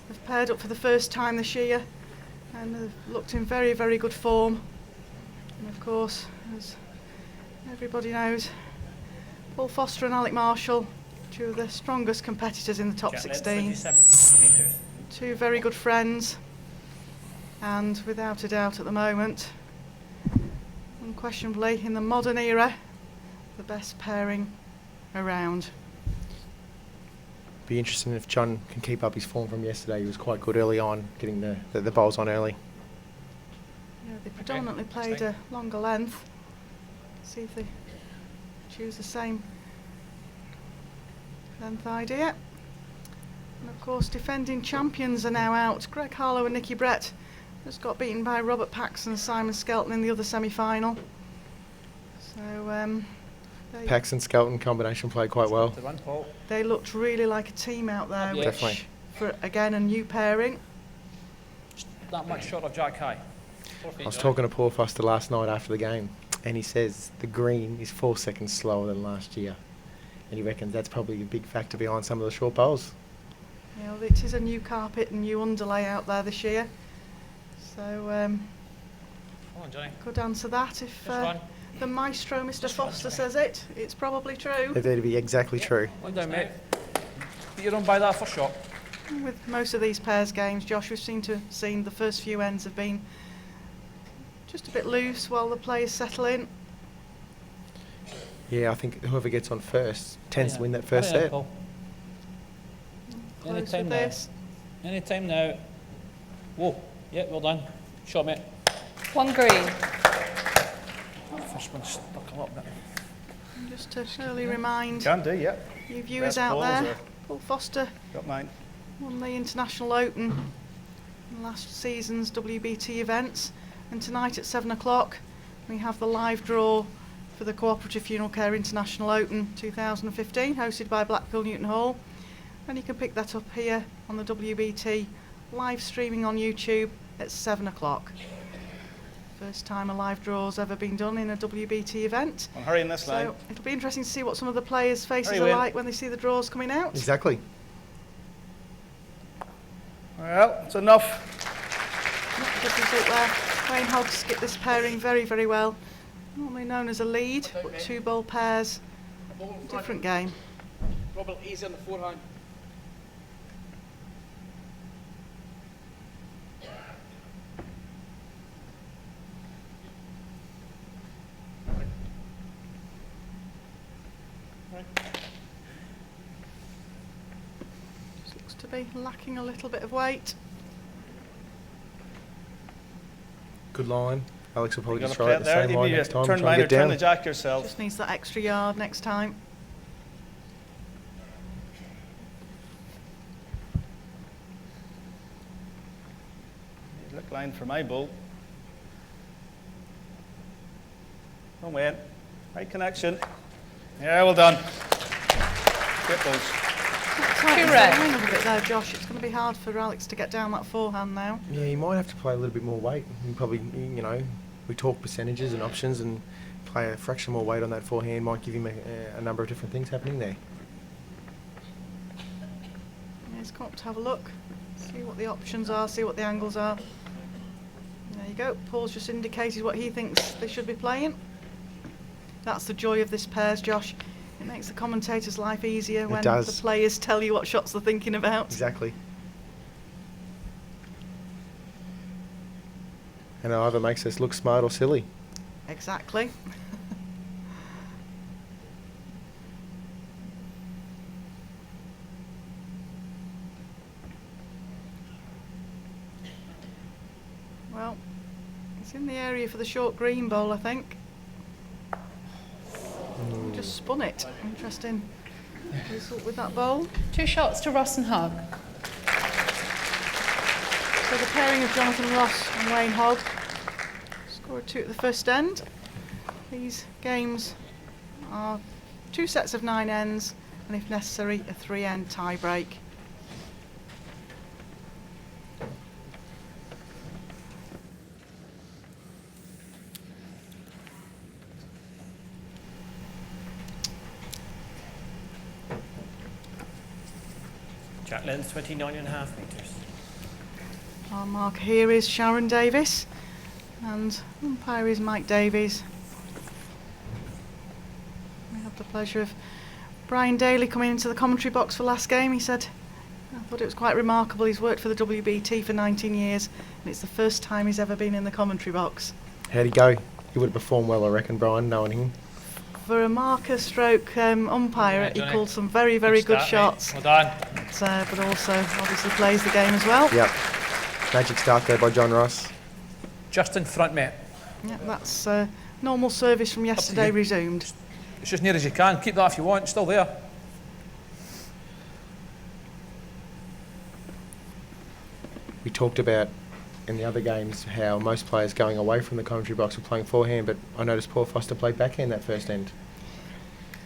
have paired up for the first time this year and have looked in very, very good form. And of course, as everybody knows, Paul Foster and Alex Marshall, two of the strongest competitors in the top 16. Two very good friends, and without a doubt at the moment, unquestionably in the modern era, the best pairing around. Be interesting if John can keep up his form from yesterday. He was quite good early on, getting the bowls on early. Yeah, they predominantly played a longer length. See if they choose the same length idea. And of course, defending champions are now out. Greg Harlow and Nicky Brett just got beaten by Robert Paxson and Simon Skelton in the other semi-final. So Paxson Skelton combination played quite well. they looked really like a team out there, which Definitely. for again a new pairing. That much short of Jack High. I was talking to Paul Foster last night after the game, and he says the green is 4 seconds slower than last year, and he reckons that's probably a big factor behind some of the short bowls. You know, it is a new carpet and new underlay out there this year, so Come on, Johnny. could answer that if Just run. the maestro Mr. Foster says it. It's probably true. That'd be exactly true. Well done, mate. You're on by that first shot. With most of these pairs games, Josh, we've seen the first few ends have been just a bit loose while the players settle in. Yeah, I think whoever gets on first tends to win that first set. Close Anytime with now. this. Anytime now. Whoa. Yeah, well done. Shot, mate. One green. First one stuck a little bit. And just to early remind Can do, yeah. you viewers Best out balls there, are- Paul Foster Got mine. won the International Open in last season's WBT events, and tonight at 7 o'clock we have the live draw for the Cooperative Funeral Care International Open 2015, hosted by Blackpool Newton Hall, and you can pick that up here on the WBT live streaming on YouTube at 7 o'clock. First time a live draw's ever been done in a WBT event. I'm hurrying this line. So it'll be interesting to see what some of the players' faces Hurry, are Wayne. like when they see the draws coming out. Exactly. Well, it's enough. Not a good result there. Wayne Hogg skipped this pairing very, very well. Normally known as a lead, but two bowl pairs, different game. Robert, easy on the forehand. Just looks to be lacking a little bit of weight. Good line. Alex will probably You're just gonna try play it the it there. same You line need next to time. turn Try and mine or get turn down. the jack yourself. Just needs that extra yard next time. Look line for my ball. Come on, right connection. Yeah, well done. Great balls. Correct. A bit there, Josh. It's going to be hard for Alex to get down that forehand now. Yeah, you might have to play a little bit more weight. You probably, you know, we talk percentages and options, and play a fraction more weight on that forehand might give him a number of different things happening there. Yeah, he's got to have a look, see what the options are, see what the angles are. There you go. Paul's just indicated what he thinks they should be playing. That's the joy of this pairs, Josh. It makes the commentator's life easier when the players tell you what shots they're thinking about. Exactly. And it either makes us look smart or silly. Exactly. Well, it's in the area for the short green bowl, I think. Just spun it. Interesting result with that bowl. 2 shots to Ross and Hogg. So the pairing of Jonathan Ross and Wayne Hogg scored 2 at the first end. These games are 2 sets of 9 ends, and if necessary, a 3-end tie break. Jack length 29.5 metres. Our marker here is Sharon Davis, and umpire is Mike Davies. We have the pleasure of Brian Daly coming into the commentary box for last game. He said, I thought it was quite remarkable. He's worked for the WBT for 19 years, and it's the first time he's ever been in the commentary box. How'd he go? He would have performed well, I reckon, Brian, knowing him. For a marker stroke umpire, he called some very, very good shots. Well done. But also obviously plays the game as well. Yep. Magic start there by John Ross. Just in front, mate. Yeah, that's normal service from yesterday resumed. It's just near as you can. Keep that if you want. It's still there. We talked about in the other games how most players going away from the commentary box were playing forehand, but I noticed Paul Foster played backhand that first end.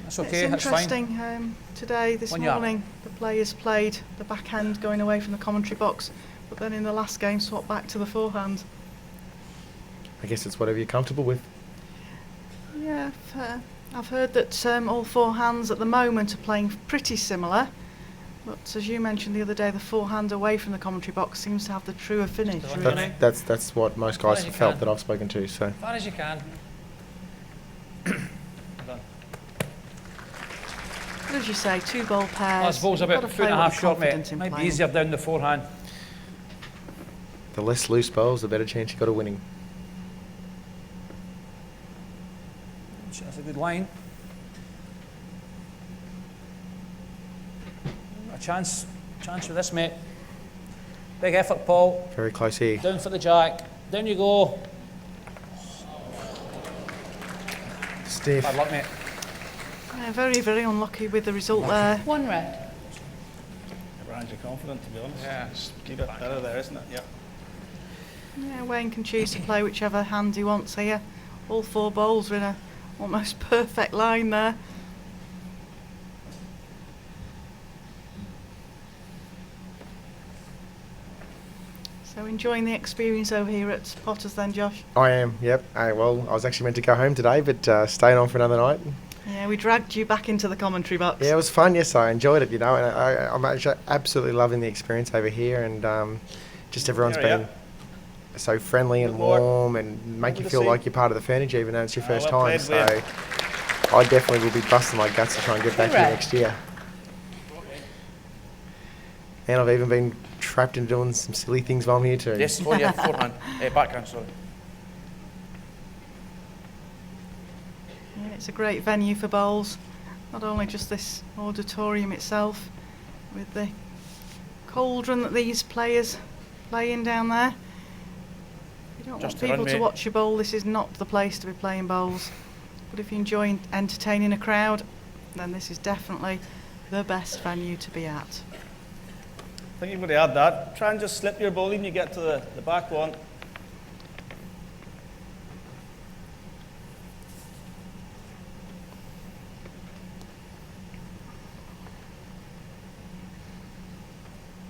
That's okay, it's that's interesting. fine. Today, this morning, the players played the backhand going away from the commentary box, but then in the last game swapped back to the forehand. I guess it's whatever you're comfortable with. Yeah, I've heard that all forehands at the moment are playing pretty similar, but as you mentioned the other day, the forehand away from the commentary box seems to have the truer finish. Really. That's what most guys have felt that I've spoken to. So. As far as you can. But as you say, 2 ball pairs. I suppose about a foot and a half short, mate. Might be easier down the forehand. The less loose bowls, the better chance you got of winning. That's a good line. A chance for this, mate. Big effort, Paul. Very close here. Down for the jack. Down you go. Stiff. Bad luck, mate. Yeah, very, very unlucky with the result there. 1 red. Brian's confident, to be honest. Yeah, just keep it better there, isn't it? Yeah. Yeah, Wayne can choose to play whichever hand he wants here. All 4 bowls are in a almost perfect line there. So enjoying the experience over here at Potters then, Josh? I am, yep. Well, I was actually meant to go home today, but staying on for another night. Yeah, we dragged you back into the commentary box. Yeah, it was fun, yes, I enjoyed it, you know, and I'm actually absolutely loving the experience over here, and just everyone's been so friendly and warm and make you feel like you're part of the furniture even though it's your first time, so I definitely will be busting my guts to try and get back here next year. And I've even been trapped into doing some silly things while I'm here too. Yes, oh yeah, forehand. Backhand, sorry. Yeah, it's a great venue for bowls. Not only just this auditorium itself, with the cauldron that these players play in down there. It don't want Just to people run, to mate. watch your bowl, this is not the place to be playing bowls. But if you enjoy entertaining a crowd, then this is definitely the best venue to be at. I think you've got to add that. Try and just slip your bowling, you get to the back one.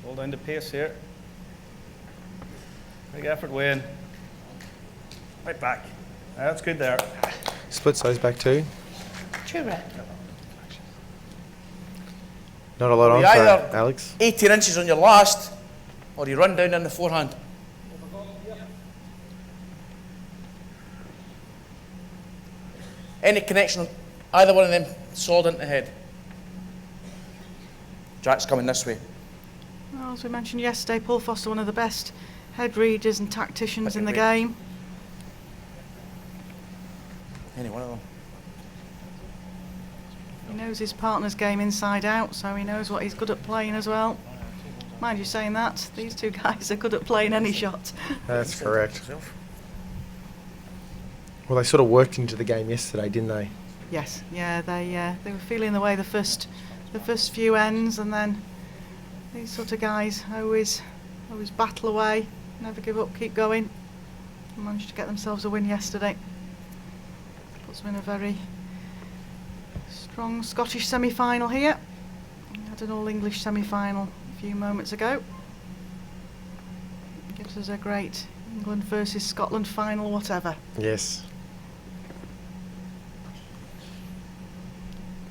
Hold down the pace here. Big effort, Wayne. Right back. That's good there. Splits those back too. True red. Not a lot on You for either Alex. 18 inches on your last, or you run down in the forehand. Any connection, either one of them, solid into the head. Jack's coming this way. Well, as we mentioned yesterday, Paul Foster, one of the best head readers and tacticians in the game. Any one of them. He knows his partner's game inside out, so he knows what he's good at playing as well. Mind you saying that, these two guys are good at playing any shot. That's correct. Well, they sort of worked into the game yesterday, didn't they? Yes, yeah, they were feeling the way the first few ends, and then these sort of guys always battle away, never give up, keep going. Managed to get themselves a win yesterday. Puts them in a very strong Scottish semi-final here. We had an all-English semi-final a few moments ago. Gives us a great England versus Scotland final, whatever. Yes.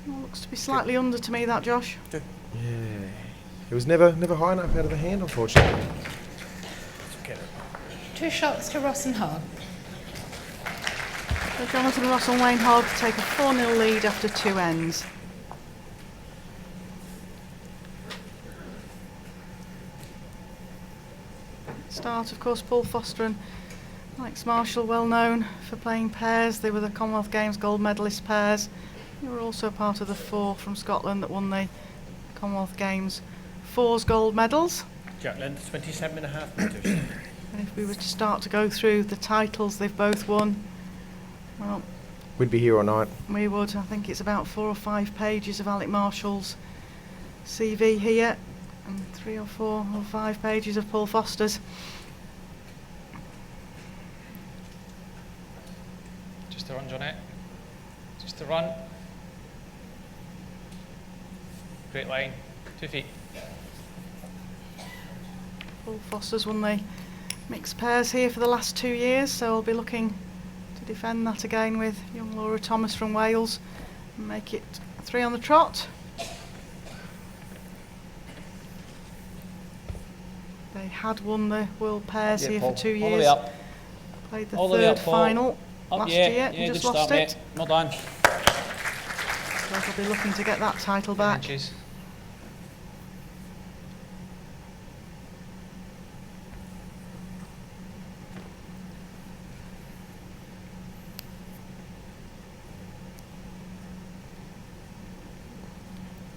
Well, looks to be slightly under to me, that, Josh. Yeah. It was never high enough out of the hand, unfortunately. 2 shots to Ross and Hogg. So Jonathan Ross and Wayne Hogg take a 4-0 lead after 2 ends. Start, of course, Paul Foster and Alex Marshall, well known for playing pairs. They were the Commonwealth Games gold medalist pairs. They were also part of the 4 from Scotland that won the Commonwealth Games 4's gold medals. Jack length 27.5 metres. And if we were to start to go through the titles they've both won, well, We'd be here all night. we would. I think it's about 4 or 5 pages of Alec Marshall's CV here, and 3 or 4 or 5 pages of Paul Foster's. Just to run, Johnette. Just to run. Great line. 2 feet. Paul Foster's won the mixed pairs here for the last 2 years, so I'll be looking to defend that again with young Laura Thomas from Wales and make it 3 on the trot. They had won the world pairs here Paul. for 2 All the way years. up. Played the All the way 3rd up, Paul. final Up, last yeah, year yeah, and just good lost start, it. mate. Well done. So they'll be looking to get that title back. Inches.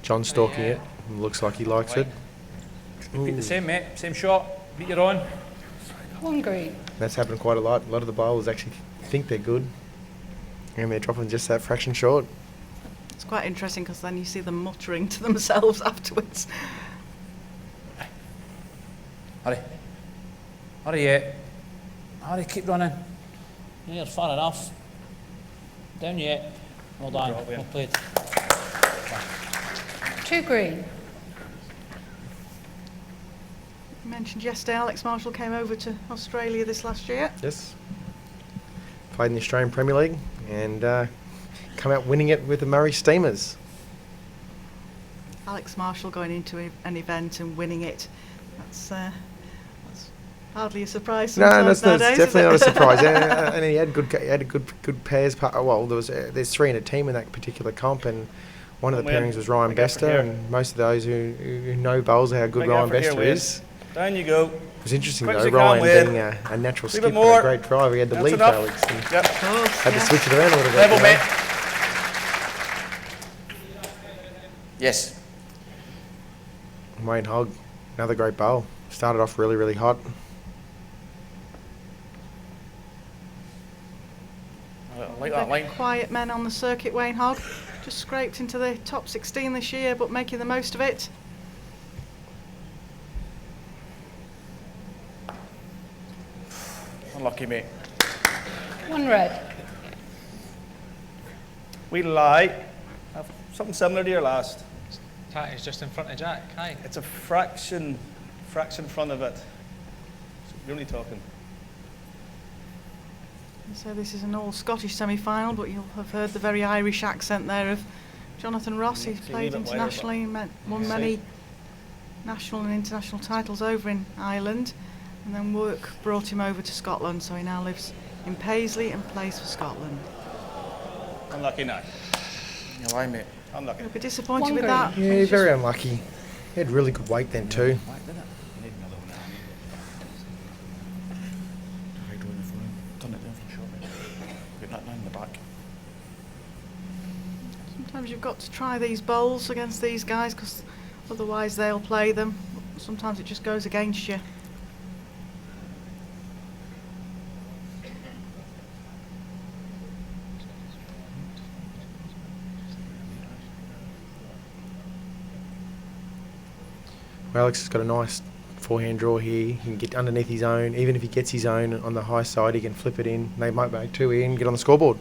John stalking it. Looks like he likes it. Repeat the same, mate. Same shot. Beat your own. 1 green. That's happened quite a lot. A lot of the bowlers actually think they're good, and they're dropping just that fraction short. It's quite interesting because then you see them muttering to themselves afterwards. Hurry. Hurry, yeah. Hurry, keep running. Yeah, you're far enough. Down yet. Well done. Well played. 2 green. You mentioned yesterday Alex Marshall came over to Australia this last year. Yes. Played in the Australian Premier League and come out winning it with the Murray Steamers. Alex Marshall going into an event and winning it. That's hardly a surprise. No, that's nowadays, definitely not a is it? surprise. And he had good pairs. Well, there's 3 in a team in that particular comp, and one of the pairings was Ryan Bester, and most of those who know bowls how good Big Ryan effort here, Bester Wayne. is. Down you go. It was interesting Quick as though, you can, Ryan Wayne. being a natural Leave it skipper and more. a great driver. He had the That's lead enough. for Alex. And Yep. had to switch it around a little bit. Level, you know. mate. Yes. Wayne Hogg, another great bowl. Started off really, really hot. Like that line. Quiet men on the circuit, Wayne Hogg. Just scraped into the top 16 this year, but making the most of it. Unlucky, mate. 1 red. We lie. Have something similar to your last. Tat is just in front of Jack. Hi. It's a fraction front of it. So you're only talking. So this is an all-Scottish semi-final, but you'll have heard the very Irish accent there of Jonathan Ross. He's played internationally, won many national and international titles over in Ireland, and then work brought him over to Scotland, so he now lives in Paisley and plays for Scotland. Unlucky now. You lie, mate. Unlucky. You'll be disappointed with that. Yeah, very unlucky. He had really good weight then too. Sometimes you've got to try these bowls against these guys, because otherwise they'll play them. Sometimes it just goes against you. Well, Alex has got a nice forehand draw here. He can get underneath his own. Even if he gets his own on the high side, he can flip it in. They might make 2 in, get on the scoreboard.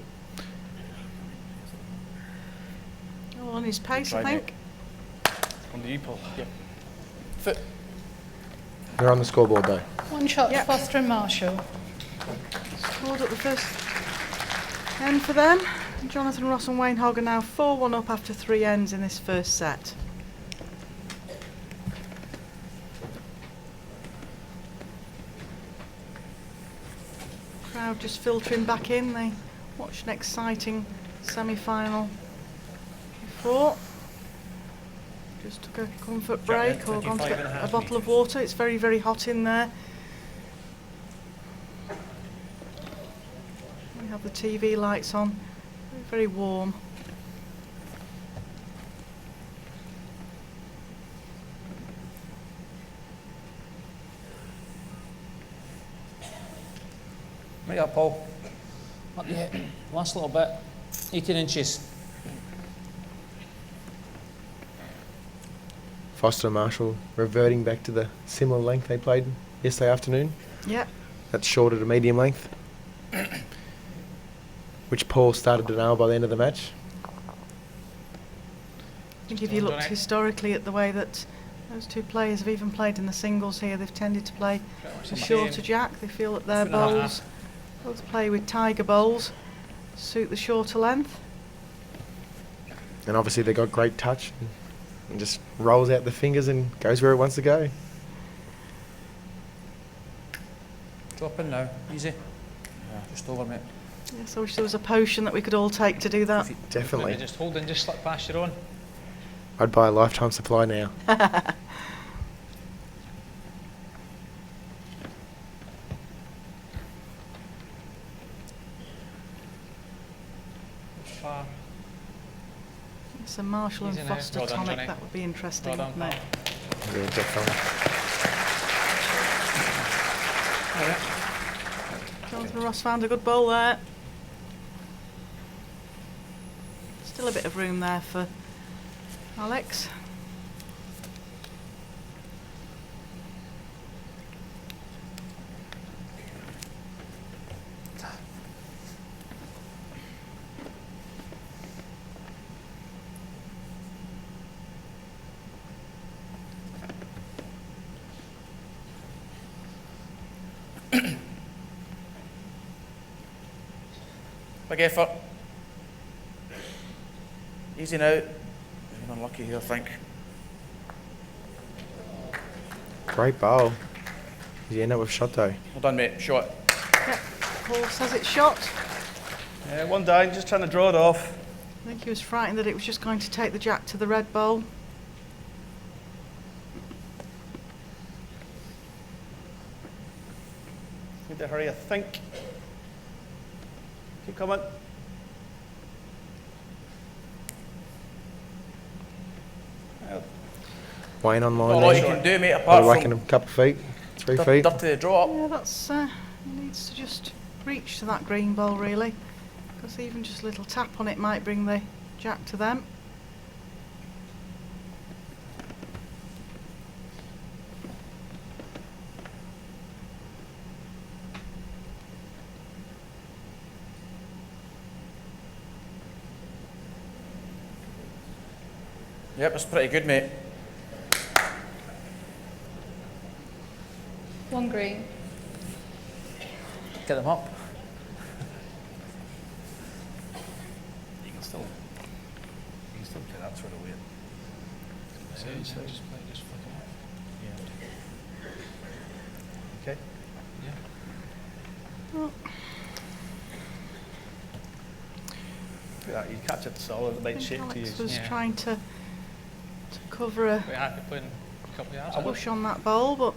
All on his pace, I think. On the U-pull. Yep. Foot. They're on the scoreboard though. 1 shot to Foster and Marshall. Scored at the first end for them. Jonathan Ross and Wayne Hogg are now 4-1 up after 3 ends in this first set. Crowd just filtering back in. They watched an exciting semi-final before. Just took a comfort break or gone to get a bottle of water. It's very, very hot in there. We have the TV lights on. Very, very warm. Right up, Paul. Up yet. Last little bit. 18 inches. Foster and Marshall reverting back to the similar length they played yesterday afternoon. Yep. That's shorter to medium length, which Paul started to nail by the end of the match. I think if you looked historically at the way that those two players have even played in the singles here, they've tended to play a shorter jack. They feel that their bowls, both play with tiger bowls, suit the shorter length. And obviously they got great touch and just rolls out the fingers and goes where it wants to go. Drop in now. Easy. Yeah, just over, mate. Yes, I wish there was a potion that we could all take to do that. Definitely. Just hold and just slip past your own. I'd buy a lifetime supply now. It's a Marshall and Easy now. Foster Well done, tonic. Johnny. That would be interesting, Well done, wouldn't it? Yeah, definitely. Jonathan Ross found a good bowl there. Still a bit of room there for Alex. Big effort. Easy now. Even unlucky here, I think. Great bowl. Did you end up with shot though? Well done, mate. Shot. Yep. Paul says it's shot. Yeah, one down, just trying to draw it off. I think he was frightened that it was just going to take the jack to the red bowl. Need to hurry, I think. Keep coming. Wayne on line All you there. can do, mate, apart Lacking from a couple of feet, 3 feet. dirty the draw up. Yeah, that's he needs to just reach to that green bowl really. Because even just a little tap on it might bring the jack to them. Yep, that's pretty good, mate. One green. Get them up. You can still play that sort of weight. So just play, just flick it off. Yeah. Okay. Yeah. You catch it solid, it might shake to you. Alex was trying to cover a push on that ball, but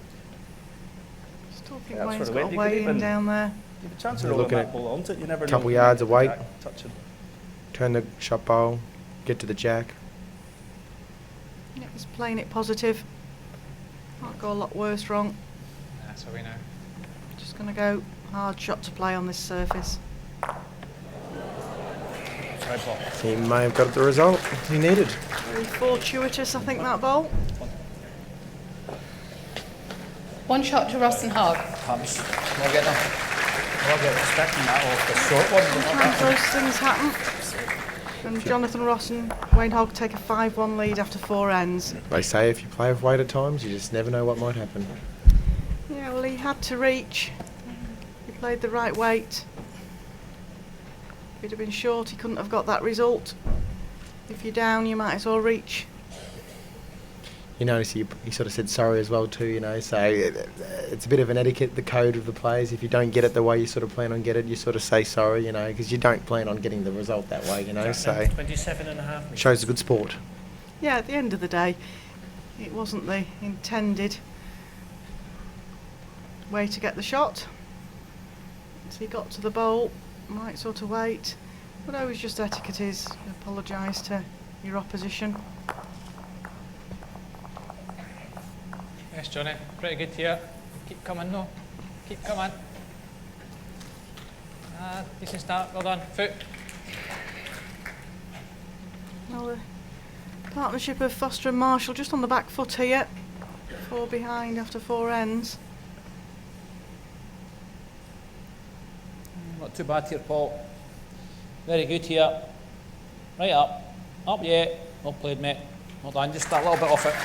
still think Wayne's got a way in down there. You have a chance of You're rolling looking that at ball onto it. You never a know. couple yards away. Touch it. Turn the shot ball, get to the jack. Yeah, he's playing it positive. Might go a lot worse wrong. That's how we know. Just going to go hard shot to play on this surface. He may have got the result he needed. Very fortuitous, I think, that ball. One shot to Ross and Hogg. Comes. We'll get expecting that off the short one. Sometimes those things happen. And Jonathan Ross and Wayne Hogg take a 5-1 lead after 4 ends. They say if you play with weight at times, you just never know what might happen. Yeah, well, he had to reach. He played the right weight. If he'd have been short, he couldn't have got that result. If you're down, you might as well reach. You notice he sort of said sorry as well too, you know, so it's a bit of an etiquette, the code of the players. If you don't get it the way you sort of plan on getting it, you sort of say sorry, you know, because you don't plan on getting the result that way, you know, so 27.5 shows a good sport. Yeah, at the end of the day, it wasn't the intended way to get the shot. So he got to the bowl, right sort of weight, but always just etiquette is apologise to your opposition. Yes, Johnny. Pretty good here. Keep coming, no. Keep coming. Decent start. Well done. Foot. Well, the partnership of Foster and Marshall just on the back foot here. 4 behind after 4 ends. Not too bad here, Paul. Very good here. Right up. Up, yeah. Well played, mate. Well done. Just that little bit off it.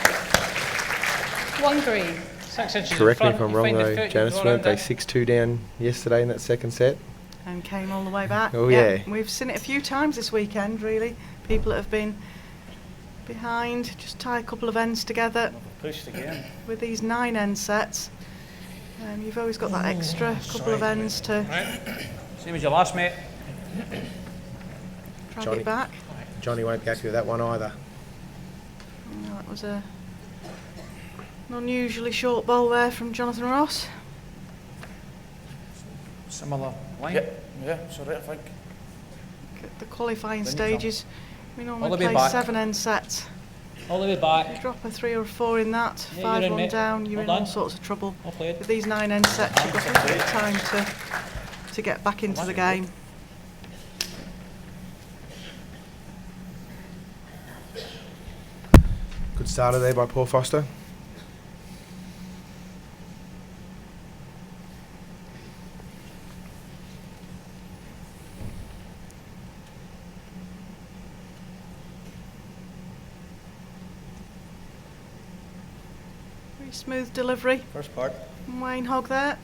1 green. 6 inches Correct me in if front. I'm wrong You find the though, foot, you Janice, go weren't around they it. 6-2 down yesterday in that second set? And came all the way back. Oh, yeah. We've seen it a few times this weekend, really. People that have been behind, just tie a couple of ends together. Pushed again. With these 9-end sets, you've always got that extra couple of ends to Right. Same as your last, mate. drag it back. Johnny won't be happy with that one either. Oh, that was an unusually short ball there from Jonathan Ross. Similar line. Yeah, it's alright, I think. At the qualifying Then you stages, we All normally the way play back. 7-end sets. All the way back. You drop a 3 or a 4 in that, Yeah, you're in, 5-1 mate. down, you're Well in all done. sorts of trouble. Well played. With these 9-end sets, you've got a bit of time to get back into the game. Good starter there by Paul Foster. Very smooth delivery. First part. From Wayne Hogg there.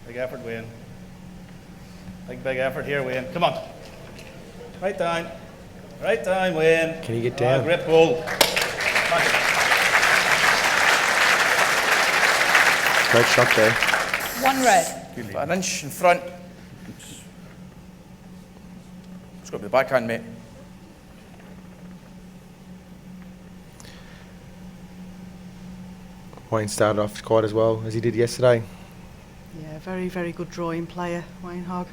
Big effort, Wayne. Big effort here, Wayne. Come on. Right down. Right down, Wayne. Can you get down? Great ball. Great shot there. 1 red. About an inch in front. It's got to be backhand, mate. Wayne started off quite as well as he did yesterday. Yeah, very, very good drawing player, Wayne Hogg.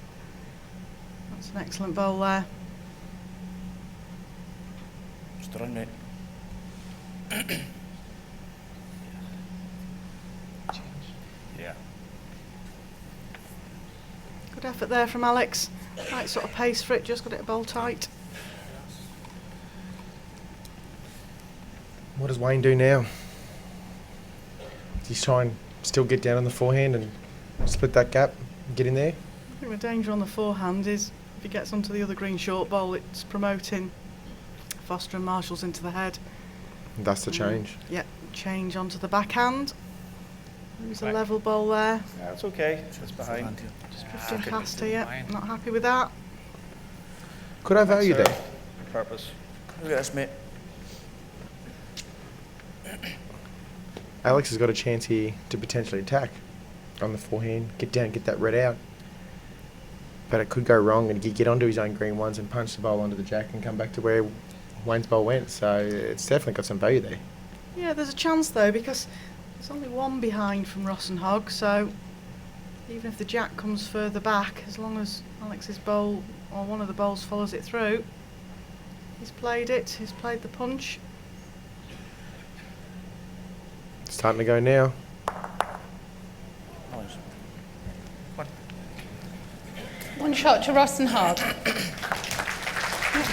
That's an excellent bowl there. Just a run, mate. Yeah. Good effort there from Alex. Right sort of pace for it, just got it bowl tight. What does Wayne do now? Does he try and still get down on the forehand and split that gap and get in there? I think the danger on the forehand is if he gets onto the other green short bowl, it's promoting Foster and Marshall's into the head. And that's the change. Yeah, change onto the backhand. There's a Back. level bowl there. Yeah, it's okay. It's behind. Just drifting past here. Not happy with that. Could I value That's, there? Purpose. Look at this, mate. Alex has got a chance here to potentially attack on the forehand, get down, get that red out. But it could go wrong and he'd get onto his own green ones and punch the bowl onto the jack and come back to where Wayne's bowl went. So it's definitely got some value there. Yeah, there's a chance though because there's only one behind from Ross and Hogg, so even if the jack comes further back, as long as Alex's bowl or one of the bowls follows it through, he's played it, he's played the punch. It's time to go now. One shot to Ross and Hogg.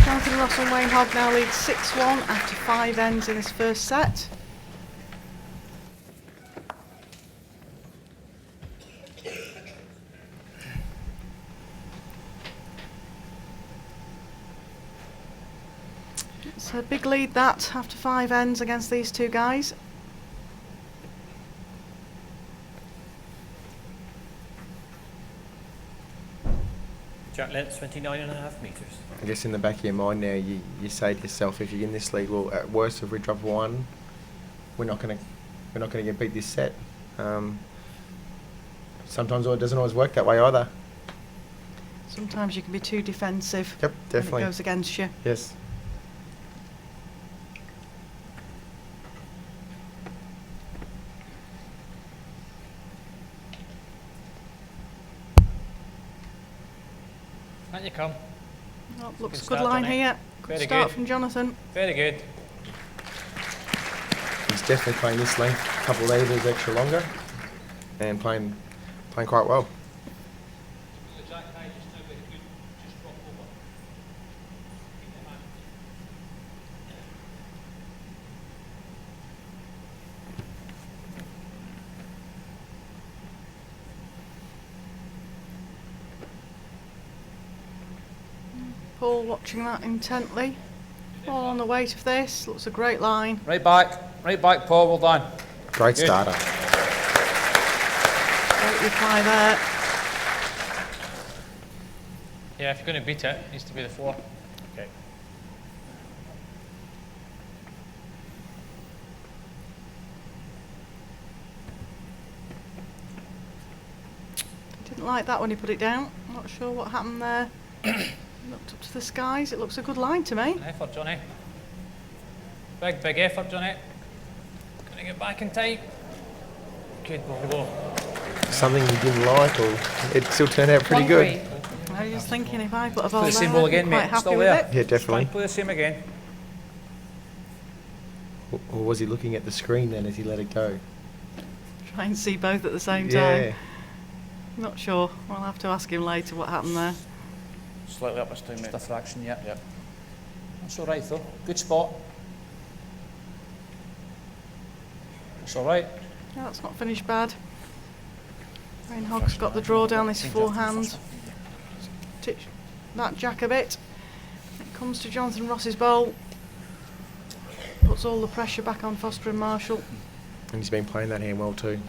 Jonathan Ross and Wayne Hogg now lead 6-1 after 5 ends in his first set. It's a big lead that after 5 ends against these two guys. Jack length 29.5 metres. I guess in the back of your mind now, you say to yourself, if you're in this league, well, at worst, if we drop one, we're not gonna get beat this set. Sometimes it doesn't always work that way either. Sometimes you can be too defensive. Yep, definitely. When it goes against you. Yes. On you come. Oh, looks Good a good start, line Johnny. here. Very Good start good. from Jonathan. Very good. He's definitely playing this length a couple of levels extra longer and playing quite well. Paul watching that intently. All on the weight of this. Looks a great line. Right back, Paul. Well done. Great Good. starter. Great reply there. Yeah, if you're going to beat it, it needs to be the 4. Okay. Didn't like that when he put it down. Not sure what happened there. Looked up to the skies. It looks a good line to me. Effort, Johnny. Big effort, Johnny. Going to get back in time. Good ball. Something you didn't like, or it still turned out pretty good. I was just thinking if I put a ball Play the same there, ball I'd be again, quite mate. happy Still with there. it. Yeah, definitely. Play the same again. Or was he looking at the screen then as he let it go? Try and see both at the same Yeah. time. Not sure. I'll have to ask him later what happened there. Slightly up this time, mate. Just a fraction, yeah. Yep. That's all right, though. Good spot. That's all right. Yeah, that's not finished bad. Wayne Hogg's got the draw down this forehand. Titch that jack a bit. It comes to Jonathan Ross's bowl. Puts all the pressure back on Foster and Marshall. And he's been playing that hand well too.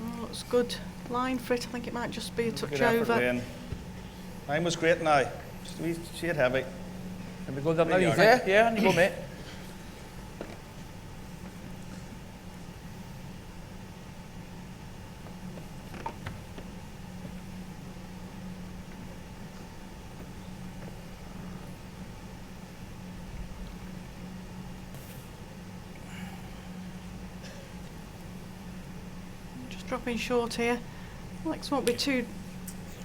Oh, looks good line for it. I think it might just be a touch Good effort, over. Wayne. Mine was great now. Just a wee shade heavy. Can we go there now, you Yeah, think? yeah, on you go, mate. Just dropping short here. Alex won't be too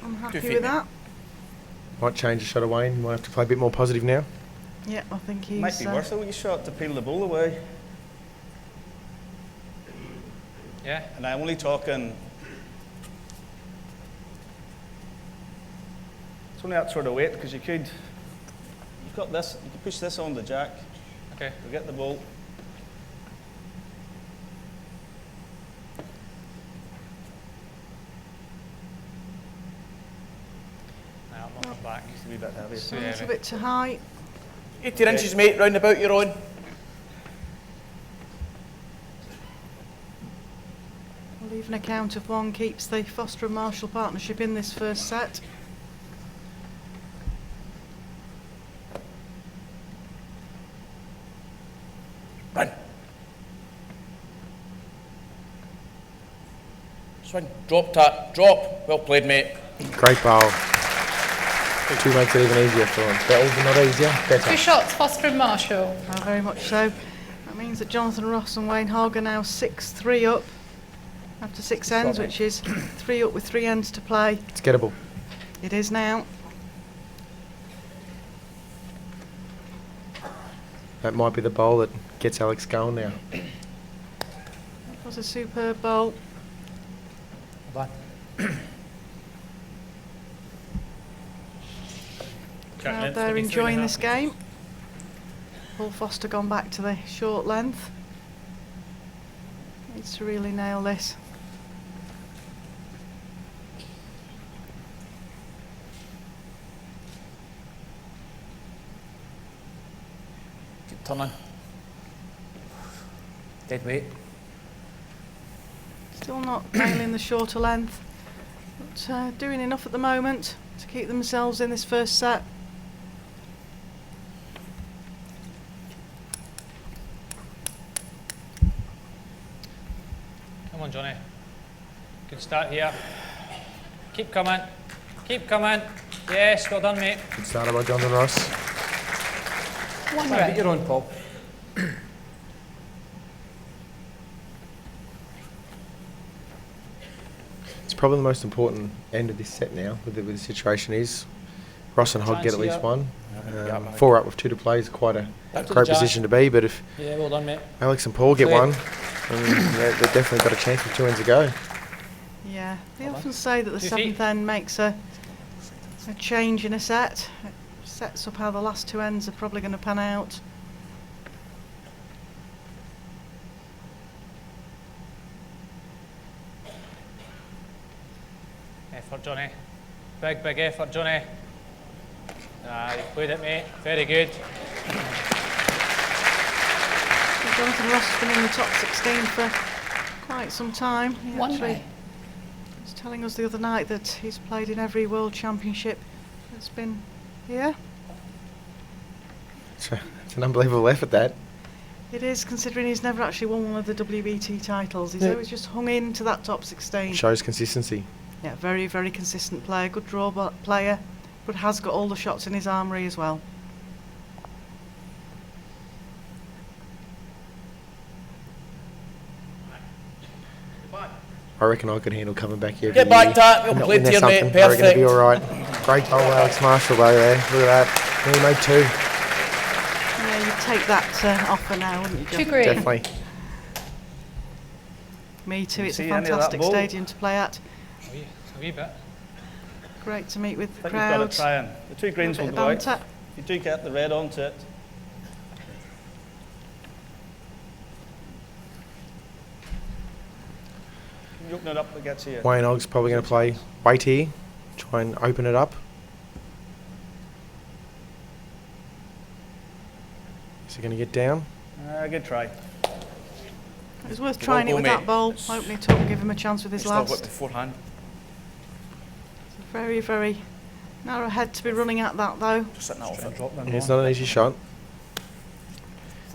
unhappy fit with now. that. Might change the shot away. You might have to play a bit more positive now. Yeah, I think he's... Might be worth it with your shot to peel the ball away. Yeah. And I'm only talking... It's only that sort of weight, because you could... You've got this, you could push this on the jack. Okay. You'll get the ball. No, I'm not coming back. Needs to be a bit heavy. So it's a bit too high. 18 inches, mate, round about you're on. Well, even a count of one keeps the Foster and Marshall partnership in this first set. Run. Swing. Drop, tap. Drop. Well played, mate. Great bowl. 2 makes it even easier for him. Better, not easier. Better. 2 shots, Foster and Marshall. Very much so. That means that Jonathan Ross and Wayne Hogg are now 6-3 up after 6 ends, which is 3 up with 3 ends to play. It's gettable. It is now. That might be the bowl that gets Alex going now. That was a superb bowl. Crowd there enjoying this game. Paul Foster gone back to the short length. Needs to really nail this. Keep turning. Dead weight. Still not nailing the shorter length, but doing enough at the moment to keep themselves in this first set. Come on, Johnny. Good start here. Keep coming. Keep coming. Yes, well done, mate. Good start by Jonathan Ross. One right. Get your own, Paul. It's probably the most important end of this set now, with the situation is. Ross and Hogg get at least one. 4 up with 2 to play is quite a great position to be, but if Yeah, well done, mate. Alex and Paul get Clear. one, they've definitely got a chance with 2 ends to go. Yeah, they often say that the 2 7th feet. end makes a change in a set. It sets up how the last 2 ends are probably going to pan out. Effort, Johnny. Big, big effort, Johnny. Ah, you played it, mate. Very good. Jonathan Ross has been in the top 16 for quite some time. He One actually way. was telling us the other night that he's played in every World Championship that's been here. It's an unbelievable effort, that. It is, considering he's never actually won one of the WBT titles. He's Yeah. always just hung into that top 16. Shows consistency. Yeah, very, very consistent player, good draw player, but has got all the shots in his armoury as well. I reckon I could handle coming back here. Get back, Tat. You'll Not play when to there's your mate. something. I reckon it'll be Perfect. alright. Great goal, Alex Marshall, though, there. Look at that. He made 2. Yeah, you'd take that offer now, wouldn't you, Jeff? 2 green. Definitely. Me too, it's a See any of that fantastic ball? stadium to play at. A wee bit. Great to meet with I the think you've got crowd. to try and... The 2 greens A will bit go of out. banter. You do get the red onto it. You open it up, it gets you. Wayne Hogg's probably going to play wait here, try and open it up. Is he going to get down? Good try. It was worth Good trying it ball, with mate. that ball, open it up and give him a chance with his Still whip last. beforehand. Very, very narrow head to be running at that though. Just setting that off it. Yeah, it's not an easy shot.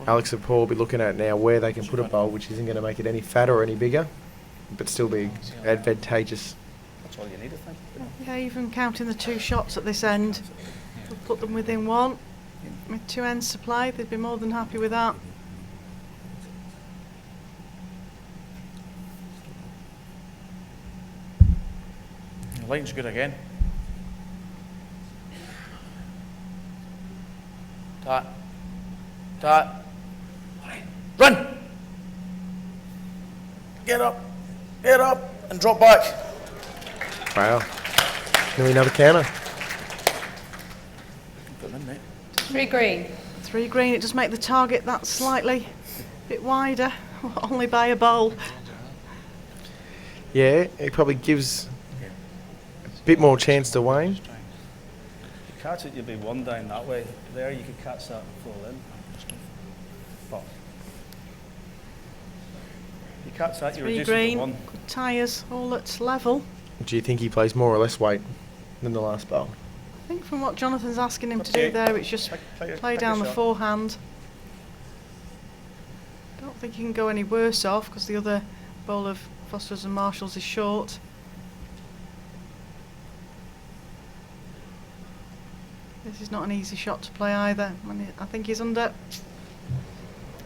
Alex and Paul will be looking at now where they can put a bowl, which isn't going to make it any fatter or any bigger, but still be advantageous. That's all you need, I think. Yeah, even counting the 2 shots at this end, we'll put them within 1. With 2 ends to play, they'd be more than happy with that. The line's good again. Tat. Tat. Run! Get up and drop back. Wow. Nearly another counter. Put them in, mate. 3 green. 3 green. It does make the target that slightly bit wider, only by a bowl. Yeah, it probably gives a bit more chance to Wayne. You catch it, you'd be 1 down that way. There, you could catch that and fall in. But you catch that, you 3 reduce it to green. 1. Good tyres, all at level. Do you think he plays more or less weight than the last bowl? I think from what Jonathan's asking him to Okay. do there, it's just play down the shot. forehand. Don't think he can go any worse off because the other bowl of Foster's and Marshall's is short. This is not an easy shot to play either. I think he's under.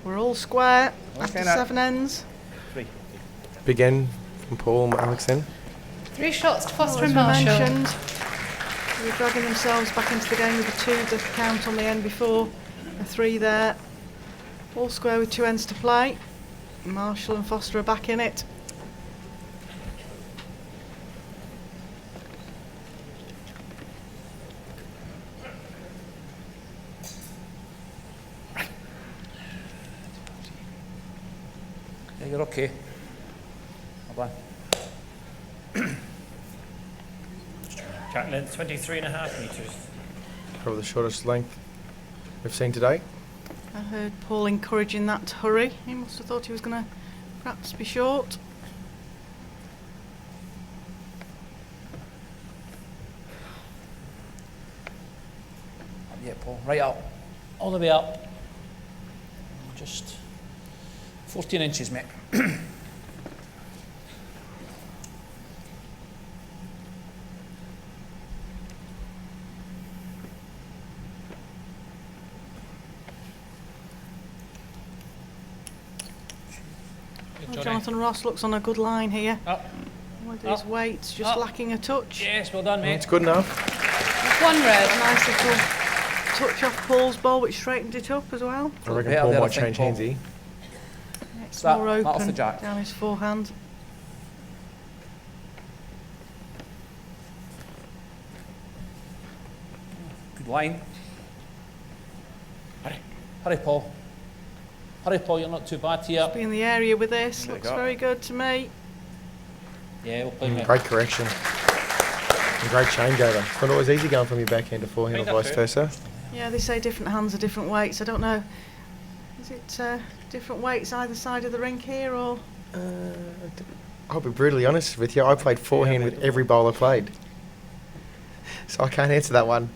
We're all square after now. 7 ends. 3. Big end from Paul and Alex then. 3 shots to Foster As and we Marshall. mentioned, they're dragging themselves back into the game with a 2 to count on the end before, a 3 there. All square with 2 ends to play. Marshall and Foster are back in it. Yeah, you're okay. Well done. Cat length 23.5 metres. Probably the shortest length we've seen today. I heard Paul encouraging that to hurry. He must have thought he was going to perhaps be short. Yeah, Paul. Right up. All the way up. Just 14 inches, mate. Well, Jonathan Ross looks on a good line here. Up. With his weight's just lacking a touch. Yes, well done, mate. It's good enough. 1 red. A nice little touch off Paul's ball, which straightened it up as well. I reckon Yeah, Paul the might other thing, change Paul. hands here. It's That- more that off the open jack. down his forehand. Good line. Hurry, Paul. Hurry, Paul, you're not too bad here. Be in the area with this. There you Looks go. very good to me. Yeah, we'll play, mate. Great correction. And great changeover. It's not always easy going from your backhand to forehand or vice versa. Yeah, they say different hands are different weights. I don't know. Is it different weights either side of the rink here, or? I'll be brutally honest with you. I played forehand with every bowl I played. So I can't answer that one.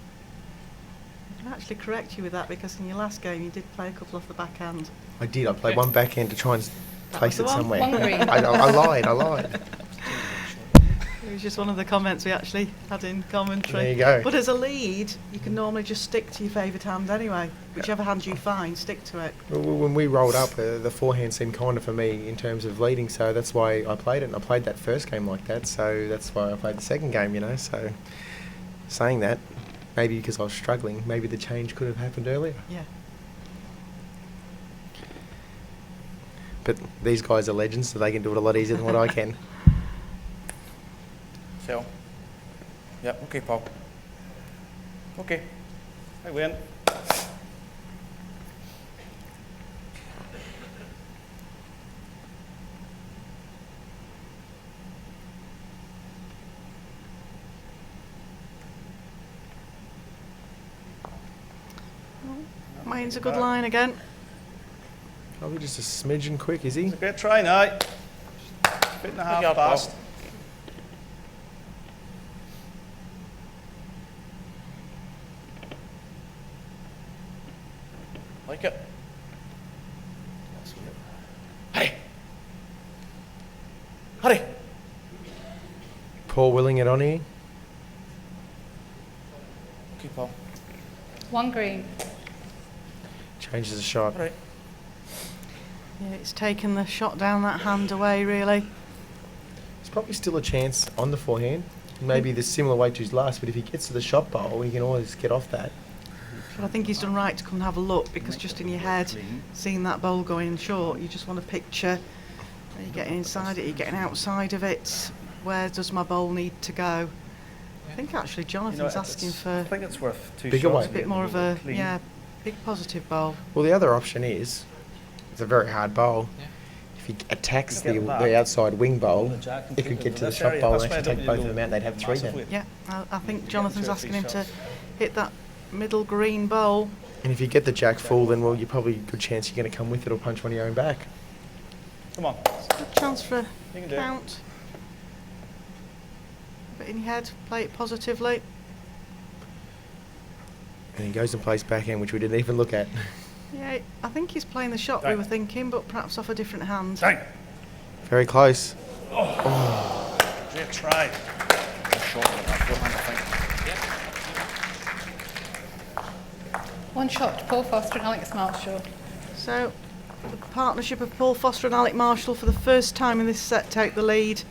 I can actually correct you with that because in your last game you did play a couple off the backhand. I did. I played one backhand to try and place was it the one. somewhere. One green. I lied. It was just one of the comments we actually had in commentary. There you go. But as a lead, you can normally just stick to your favoured hand anyway. Whichever hand you find, stick to it. Well, when we rolled up, the forehand seemed kinder for me in terms of leading, so that's why I played it. And I played that first game like that, so that's why I played the second game, you know. So, saying that, maybe because I was struggling, maybe the change could have happened earlier. Yeah. But these guys are legends, so they can do it a lot easier than what I can. So. Yep, okay, Paul. Okay. I win. Wayne's a good line again. Probably just a smidgen quick, is he? It's a great try now. Bit and a half job, past. Like it. Hurry. Hurry. Paul willing it on here. Okay, Paul. 1 green. Changes the shot. Right. Yeah, it's taken the shot down that hand away, really. There's probably still a chance on the forehand. maybe the similar weight to his last, but if he gets to the shot bowl, he can always get off that. But I think he's done right to come and have a look, because just in your head, seeing that bowl going short, you just want to picture, are you getting inside it, are you getting outside of it, where does my bowl need to go? I think actually Jonathan's asking for I think it's worth 2 bigger shots. weight. a bit more of a, Clean. yeah, big positive bowl. Well, the other option is, it's a very hard bowl. If he attacks Get him back. the outside wing bowl, The jack and he keep could it get in to the this shot area. bowl and That's why I actually don't take both really of them out. They'd have 3 then. massively. Yeah, I think Jonathan's 2 or 3 asking him to shots. hit that middle green bowl. And if you get the jack full, then well, you're probably a good chance you're going to come with it or punch one of your own back. Come on. Good chance for a You can do it. count. But in your head, play it positively. And he goes and plays backhand, which we didn't even look at. Yeah, I think he's playing the shot we Right. were thinking, but perhaps off a different hand. Very close. Great try. Short with that forehand, I think. One shot to Paul Foster and Alex Marshall. So, the partnership of Paul Foster and Alec Marshall for the first time in this set take the lead.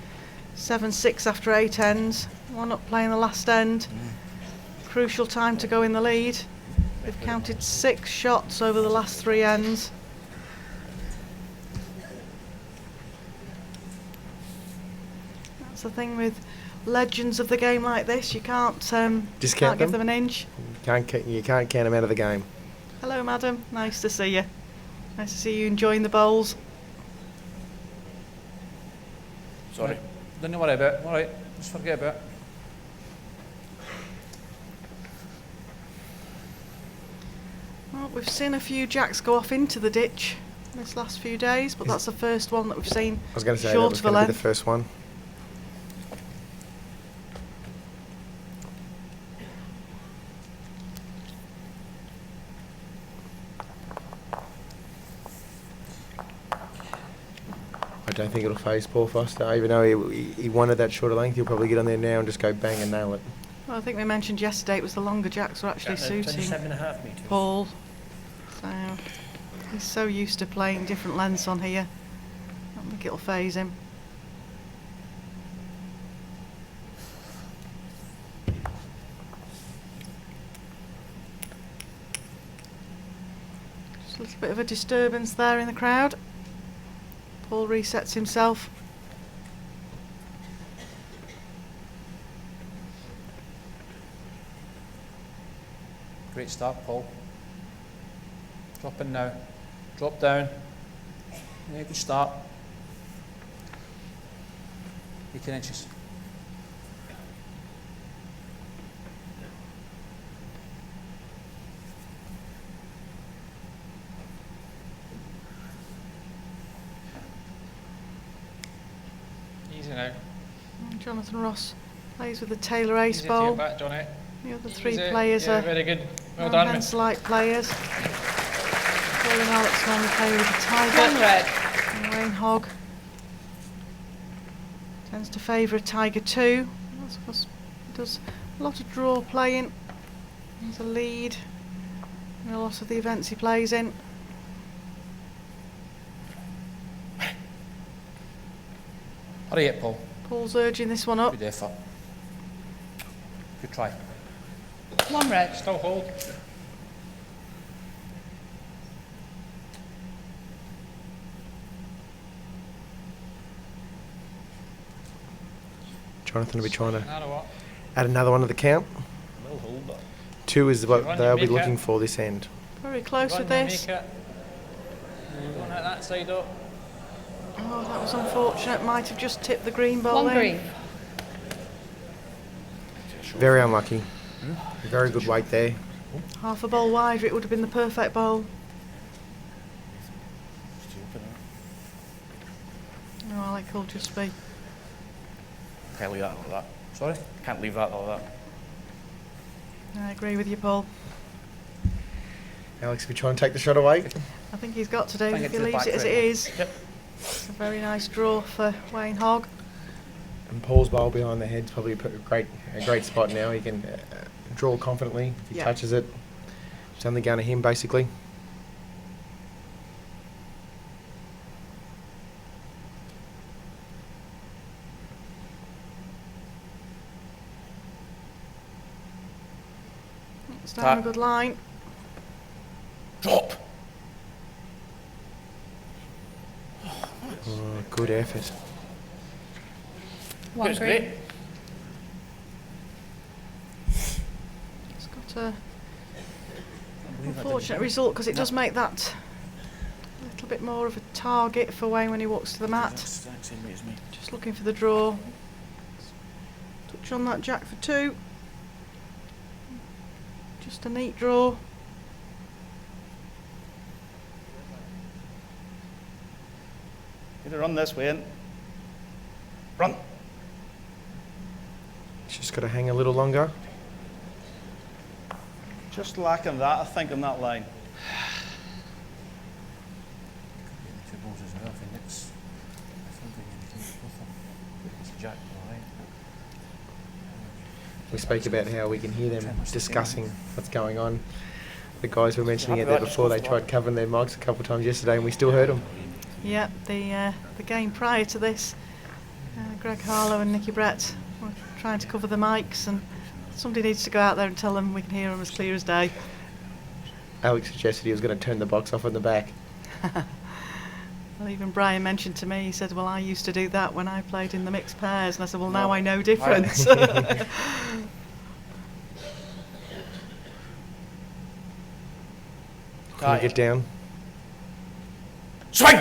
7-6 after 8 ends. One up playing the last end. Crucial time to go in the lead. They've counted 6 shots over the last 3 ends. That's the thing with legends of the game like this. You can't Discount give them? them an inch. You can't count him out of the game. Hello, madam. Nice to see you. Nice to see you enjoying the bowls. Sorry. Don't worry about it. All right. Just forget about it. Well, we've seen a few jacks go off into the ditch this last few days, but that's the first one that we've seen I was going to say that short was of a going to be the length. first one. I don't think it'll phase Paul Foster, even though he wanted that shorter length. He'll probably get on there now and just go bang and nail it. Well, I think we mentioned yesterday it was the longer jacks were actually suiting Paul. So he's so used to playing different lengths on here. I don't think it'll phase him. Just a little bit of a disturbance there in the crowd. Paul resets himself. Great start, Paul. Drop in now. Drop down. Yeah, good start. 18 inches. Easy now. And Jonathan Ross plays with the Taylor Ace Easy to bowl. get back, Johnny. The other 3 Easy. players Yeah, are very good. Well done, mate. Hens-like players. Paul and Alex normally play with the Tiger. One red. And Wayne Hogg tends to favour a Tiger 2. That's because he does a lot of draw playing. He's a lead in a lot of the events he plays in. Hurry up, Paul. Paul's urging this one up. Good effort. Good try. One red. Still hold. Jonathan will be trying to Another what? add another one to the count. Will hold that. 2 is Run what your they'll be make looking it. for this end. Very close Run with your this. make it. Going out that side up. Oh, that was unfortunate. Might have just tipped the green ball One in. green. Very unlucky. Very good weight there. Half a bowl wider, it would have been the perfect bowl. No, Alec will just be. Can't leave that like that. Sorry? Can't leave that like that. I agree with you, Paul. Alex, we try and take the shot away. I think he's got to do. Bang it If he to the leaves back it as it right. is. Yep. It's a very nice draw for Wayne Hogg. And Paul's bowl behind the head's probably a great spot now. He can draw confidently. If he Yeah. touches it, it's only going to him basically. Puts down a good line. Drop. Oh, good effort. One green. It's got a unfortunate result because it does make that a little bit more of a target for Wayne when he walks to the mat. Just looking for the draw. Touch on that jack for 2. Just a neat draw. Need to run this way in. Run. Just got to hang a little longer. Just lacking that, I think, on that line. Two balls as well. I think it's. I don't think anything with them. It's a jack, right? We spoke about how we can hear them discussing what's going on. The guys were mentioning it there before. They tried covering their mics a couple of times yesterday, and we still heard them. Yeah, the game prior to this, Greg Harlow and Nicky Brett were trying to cover the mics, and somebody needs to go out there and tell them we can hear them as clear as day. Alex suggested he was going to turn the box off on the back. Well, even Brian mentioned to me, he said, well, I used to do that when I played in the mixed pairs, and I said, well, now I know difference. Can we get down? Swing!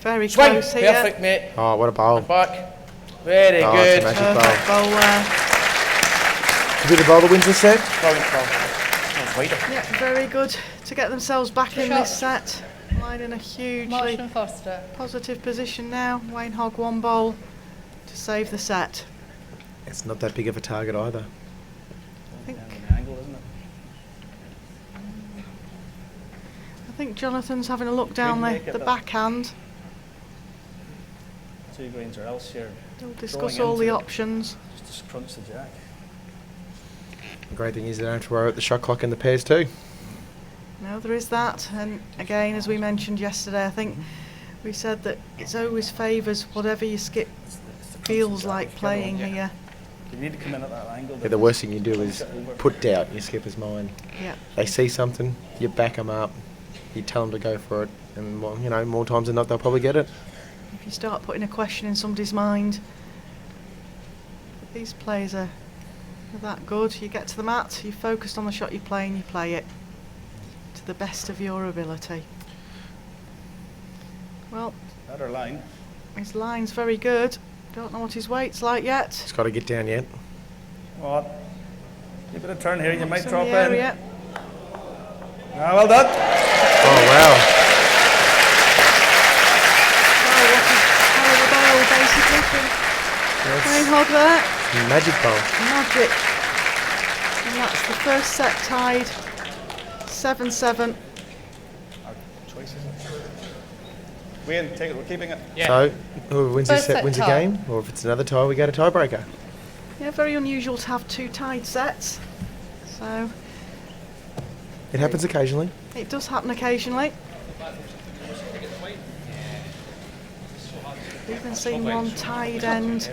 Very Swing! close here. Perfect, mate. Oh, what a bowl. Back. Very Oh, good. it's a magic Perfect bowl. bowl there. Could be the bowl that wins the set. Brilliant ball. That's wider. Yeah, very good to get themselves back in Shot. this set. Lying in a hugely Marshall Foster. positive position now. Wayne Hogg 1 bowl to save the set. It's not that big of a target either. I think, Angle, isn't it? I think Jonathan's having a look down Couldn't make the it, but- backhand. 2 greens or else you're They'll discuss drawing all the into it. options. Just to crunch the jack. The great thing is they don't have to worry about the shot clock in the pairs too. No, there is that. And again, as we mentioned yesterday, I think we said that it always favours whatever your skip feels like playing here. You need to come in at that angle. Yeah, the worst thing you do is put doubt in your skipper's mind. Yeah. They see something, you back them up, you tell them to go for it, and more times than not they'll probably get it. If you start putting a question in somebody's mind, these players are that good. You get to the mat, you're focused on the shot you're playing, you play it to the best of your ability. Well, Better line. his line's very good. Don't know what his weight's like yet. It's got to get down yet. What? Give it a turn here, you might It's drop the in. area. Ah, well done. Oh wow. Basically from Wayne Hogg there. Magic bowl. Magic. And that's the first set tied 7-7. Choices. Wayne, take it, we're keeping it. So whoever wins this First set set wins the tie. game, or if it's another tie, we go to tiebreaker. Yeah, very unusual to have 2 tied sets. So It happens occasionally. it does happen occasionally. We've even seen one tied end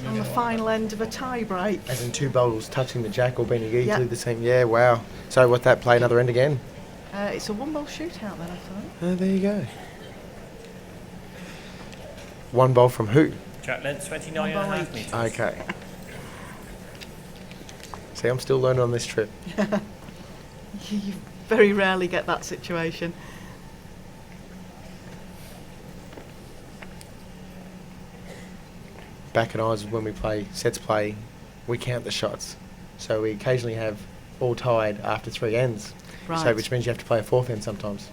on the final end of a tie break. As in 2 bowls touching the jack or being easily Yeah. the same. Yeah, wow. So what that play another end again? It's a 1-bowl shootout then, I thought. Oh, there you go. 1 bowl from who? Jack length 29.5 metres. Okay. See, I'm still learning on this trip. You very rarely get that situation. Back at ours, when we play sets play, we count the shots. So we occasionally have all tied after 3 ends. So Right. which means you have to play a 4th end sometimes.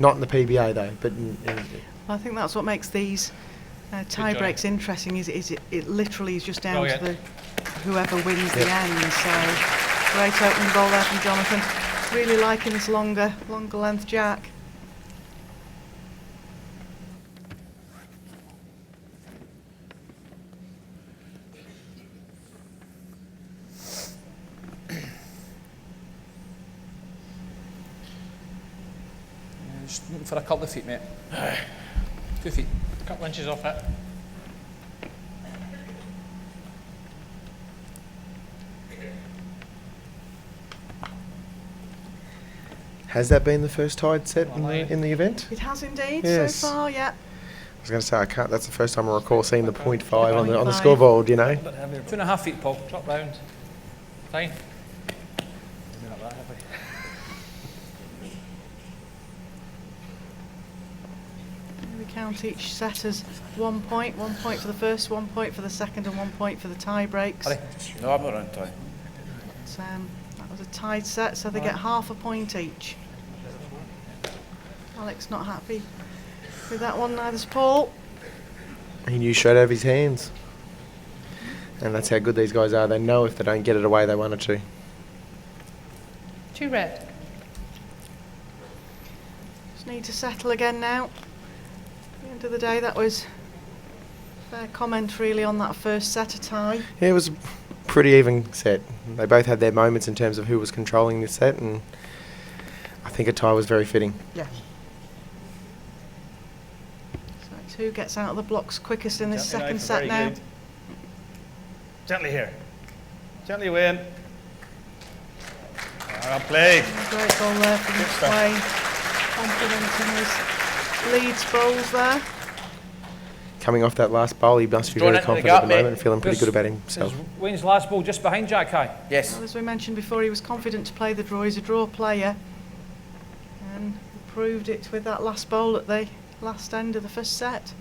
Not in the PBA though, but I think that's what makes these tie breaks interesting. Is it literally is just down to the whoever wins the end. So great opening ball there from Jonathan. Really liking this longer length jack. Just looking for a couple of feet, mate. 2 feet. A couple inches off it. Has that been the first tied set in the event? It has indeed Yes. so far, yeah. I was going to say, I can't. That's the first time I recall seeing the 0.5 on the 0.5. scoreboard, you know. 2.5 feet, Paul. Drop round. Fine. We count each set as 1 point. 1 point for the first, 1 point for the second, and 1 point for the tie breaks. No, I'm not on tie. That was a tied set, so they get half a point each. Alex not happy with that one, neither's Paul. He knew straight out of his hands. And that's how good these guys are. They know if they don't get it away, they want it to. 2 red. Just need to settle again now. At the end of the day, that was fair comment really on that first set of tie. Yeah, it was a pretty even set. They both had their moments in terms of who was controlling this set, and I think a tie was very fitting. Yeah. So it's who gets out of the blocks quickest in this second set now. Gently here. Gently win. Well played. Great ball there from Wayne. Confident in his Leeds bowls there. Coming off that last bowl, he must be Drawn very into the confident gap, at the moment mate. and feeling pretty good about himself. Wayne's last ball just behind Jack High. Yes. Well, as we mentioned before, he was confident to play the draw. He's a draw player. And he proved it with that last bowl at the last end of the first set.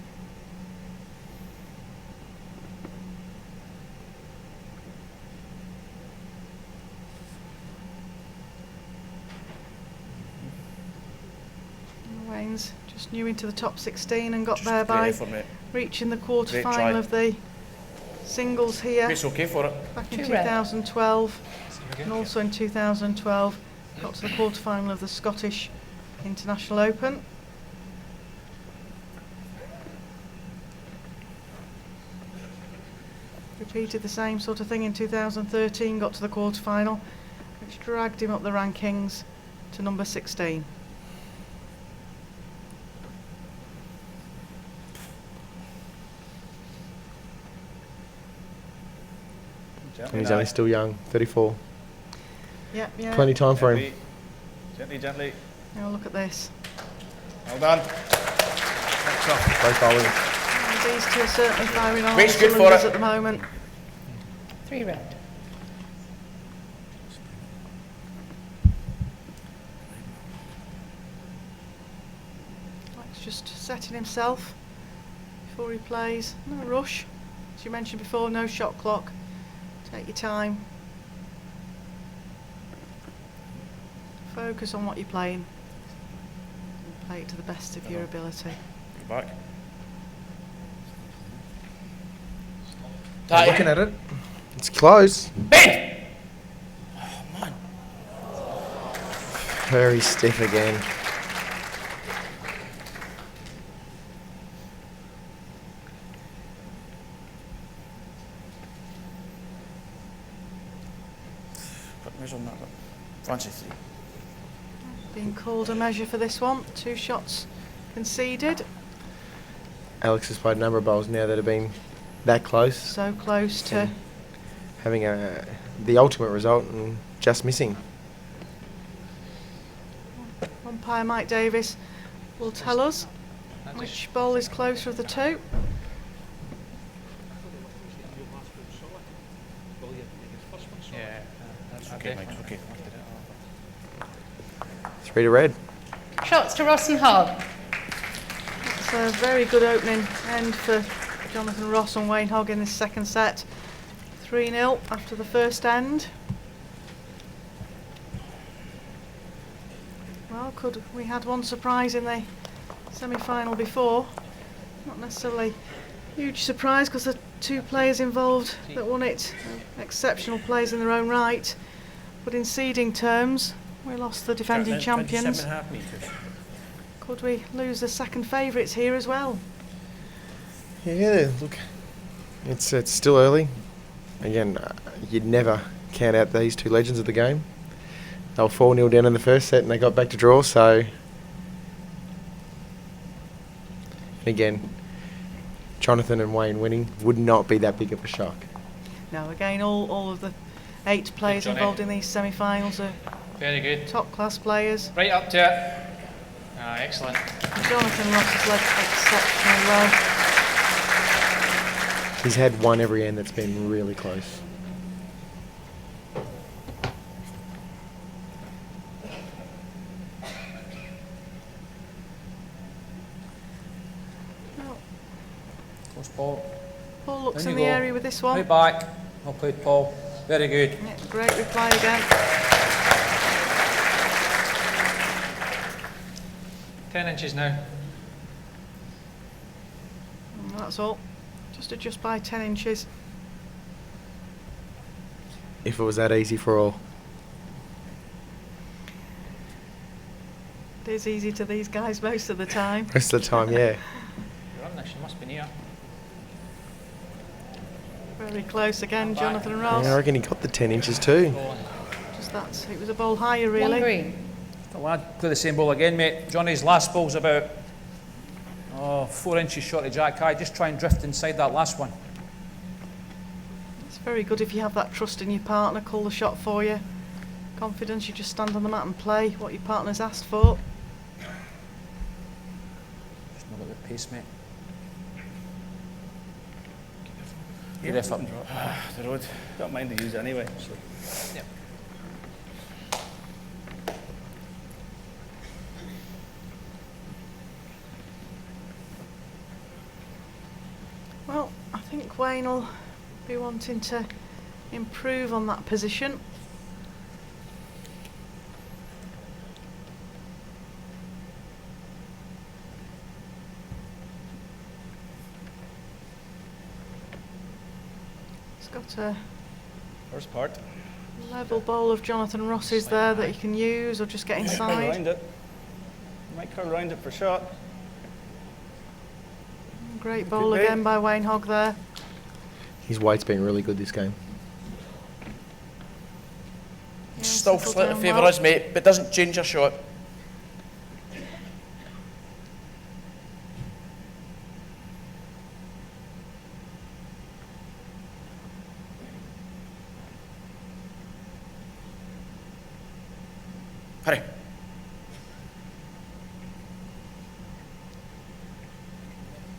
Wayne's just new into the top 16 and got there by reaching the quarter final of the singles here. It's okay for it. Back in 2012 and also in 2012 got to the quarter final of the Scottish International Open. Repeated the same sort of thing in 2013, got to the quarter final, which dragged him up the rankings to number 16. And he's only still young, 34. Yep, yeah. Plenty of time for him. Gently, gently. Now look at this. Well done. Both bowling. And these two are certainly firing on all Reach good for cylinders it. at the moment. 3 red. Mike's just setting himself before he plays. No rush. As you mentioned before, no shot clock. Take your time. Focus on what you're playing. And play it to the best of your ability. Back. Looking at it, it's close. Very stiff again. Put measure on that. Fancy 3. Being called a measure for this one. 2 shots conceded. Alex has played a number of bowls now that have been that close, So close to having the ultimate result and just missing. umpire Mike Davis will tell us which bowl is closer of the two. Yeah. It's okay, mate. It's okay. 3 to red. Shots to Ross and Hogg. It's a very good opening end for Jonathan Ross and Wayne Hogg in this second set. 3-0 after the first end. Well, we had one surprise in the semi-final before. Not necessarily huge surprise because the 2 players involved that won it are exceptional players in their own right. But in seeding terms, we lost the defending champions. 27.5 metres. Could we lose the second favourites here as well? Yeah, look, it's still early. Again, you'd never count out these 2 legends of the game. They were 4-0 down in the first set and they got back to draw, so... Again, Jonathan and Wayne winning would not be that big of a shock. No, again, all of the 8 players involved in these semi-finals are Very good. Top class players. Right up to it. Ah, excellent. Jonathan Ross has led exceptionally well. He's had one every end that's been really close. Close Paul. Paul looks Down in you the go. area with this one. Right back. Well played, Paul. Very good. Yeah, great reply again. 10 inches now. And that's all. Just adjust by 10 inches. If it was that easy for all. It is easy to these guys most of the time. Most of the time, yeah. You're on this, you must be near. Very close again, Jonathan Ross. Yeah, I reckon he got the 10 inches too. Just that, it was a ball higher really. I want to play the same ball again, mate. Johnny's last ball's about 4 inches short of Jack High. Just try and drift inside that last one. It's very good if you have that trust in your partner, call the shot for you. Confidence, you just stand on the mat and play what your partner's asked for. Just not at the pace, mate. Good effort. The road. Don't mind to use it anyway. So. Yep. Well, I think Wayne will be wanting to improve on that position. He's got a First part. level bowl of Jonathan Ross's there that he can use or just get Might curl inside. around it. Might curl around it for shot. Great bowl Could be. again by Wayne Hogg there. His weight's been really good this game. Still settled slightly down favour well. us, mate, but doesn't change your shot. Hurry.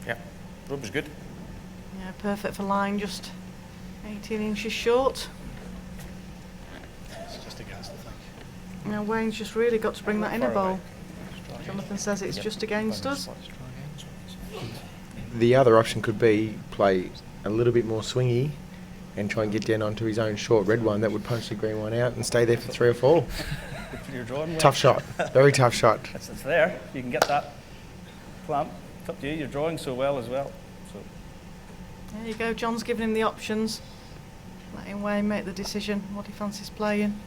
Yeah, rope is good. Yeah, perfect for line, just 18 inches short. It's just against the thing. Now Wayne's just really got to bring that in a Far bowl. away. Jonathan says it's just against us. The other option could be play a little bit more swingy and try and get down onto his own short red one that would punch the green one out and stay there for 3 or 4. You're drawing well. Tough shot. Very tough shot. It's there. You can get that clamp. It's up to you. You're drawing so well as well. So There you go, John's giving him the options. Letting Wayne make the decision what he fancies playing.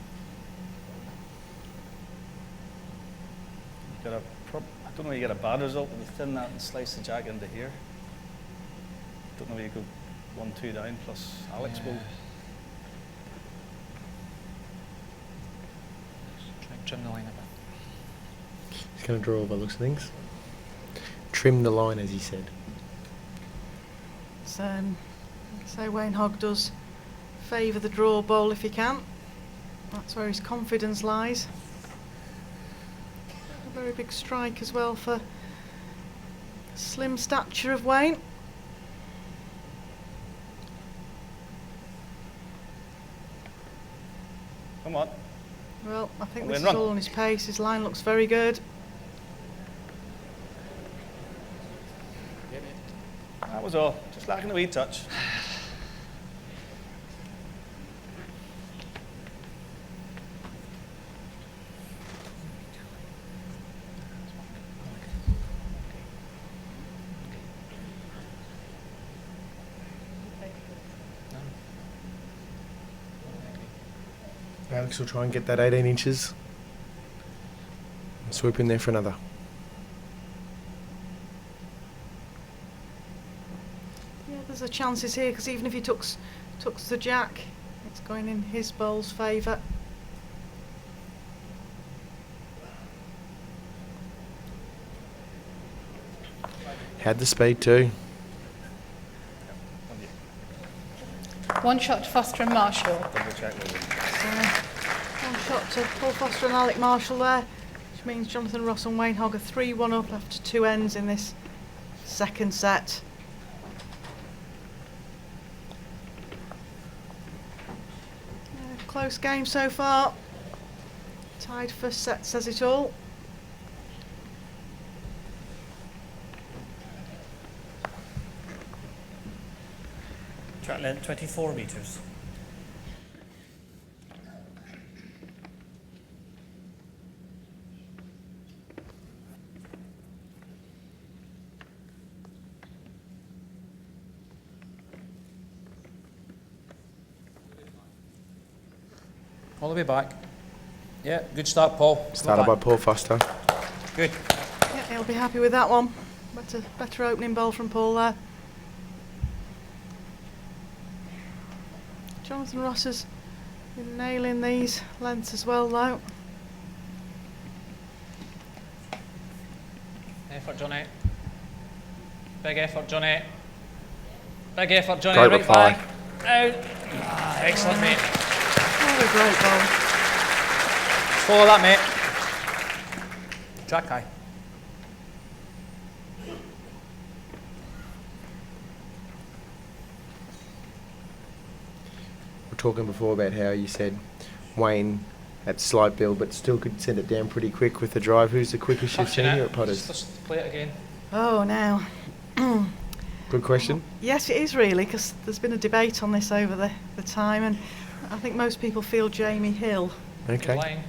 you got a I don't know if you get a bad result when you thin that and slice the jack into here. Don't know if you go 1-2 down plus Alex bowl. Try and trim the line a bit. He's going to draw by the looks of things. Trim the line, as he said. So Wayne Hogg does favour the draw bowl if he can. That's where his confidence lies. A very big strike as well for slim stature of Wayne. Come on. Well, I think Wayne, this is run. all on his pace. His line looks very good. That was all. Just lacking a wee touch. Alex will try and get that 18 inches. And swoop in there for another. Yeah, there's a chances here because even if he tucks the jack, it's going in his bowl's favour. Had the speed too. One shot to Foster and Marshall. Double check with him. One shot to Paul Foster and Alec Marshall there, which means Jonathan Ross and Wayne Hogg are 3-1 up after 2 ends in this second set. Close game so far. Tied first set says it all. Track length 24 metres. All the way back. Yeah, good start, Paul. Started by Paul Foster. Good. Yeah, he'll be happy with that one. Better opening ball from Paul there. Jonathan Ross has been nailing these lengths as well, though. Effort, Johnny. Big effort, Johnny. Big effort, Johnny. Great Right reply. back. Out. Ah, excellent, mate. What a great ball. Follow that, mate. Track high. We're talking before about how you said Wayne had slight build but still could send it down pretty quick with the drive. Who's the quickest you've seen here at Potters? Just play it again. Oh, now. Good question. Yes, it is really, because there's been a debate on this over the time, and I think most people feel Jamie Hill. Okay.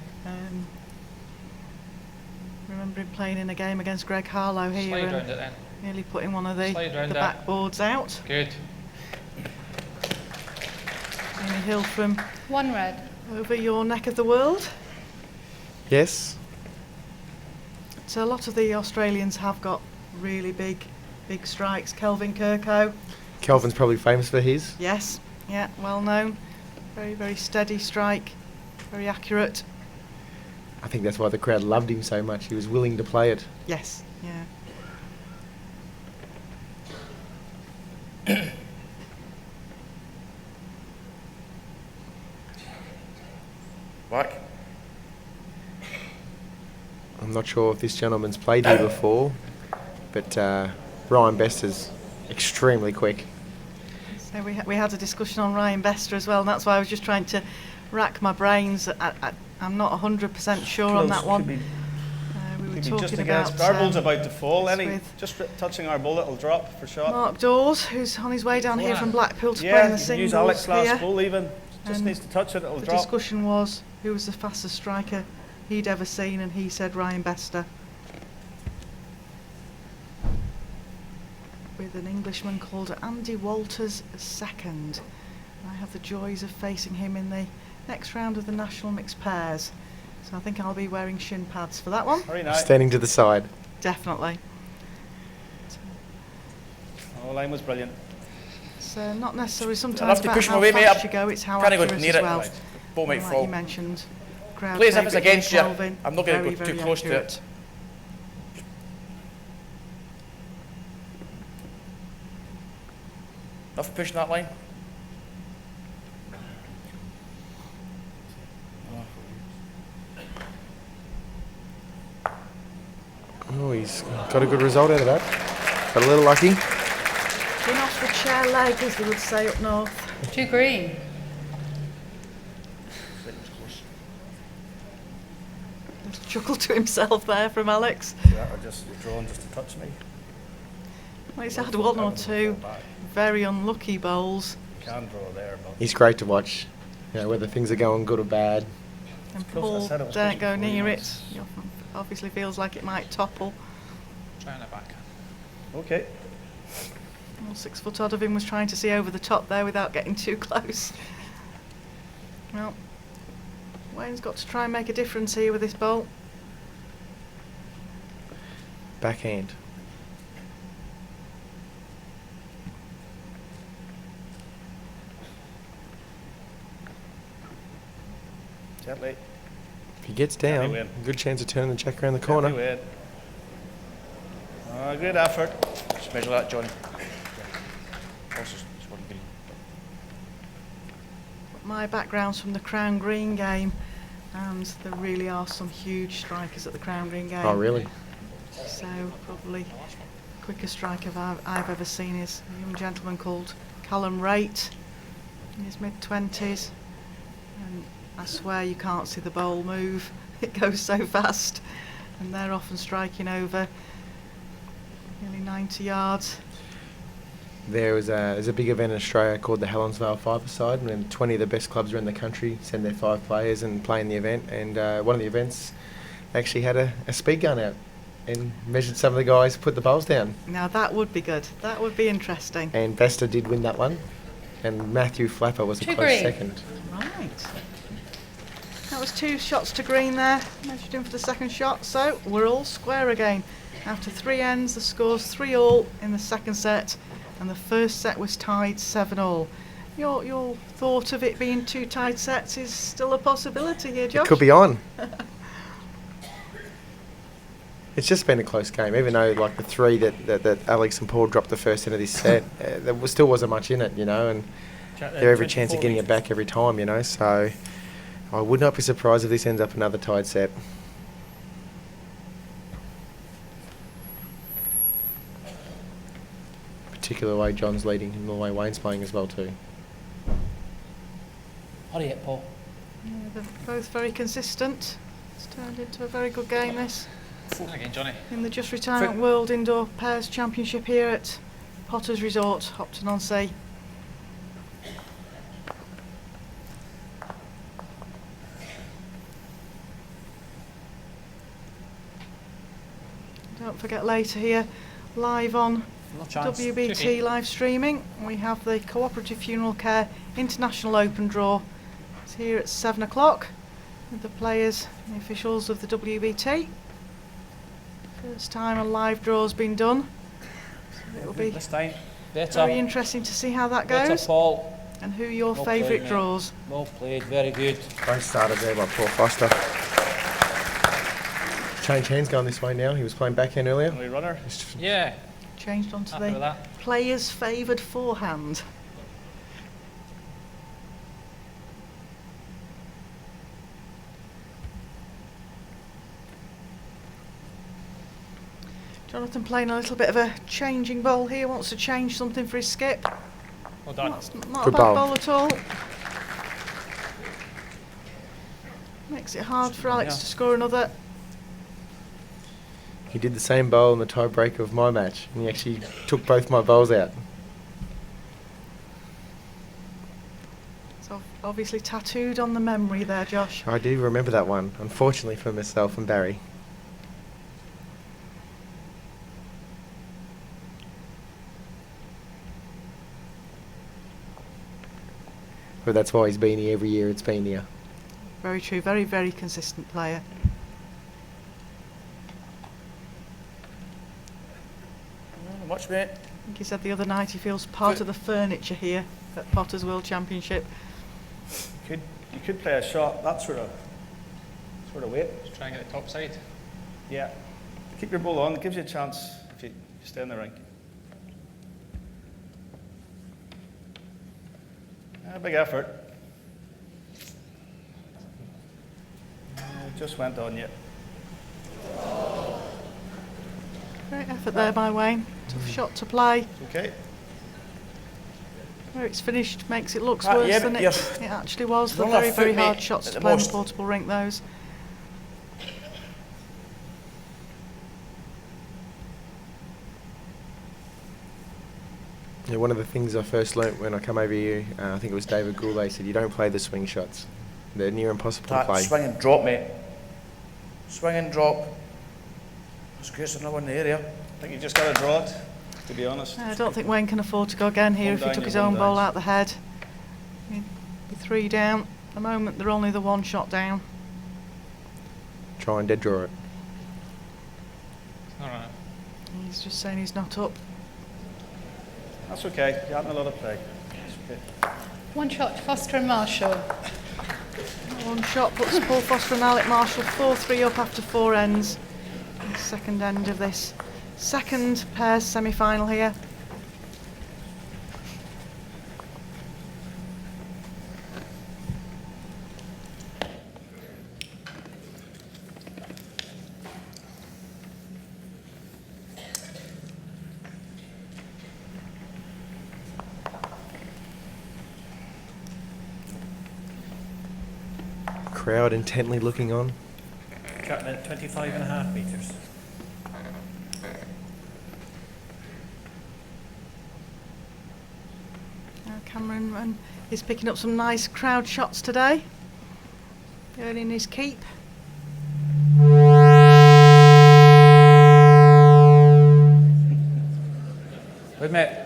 Remember him playing in a game against Greg Harlow here Slide round and it then. nearly putting one of the Slide round that. backboards out. Good. Jamie Hill from One red. over your neck of the world. Yes. So a lot of the Australians have got really big strikes. Kelvin Kirko. Kelvin's probably famous for his. Yes, yeah, well known. Very, very steady strike. Very accurate. I think that's why the crowd loved him so much. He was willing to play it. Yes, yeah. Back. I'm not sure if this gentleman's played here before, but Ryan Bester's extremely quick. So we had a discussion on Ryan Bester as well, and that's why I was just trying to rack my brains. I'm not 100% sure on that one. We were just talking against about our ball's about to fall. it's Any with just touching our ball, it'll drop for shot. Mark Dawes, who's on his way down here from Blackpool to play in Yeah, the you singles use Alex last here. ball even. Just And needs to touch it, it'll the drop. discussion was who was the fastest striker he'd ever seen, and he said Ryan Bester, with an Englishman called Andy Walters second. I have the joys of facing him in the next round of the National Mixed Pairs, so I think I'll be wearing shin pads for that one. Very nice. Standing to the side. Definitely. Oh, line was brilliant. So not necessarily I'll sometimes have to about push how my weight, mate, fast up. you go, it's how Can't go accurate near as it. well. Right. Ball might And like fall. you mentioned, crowd Please, if it's favourite against you, Kelvin, I'm not going to very, go too very close to accurate. it. Enough for pushing that line. Oh, he's got a good result out of that. Got a little lucky. Been off the chair leg, as we would say up north. Too green. Chuckle to himself there from Alex. Yeah, I just drawn just to touch me. Well, he's had one or two very unlucky bowls. You can draw there, but He's great to watch. You know, whether things are going good or bad. And close. I Paul said it was don't close go before you near it. guys. He obviously feels like it might topple. Try on the back. Okay. Well, 6 foot odd of him was trying to see over the top there without getting too close. Well, Wayne's got to try and make a difference here with this bowl. Backhand. Gently. If he gets Gently down, win. good chance of turning the check around the Gently corner. win. Good effort. just measure that, John. Also, just one green. My background's from the Crown Green game, and there really are some huge strikers at the Crown Green game. Oh, really? So probably quickest striker I've ever seen is a young gentleman called Callum Raitt in his mid-20s, and I swear you can't see the bowl move. It goes so fast, and they're often striking over nearly 90 yards. There's a big event in Australia called the Helensvale Five-a-Side, and 20 of the best clubs around the country send their 5 players and play in the event. And one of the events actually had a speed gun out and measured some of the guys, put the bowls down. Now that would be good. That would be interesting. And Vesta did win that one, and Matthew Flapper was a close green. second. Right. That was 2 shots to green there, measured in for the second shot, so we're all square again. After 3 ends, the score's 3-all in the second set, and the first set was tied 7-all. Your thought of it being 2 tied sets is still a possibility here, Josh? It could be on. It's just been a close game, even though like the 3 that Alex and Paul dropped the first end of this set, there still wasn't much in it, you know, and they're every chance of getting it back every time, you know, so I would not be surprised if this ends up another tied set. Particular way John's leading and the way Wayne's playing as well too. How do you hit, Paul? Yeah, they're both very consistent. It's turned into a very good game, this. Again, Johnny. In the Just Retirement World Indoor Pairs Championship here at Potters Resort, Hopton-on-Sea. Don't forget later here, live on No chance. WBT Tricky. live streaming, we have the Cooperative Funeral Care International Open Draw. It's here at 7 o'clock with the players and the officials of the WBT. First time a live draw's been done. So it'll be This time. Better. very interesting to see how that Better, goes Paul. and who your Well favourite played, mate. draws. Well played, very good. Great started there by Paul Foster. Change hands going this way now. He was playing backhand earlier. Are we runner? Yeah. Changed onto Happy with the that. players' favoured forehand. Jonathan playing a little bit of a changing bowl here, wants to change something for his skip. Well done. That's not Good a bad bowl. bowl at all. Makes it hard for Alex Yeah. to score another. He did the same bowl in the tiebreaker of my match, and he actually took both my bowls out. It's obviously tattooed on the memory there, Josh. I do remember that one, unfortunately for myself and Barry. But that's why he's been here every year it's been here. Very true, very, very consistent player. Watch, mate. I think he said the other night he feels part of the furniture here at Potters World Championship. You could play a shot that sort of weight. Just try and get the top side. Yeah. Keep your ball on. It gives you a chance if you stay in the rink. Big effort. Just went on you. Great effort there by Wayne. Tough shot to play. Okay. Where it's finished makes it look Ah, worse yeah, than but it, you're- it actually was. you're They're on a very, foot, very mate, hard shots at to the play on the most. portable rink, those. Yeah, one of the things I first learnt when I come over here, I think it was David Goulet, said you don't play the swing shots. They're near impossible to That play. swing and drop, mate. Swing and drop. There's Grace another one in the area. I think you just got to draw it, to be honest. I don't think Wayne can afford to go again here One if he down, took you're his one own ball down. out the head. He'd be 3 down. At the moment, they're only the 1 shot down. Try and dead draw it. All right. He's just saying he's not up. That's okay. You're having a lot of play. It's okay. 1 shot, Foster and Marshall. 1 shot puts Paul Foster and Alec Marshall 4-3 up after 4 ends. The second end of this second pairs semi-final here. crowd intently looking on. Captain at 25.5 metres. Cameron is picking up some nice crowd shots today, earning his keep. With me.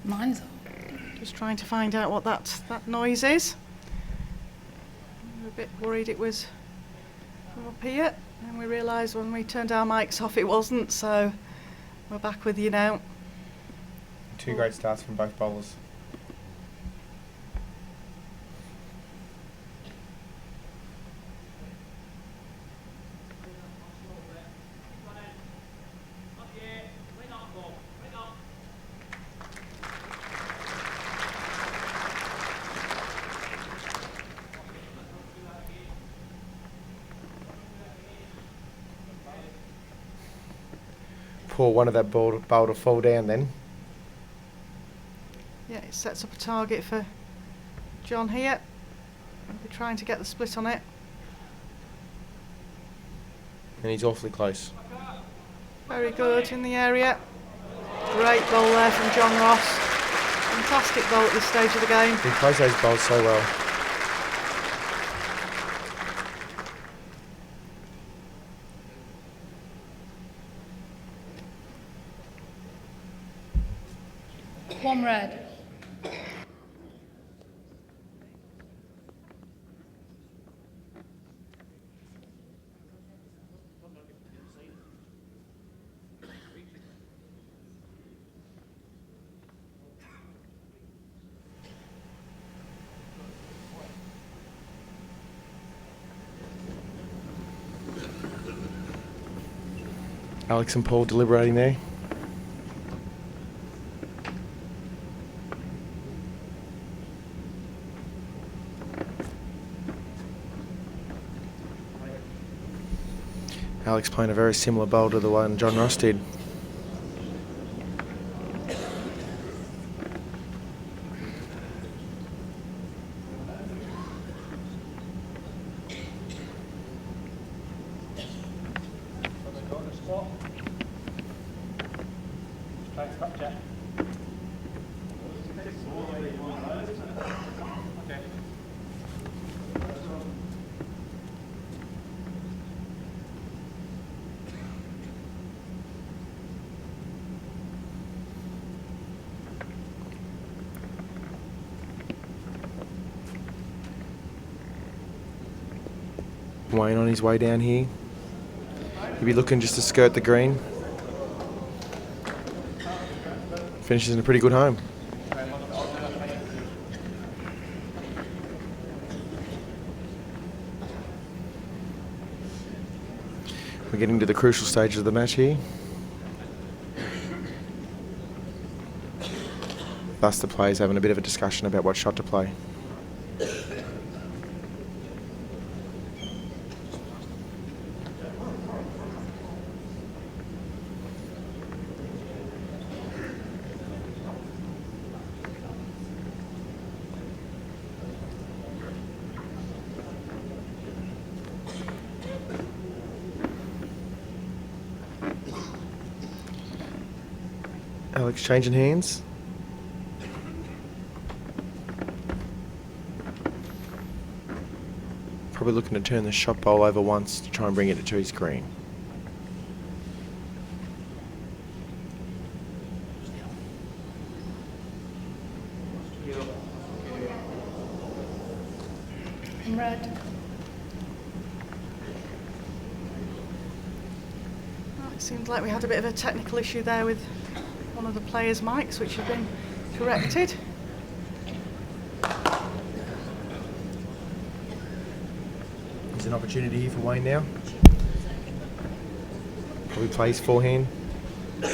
Mine's Just trying to find out what that noise is. We were a bit worried it was from up here, and we realised when we turned our mics off it wasn't, so we're back with you now. Two great starts from both bowlers. Poor one of that bowl to fall down then. Yeah, it sets up a target for John here. We'll be trying to get the split on it. And he's awfully close. Very good in the area. Great bowl there from John Ross. Fantastic bowl at this stage of the game. He plays those bowls so well. one red. Alex and Paul deliberating there. Alex playing a very similar bowl to the one John Ross did. Wayne on his way down here. He'll be looking just to skirt the green. Finishes in a pretty good home. We're getting to the crucial stage of the match here. Thus the players having a bit of a discussion about what shot to play. Alex changing hands. Probably looking to turn the shot bowl over once to try and bring it to his green. Red. It seems like we had a bit of a technical issue there with one of the players' mics, which have been corrected. There's an opportunity here for Wayne now. Probably plays forehand. A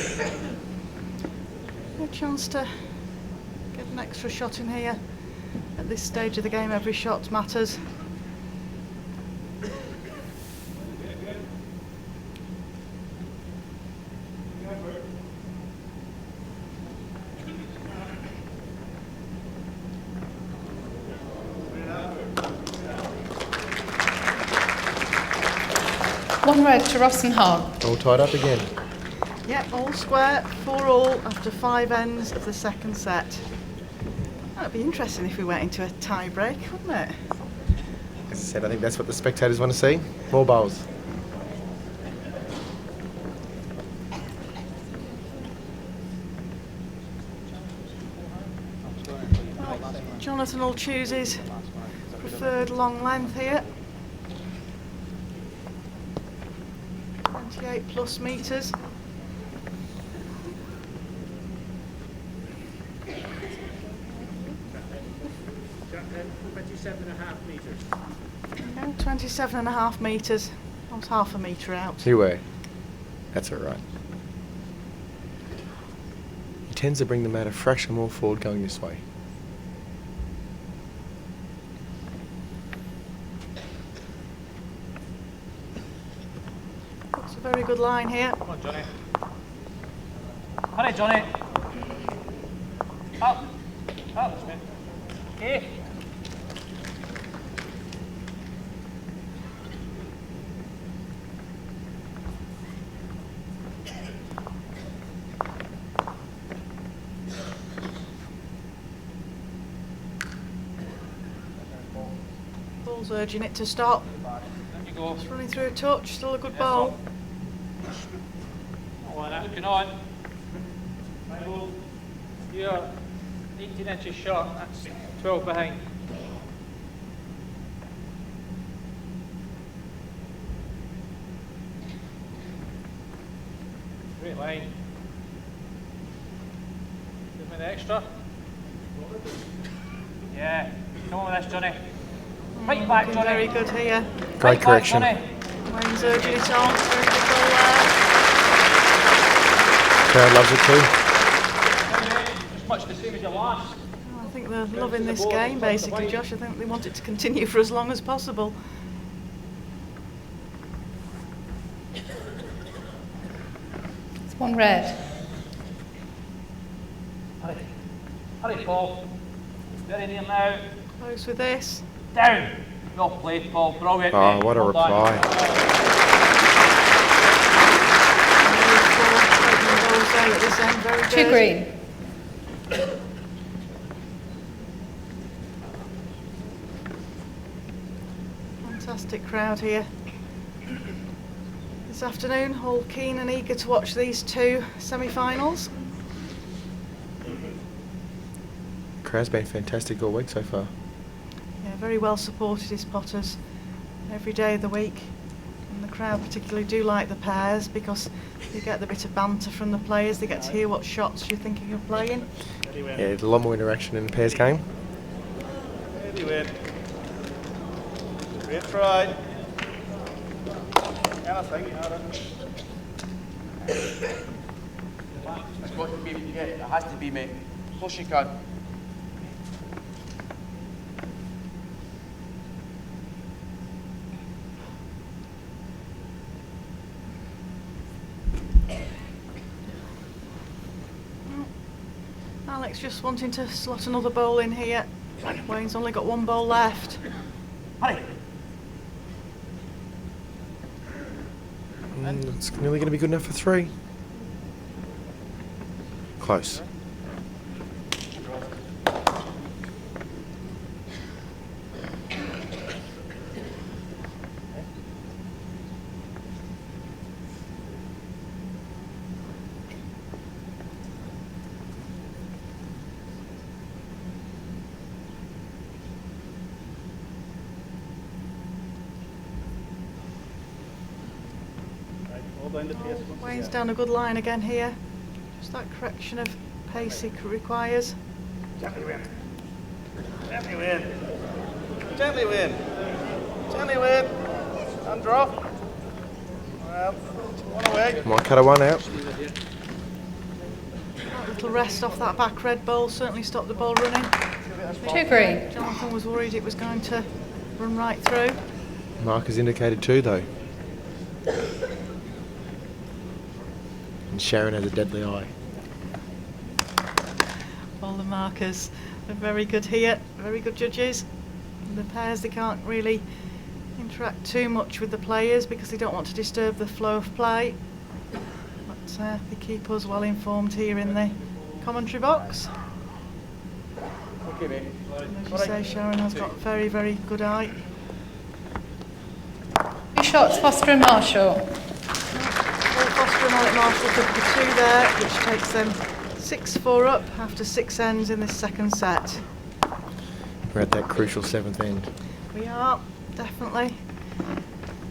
chance to get an extra shot in here. At this stage of the game, every shot matters. One red to Ross and Hogg. All tied up again. Yep, all square, 4-all after 5 ends of the second set. That'd be interesting if we went into a tie break, wouldn't it? As I said, I think that's what the spectators want to see. More bowls. Jonathan will choose his preferred long length here. 28 plus metres. No, 27.5 metres. I was half a metre out. Anyway, that's all right. He tends to bring them out a fraction more forward going this way. That's a very good line here. Come on, Johnny. Hurry, Johnny. Up. Up. Okay. Ball's urging it to stop. You go. It's running through a touch, still a good ball. Oh, that's looking on. You're 18 inches short, that's 12 behind. Great line. Give me the extra. Yeah, come on with this, Johnny. Fight back, Looking Johnny. very good here. Great correction. Wayne's urging it on. Very good ball there. Crowd loves it too. It's much the same as your last. I think they're loving this game, basically, Josh. I think they want it to continue for as long as possible. It's one red. Hurry. Hurry, Paul. Very near now. Close with this. Down. Well played, Paul. Brilliant. Oh, mate. what a Well done. reply. Balls there at this end, very Two good. green. Fantastic crowd here this afternoon, all keen and eager to watch these two semi-finals. Crowd's been fantastic all week so far. Yeah, very well supported, his potters, every day of the week. And the crowd particularly do like the pairs because you get the bit of banter from the players, they get to hear what shots you're thinking of playing. Yeah, there's a lot more interaction in the pairs game. Very win. Great try. Anything, Aaron. It's got to be, yeah, it has to be, mate. Close you can. Alex just wanting to slot another bowl in here. Wayne's only got one bowl left. It's nearly going to be good enough for 3. Close. Wayne's down a good line again here. Just that correction of pace he requires. Gently win. Gently win. Gently win. Gently win. And drop. Well, one away. Might cut a one out. That little rest off that back red ball certainly stopped the ball running. 2 green. Jonathan was worried it was going to run right through. Mark has indicated 2 though. And Sharon has a deadly eye. All the markers are very good here, very good judges. And the pairs, they can't really interact too much with the players because they don't want to disturb the flow of play. But they keep us well informed here in the commentary box. And as you say, Sharon has got very, very good eye. 2 shots, Foster and Marshall. Foster and Alec Marshall took the 2 there, which takes them 6-4 up after 6 ends in this second set. We're at that crucial 7th end. We are, definitely.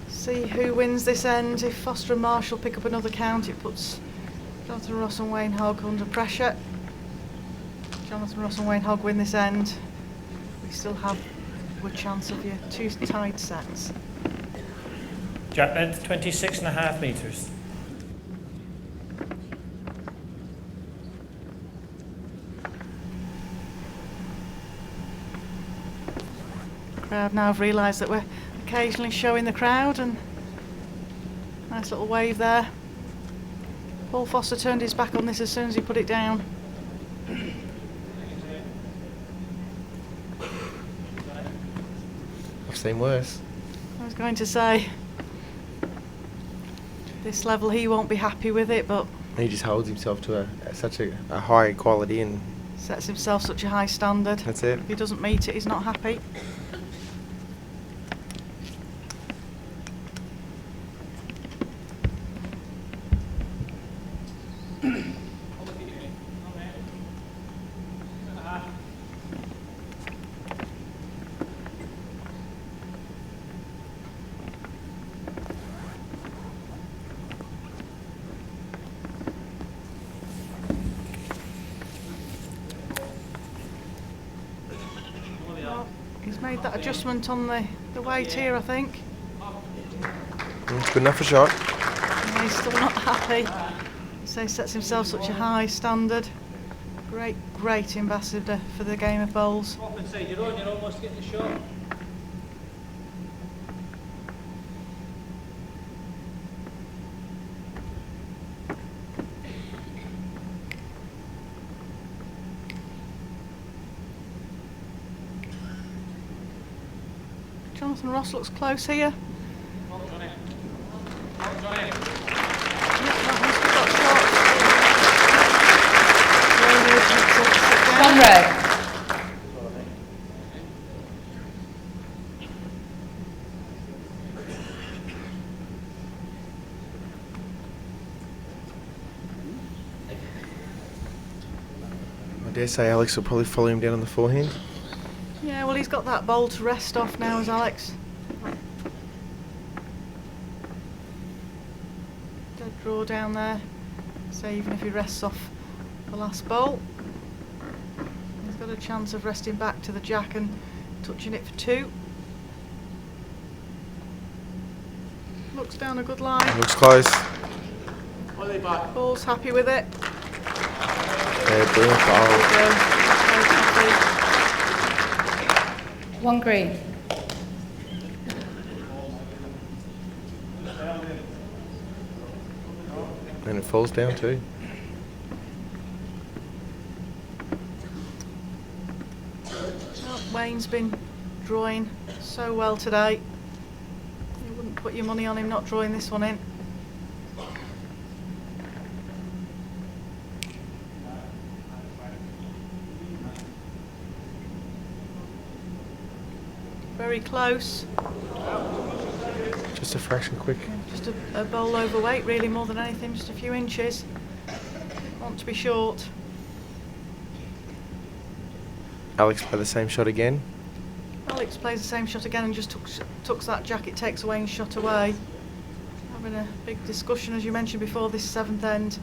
See who wins this end. If Foster and Marshall pick up another count, it puts Jonathan Ross and Wayne Hogg under pressure. Jonathan Ross and Wayne Hogg win this end. We still have a good chance of your 2 tied sets. Jack length 26.5 metres. Crowd now have realised that we're occasionally showing the crowd, and nice little wave there. Paul Foster turned his back on this as soon as he put it down. I've seen worse. I was going to say, this level he won't be happy with it, but He just holds himself to such a high quality and sets himself such a high standard. That's it. If he doesn't meet it, he's not happy. He's made that adjustment on the weight here, I think. It's good enough for shot. And he's still not happy. So he sets himself such a high standard. Great, great ambassador for the game of bowls. Up and say, you're almost getting the shot. Jonathan Ross looks close here. One red. I dare say Alex will probably follow him down on the forehand. Yeah, well, he's got that bowl to rest off now, as Alex. Dead draw down there. So even if he rests off the last bowl, he's got a chance of resting back to the jack and touching it for 2. Looks down a good line. Looks close. Paul's happy with it. Yeah, brilliant foul. One green. And it falls down too. Well, Wayne's been drawing so well today. You wouldn't put your money on him not drawing this one in. Very close. Just a fraction quick. Just a bowl overweight, really, more than anything, just a few inches. Didn't want to be short. Alex play the same shot again. Alex plays the same shot again and just tucks that jacket, takes Wayne's shot away. having a big discussion, as you mentioned before, this 7th end,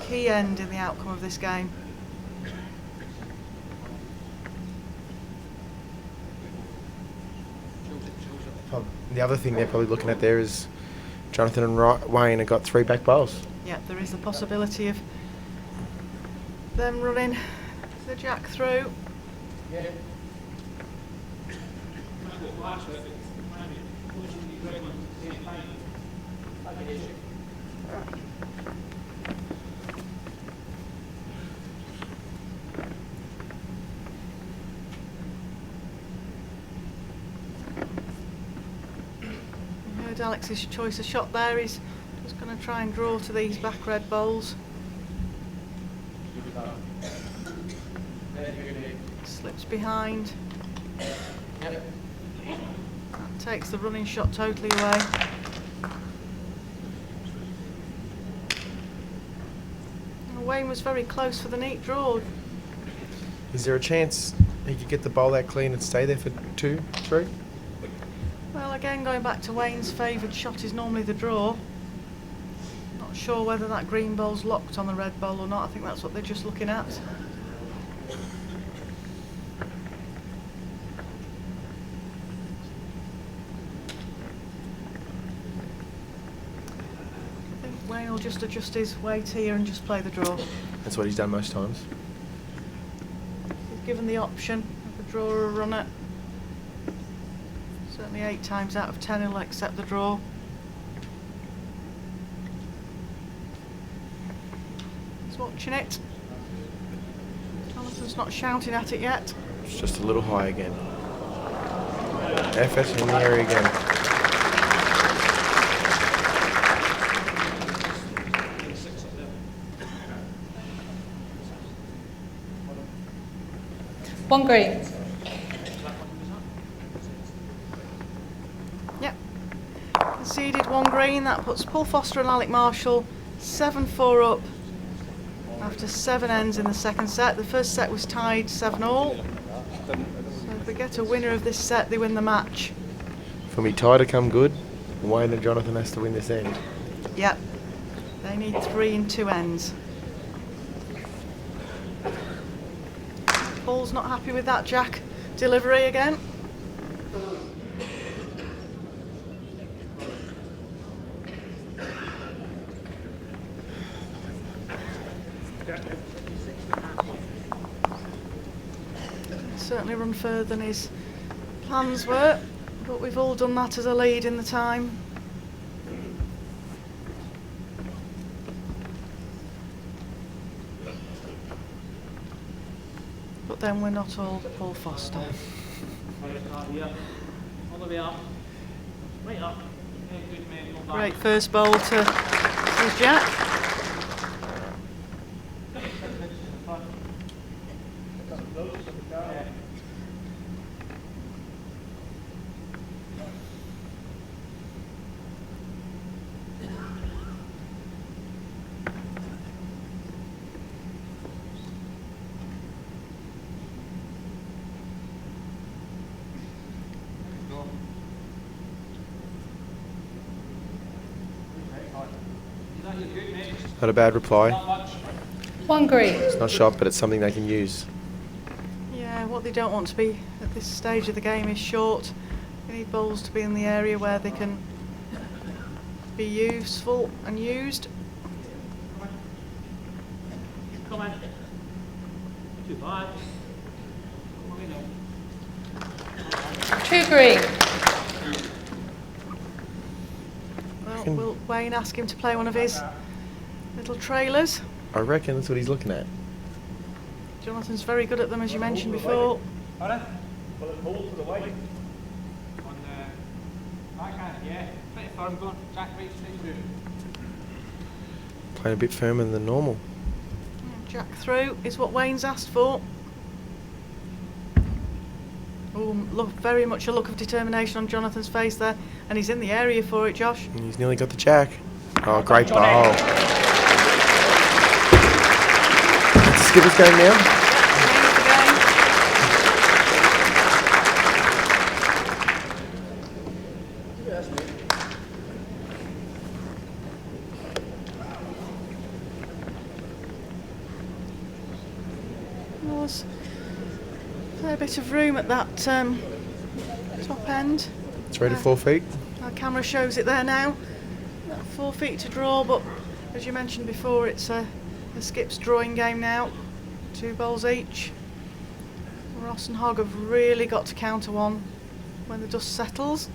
key end in the outcome of this game. The other thing they're probably looking at there is Jonathan and Wayne have got 3 back bowls. Yeah, there is the possibility of them running the jack through. Yeah. You heard Alex's choice of shot there. He's just going to try and draw to these back red bowls. Slips behind. That takes the running shot totally away. And Wayne was very close for the neat draw. Is there a chance he could get the bowl that clean and stay there for 2, 3? Well, again, going back to Wayne's favoured shot is normally the draw. Not sure whether that green bowl's locked on the red bowl or not. I think that's what they're just looking at. I think Wayne will just adjust his weight here and just play the draw. That's what he's done most times. He's given the option of a draw or a runner. Certainly 8 times out of 10 he'll accept the draw. He's watching it. Jonathan's not shouting at it yet. It's just a little high again. Effort in the area again. One green. Yep. Conceded 1 green. That puts Paul Foster and Alec Marshall 7-4 up after 7 ends in the second set. The first set was tied 7-all. So if they get a winner of this set, they win the match. For me tie to come good, Wayne and Jonathan has to win this end. Yep. They need 3 in 2 ends. Paul's not happy with that jack delivery again. Certainly run further than his plans were, but we've all done that as a lead in the time. But then we're not all Paul Foster. Great first bowl to his jack. Not a bad reply. One green. It's not shot, but it's something they can use. Yeah, what they don't want to be at this stage of the game is short. They need bowls to be in the area where they can be useful and used. Come on. 2-5. 2 green. Well, will Wayne ask him to play one of his little trailers? I reckon that's what he's looking at. Jonathan's very good at them, as you mentioned before. Pardon? Will it hold to the white? On the backhand, yeah. Pretty firm going. Jack right straight through. Playing a bit firmer than normal. Jack through is what Wayne's asked for. Oh, look, very much a look of determination on Jonathan's face there, and he's in the area for it, Josh. And he's nearly got the jack. Oh, great bowl. It's skipper's game now. was a fair bit of room at that top end. It's ready 4 feet. Our camera shows it there now. 4 feet to draw, but as you mentioned before, it's a skips drawing game now. 2 bowls each. Ross and Hogg have really got to counter one when the dust settles.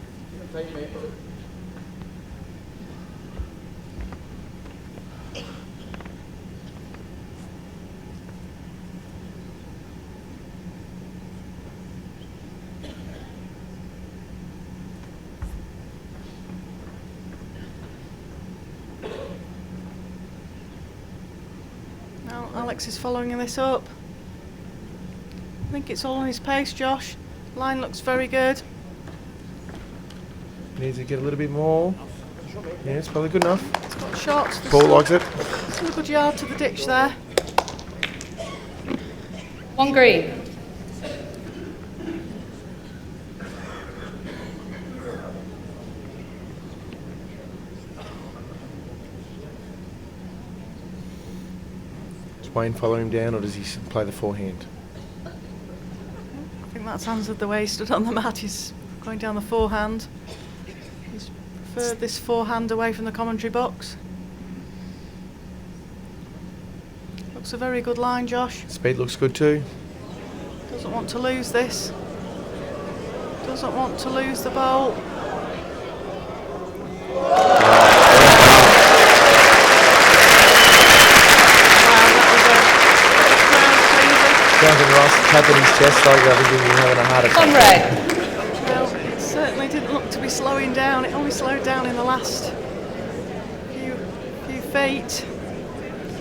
Now Alex is following this up. I think it's all on his pace, Josh. Line looks very good. Needs to get a little bit more. Yeah, it's probably good enough. It's got shots. Paul likes it. Still a good yard to the ditch there. 1 green. Does Wayne follow him down, or does he play the forehand? I think that's answered the way he stood on the mat. He's going down the forehand. He's preferred this forehand away from the commentary box. Looks a very good line, Josh. Speed looks good too. Doesn't want to lose this. Doesn't want to lose the bowl. Jonathan Ross tapping his chest like I think he was having a heart attack. On red. Well, it certainly didn't look to be slowing down. It only slowed down in the last few feet.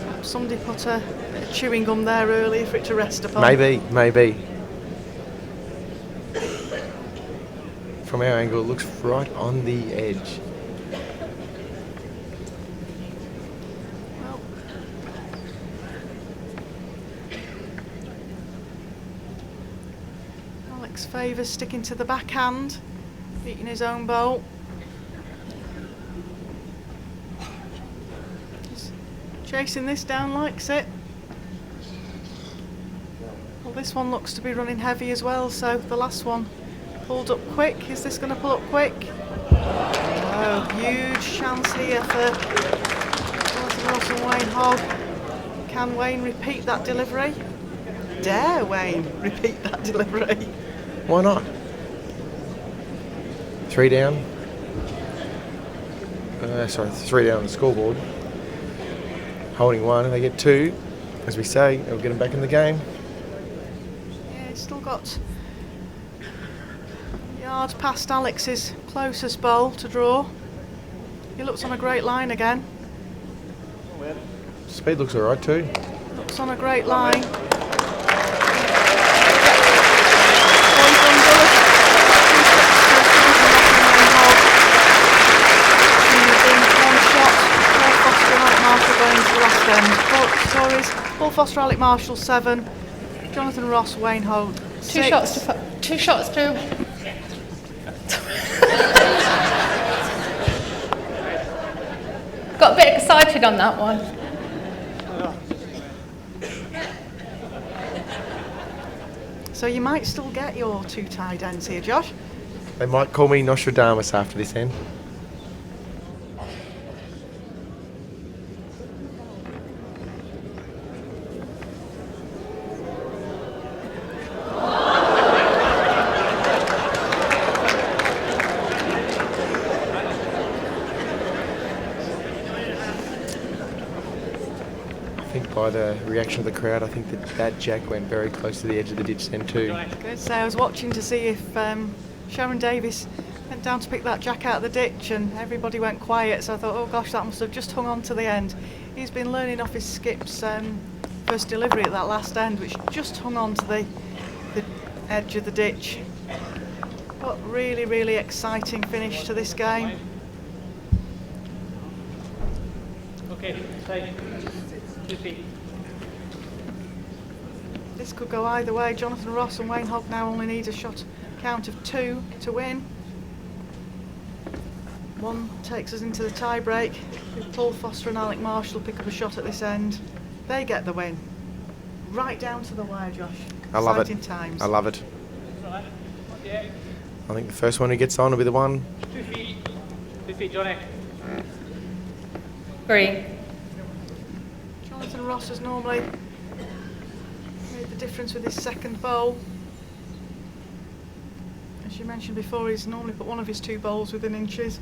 Perhaps somebody put a bit of chewing gum there earlier for it to rest upon. Maybe. From our angle, it looks right on the edge. Alex Favours sticking to the backhand, beating his own bowl. He's chasing this down, likes it. Well, this one looks to be running heavy as well, so the last one pulled up quick. Is this going to pull up quick? Oh, huge chance here for Jonathan Ross and Wayne Hogg. Can Wayne repeat that delivery? Dare Wayne repeat that delivery? Why not? 3 down. 3 down on the scoreboard. Holding 1, and they get 2. As we say, they'll get them back in the game. Yeah, he's still got yards past Alex's closest bowl to draw. He looks on a great line again. Speed looks alright too. Looks on a great line. Paul Foster, Alec Marshall 7, Jonathan Ross, Wayne Hogg 6. 2 shots to got a bit excited on that one. So you might still get your 2 tied ends here, Josh. They might call me Nostradamus after this end. By the reaction of the crowd, I think that jack went very close to the edge of the ditch then too. Good. So I was watching to see if Sharon Davis went down to pick that jack out of the ditch, and everybody went quiet. So I thought, oh gosh, that must have just hung on to the end. He's been learning off his skips first delivery at that last end, which just hung on to the edge of the ditch. But really, really exciting finish to this game. Okay, take 2 feet. This could go either way. Jonathan Ross and Wayne Hogg now only need a shot count of 2 to win. 1 takes us into the tie break. If Paul Foster and Alec Marshall pick up a shot at this end, they get the win. right down to the wire, Josh. I love Exciting it. times. I love it. I think the first one who gets on will be the one. 2 feet. 2 feet, Johnny. Green. Jonathan Ross has normally made the difference with his second bowl. As you mentioned before, he's normally put one of his 2 bowls within inches.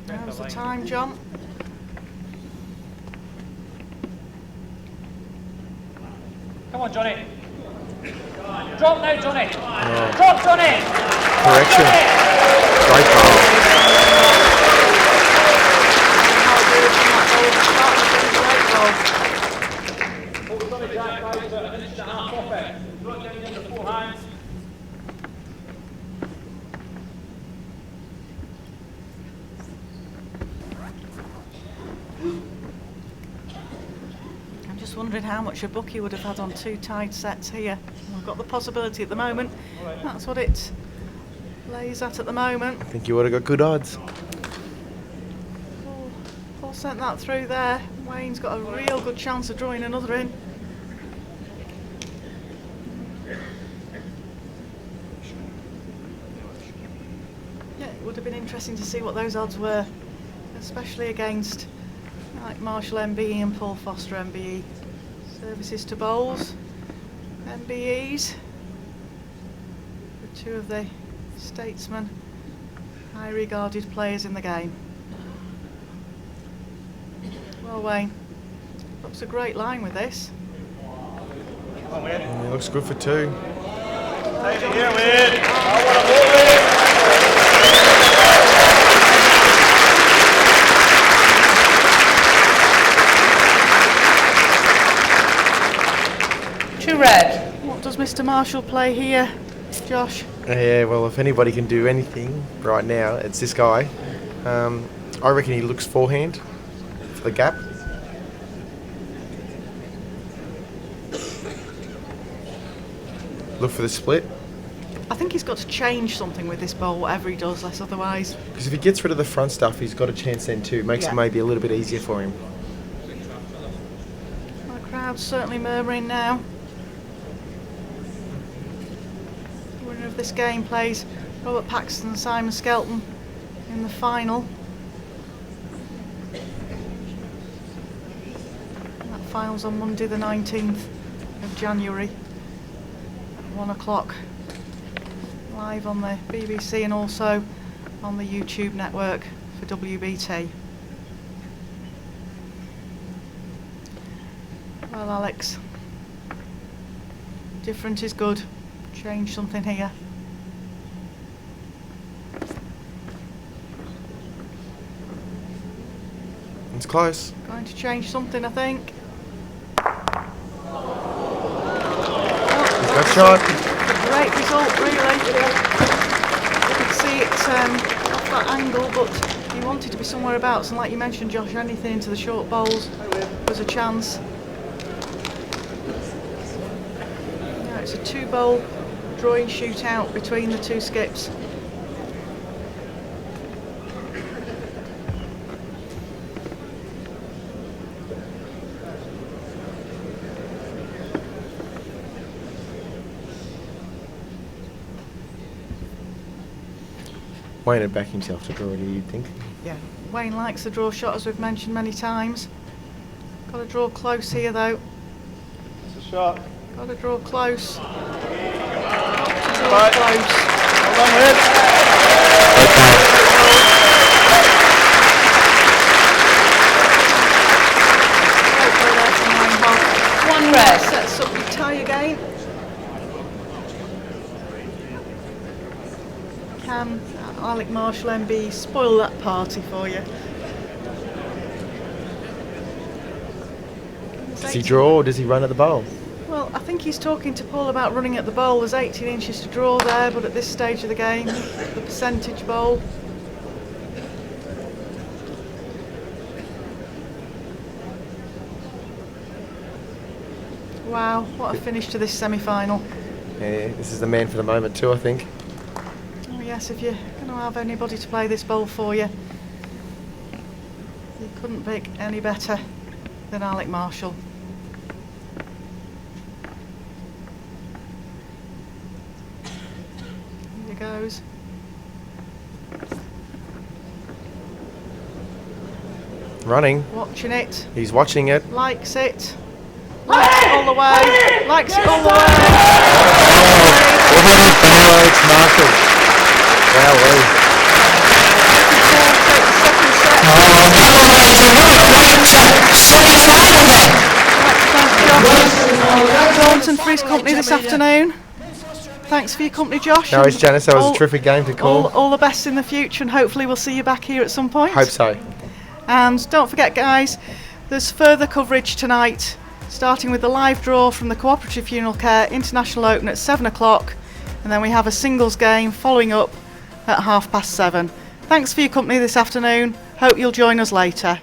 Now's the time, John. Come on, Johnny. Drop now, Johnny. Drop, Johnny. Correction. Great ball. I'm just wondering how much a bookie would have had on 2 tied sets here. We've got the possibility at the moment. That's what it lays at the moment. I think you would have got good odds. Paul sent that through there. Wayne's got a real good chance of drawing another in. Yeah, it would have been interesting to see what those odds were, especially against like Marshall MBE and Paul Foster MBE. Services to bowls, MBEs. The 2 of the statesmen, high regarded players in the game. Well, Wayne, looks a great line with this. It looks good for 2. Two red. What does Mr. Marshall play here, Josh? Yeah, well, if anybody can do anything right now, it's this guy. I reckon he looks forehand for the gap. Look for the split. I think he's got to change something with this bowl, whatever he does, less otherwise. Because if he gets rid of the front stuff, he's got a chance then too. Makes it maybe a little bit easier for him. The crowd's certainly murmuring now. The winner of this game plays Robert Paxton and Simon Skelton in the final. And that final's on Monday the 19th of January at 1 o'clock. Live on the BBC and also on the YouTube network for WBT. Well, Alex, different is good. Change something here. It's close. Going to change something, I think. Good shot. Great result, really. You could see it off that angle, but he wanted to be somewhere abouts, and like you mentioned, Josh, anything into the short bowls was a chance. Yeah, it's a 2-bowl drawing shootout between the 2 skips. Wayne would back himself to draw it, you'd think. Yeah, Wayne likes the draw shot, as we've mentioned many times. Got to draw close here, though. It's a shot. Got to draw close. Got to draw Right. close. Well done, Ed. Hopefully that's a 9 hole. 1 red. Sets up the tie again. Can Alec Marshall MB spoil that party for you? Does he draw or does he run at the bowl? Well, I think he's talking to Paul about running at the bowl. There's 18 inches to draw there, but at this stage of the game, the percentage bowl. Wow, what a finish to this semi-final. Yeah, this is the man for the moment too, I think. Oh yes, if you're going to have anybody to play this bowl for you, you couldn't pick any better than Alec Marshall. goes. Running. Watching it. He's watching it. Likes it. Likes it all the way. Likes it all the way. Oh, it's Marshall. Thornton for his company this afternoon. Thanks for your company, Josh. No, it's Janice. That was a terrific game to call. All the best in the future, and hopefully we'll see you back here at some point. Hope so. And don't forget, guys, there's further coverage tonight, starting with the live draw from the Cooperative Funeral Care International Open at 7 o'clock, and then we have a singles game following up at 7:30. Thanks for your company this afternoon. Hope you'll join us later.